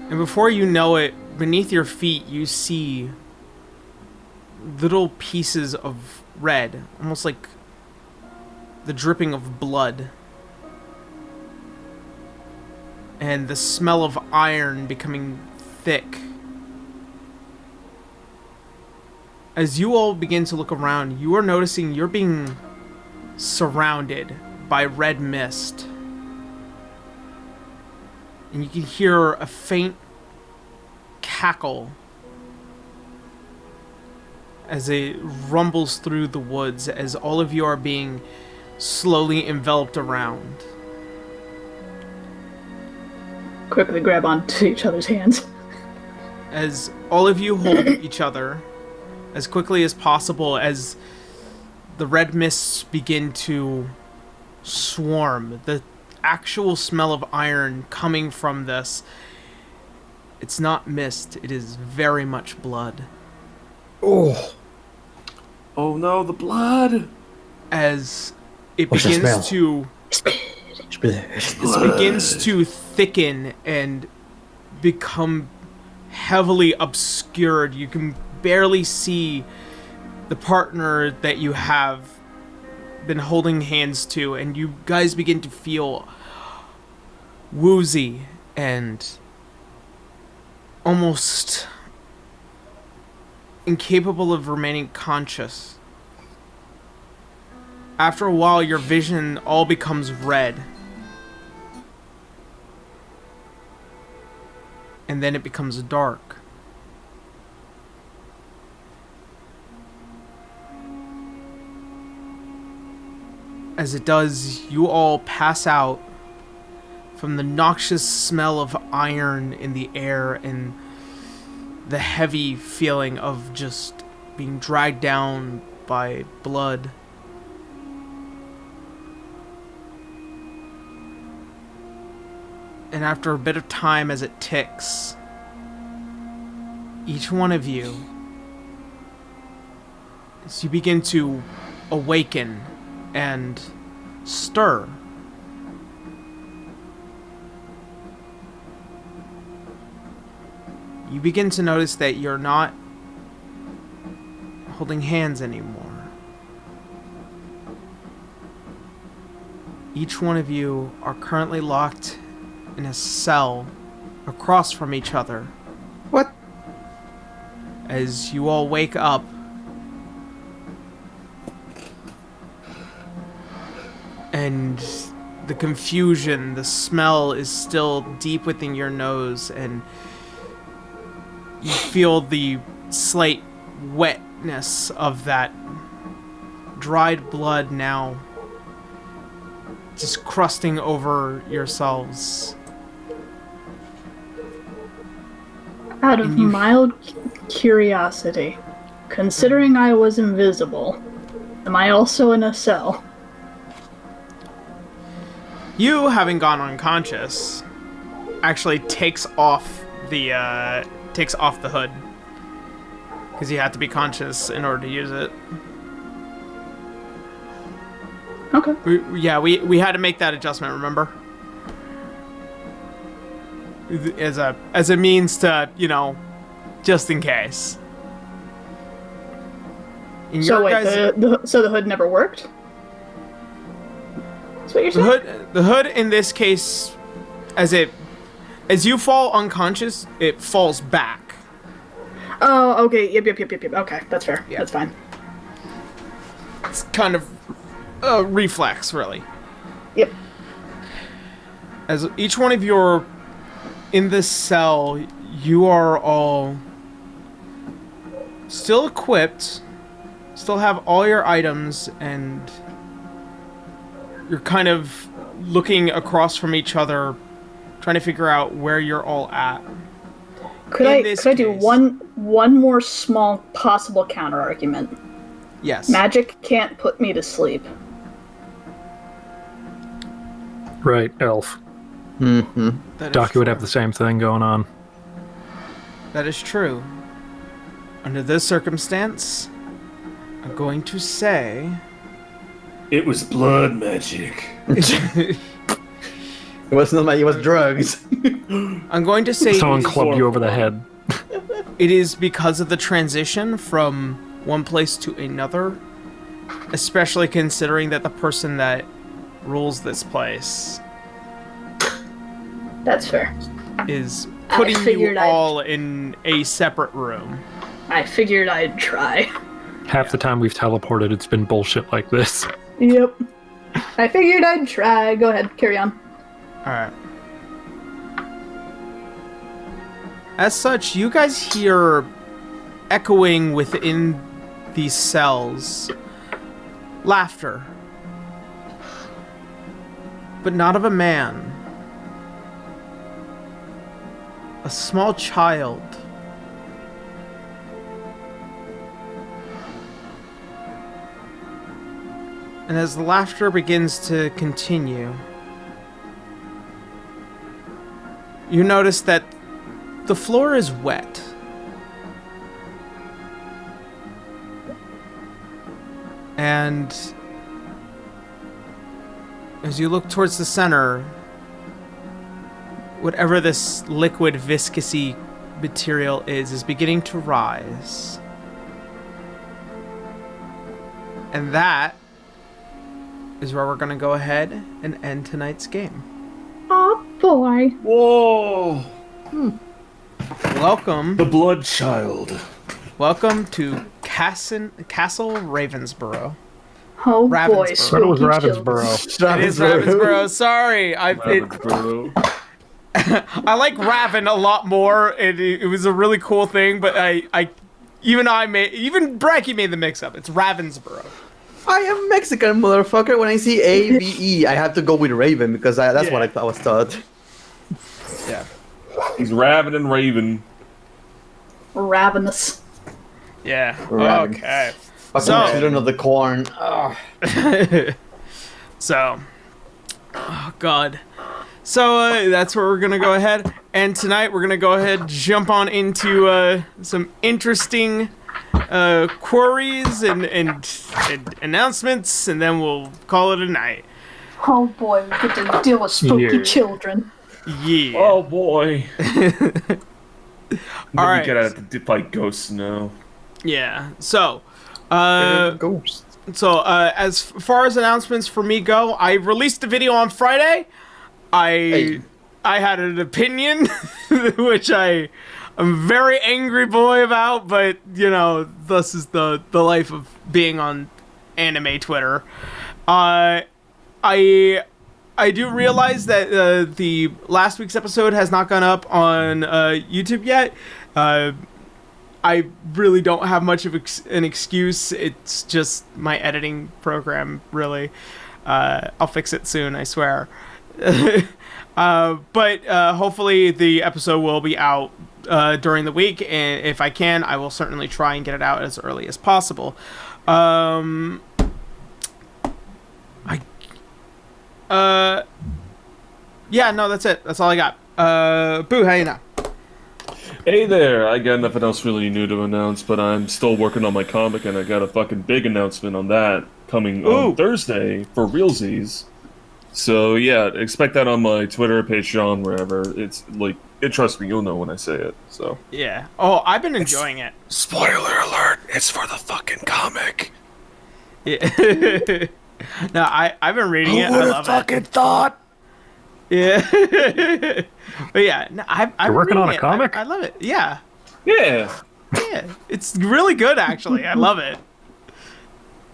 And before you know it, beneath your feet you see little pieces of red, almost like the dripping of blood. And the smell of iron becoming thick. As you all begin to look around, you are noticing you're being surrounded by red mist. And you can hear a faint cackle as it rumbles through the woods as all of you are being slowly enveloped around. Quickly grab onto each other's hands. As all of you hold each other as quickly as possible as the red mists begin to swarm. The actual smell of iron coming from this, it's not mist, it is very much blood. Oh no, the blood! As it What's the smell? begins to it begins to thicken and become heavily obscured. You can barely see the partner that you have been holding hands to, and you guys begin to feel woozy and almost incapable of remaining conscious. After a while, your vision all becomes red. And then it becomes dark. As it does, you all pass out from the noxious smell of iron in the air and the heavy feeling of just being dragged down by blood. And after a bit of time as it ticks, each one of you, as you begin to awaken and stir. You begin to notice that you're not holding hands anymore. Each one of you are currently locked in a cell across from each other. What? As you all wake up, and the confusion, the smell is still deep within your nose, and you feel the slight wetness of that dried blood now just crusting over yourselves. Out of mild curiosity, considering I was invisible, am I also in a cell? You, having gone unconscious, actually takes off the hood, because you have to be conscious in order to use it. Okay. We had to make that adjustment, remember? As a means to, just in case. So wait, so the hood never worked? That's what you're saying? The hood in this case, as you fall unconscious, it falls back. Oh, okay. Yep. Okay, that's fair. Yeah. That's fine. It's kind of a reflex, really. Yep. As each one of you are in this cell, you are all still equipped, still have all your items, and you're kind of looking across from each other, trying to figure out where you're all at. Could I do one more small possible counter argument? Yes. Magic can't put me to sleep. Right, elf. Mm-hmm. Doc would have the same thing going on. That is true. Under this circumstance, I'm going to say... It was blood magic. It was not magic, it was drugs. I'm going to say... Someone clubbed you over the head. It is because of the transition from one place to another, especially considering that the person that rules this place That's fair. is putting you all in a separate room. I figured I'd try. Half the time we've teleported, it's been bullshit like this. Yep. I figured I'd try. Go ahead, carry on. Alright. As such, you guys hear echoing within these cells laughter. But not of a man. A small child. And as the laughter begins to continue, you notice that the floor is wet. And as you look towards the center, whatever this liquid viscousy material is beginning to rise. And that is where we're going to go ahead and end tonight's game. Oh boy. Whoa! Welcome. The Blood Child. Welcome to Castle Ravensborough. Oh boy. Ravensborough. I thought it was Ravensborough. It is Ravensborough. Sorry, I like Raven a lot more. It was a really cool thing, but even Bracky made the mix-up. It's Ravensborough. I am Mexican, motherfucker. When I see A-V-E, I have to go with Raven because that's what I was taught. Yeah. He's ravening Raven. Ravenous. Yeah. Raven. Okay. Fucking children of the corn. So, oh god. So that's where we're gonna go ahead, and tonight we're gonna go ahead jump on into some interesting queries and announcements, and then we'll call it a night. Oh boy, we get to deal with spooky Yeah. children. Yeah. Oh boy. All right. Get out to fight ghosts now. Yeah. So, Ghosts. as far as announcements for me go, I released a video on Friday. I had an opinion, which I'm a very angry boy about, but you know, this is the life of being on anime Twitter. I do realize that the last week's episode has not gone up on YouTube yet. I really don't have much of an excuse. It's just my editing program, really. I'll fix it soon, I swear. But hopefully the episode will be out during the week, and if I can, I will certainly try and get it out as early as possible. Yeah, no, that's it. That's all I got. Boo, how you know? Hey there, I got nothing else really new to announce, but I'm still working on my comic, and I got a fucking big announcement on that coming on Thursday for realsies. So yeah, expect that on my Twitter, Patreon, wherever. It's like, trust me, you'll know when I say it. So Yeah. Oh, I've been enjoying it. spoiler alert, it's for the fucking comic. Yeah. No, I've been reading it. I love it. thought? Yeah. But yeah, no, I'm You're working on a reading it. comic? I love it. Yeah. Yeah. Yeah. It's really good, actually. I love it.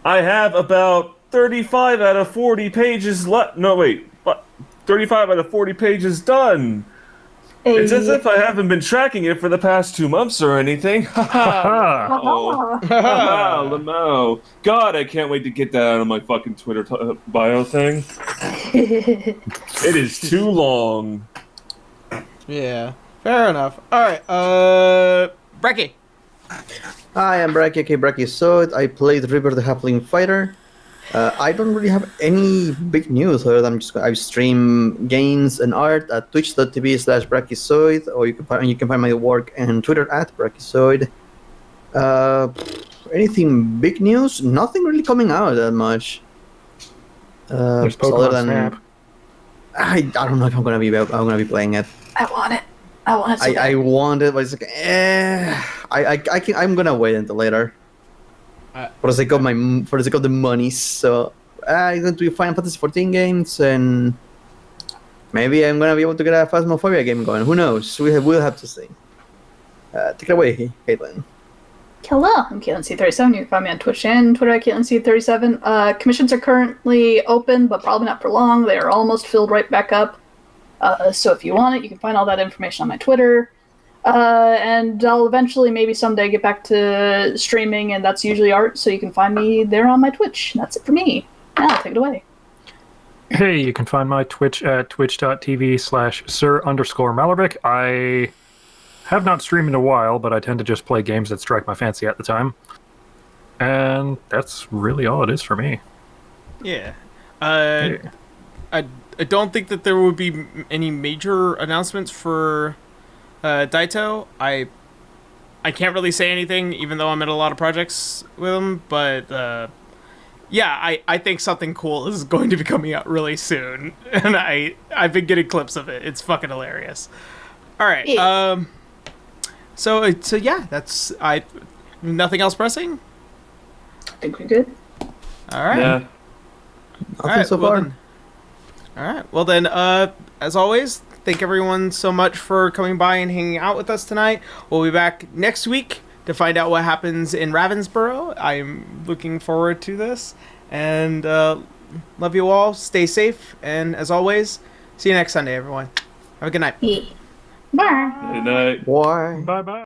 I have about 35 out of 40 pages left. No, wait. 35 out of 40 pages done. It's as if I haven't been tracking it for the past 2 months or anything. Ah, Oh. Lamau. God, I can't wait to get that out of my fucking Twitter bio thing. It is too long. Yeah. Fair enough. All right. Brecky. Hi, I'm Bracky, aka Bracky Sword. I played River the Halfling Fighter. I don't really have any big news other than I stream games and art at twitch.tv/brachyzoid, or you can find my work on Twitter at brachyzoid. Anything big news? Nothing really coming out that much. there's other Pokemon than Snap. I don't know if I'm gonna be playing it. I want it. I want it. So I bad. want it, but it's like I'm gonna wait until later. For the sake of the money, so I'm going to do Final Fantasy 14 games, and maybe I'm gonna be able to get a Phasmophobia game going. Who knows? We'll have to see. Take it away, Caitlin. Hello, I'm Caitlin C37. You can find me on Twitch and Twitter at Caitlin C37. Commissions are currently open, but probably not for long. They are almost filled right back up. So if you want it, you can find all that information on my Twitter. And I'll eventually, maybe someday, get back to streaming, and that's usually art, so you can find me there on my Twitch. That's it for me. Now, take it away. Hey, you can find my Twitch at twitch.tv/sir_Malaric. I have not streamed in a while, but I tend to just play games that strike my fancy at the time. And that's really all it is for me. Yeah. Hey. I don't think that there would be any major announcements for Daito. I can't really say anything, even though I'm in a lot of projects with him, but yeah, I think something cool is going to be coming out really soon, and I've been getting clips of it. It's fucking hilarious. All right. Yeah. So yeah, that's nothing else pressing. I think we're good. All right. Yeah. Nothing so far. All right. Well then, as always, thank everyone so much for coming by and hanging out with us tonight. We'll be back next week to find out what happens in Ravensborough. I'm looking forward to this, and love you all. Stay safe, and as always, see you next Sunday, everyone. Have a good night. Yeah. Bye. Good night. Why? Bye-bye.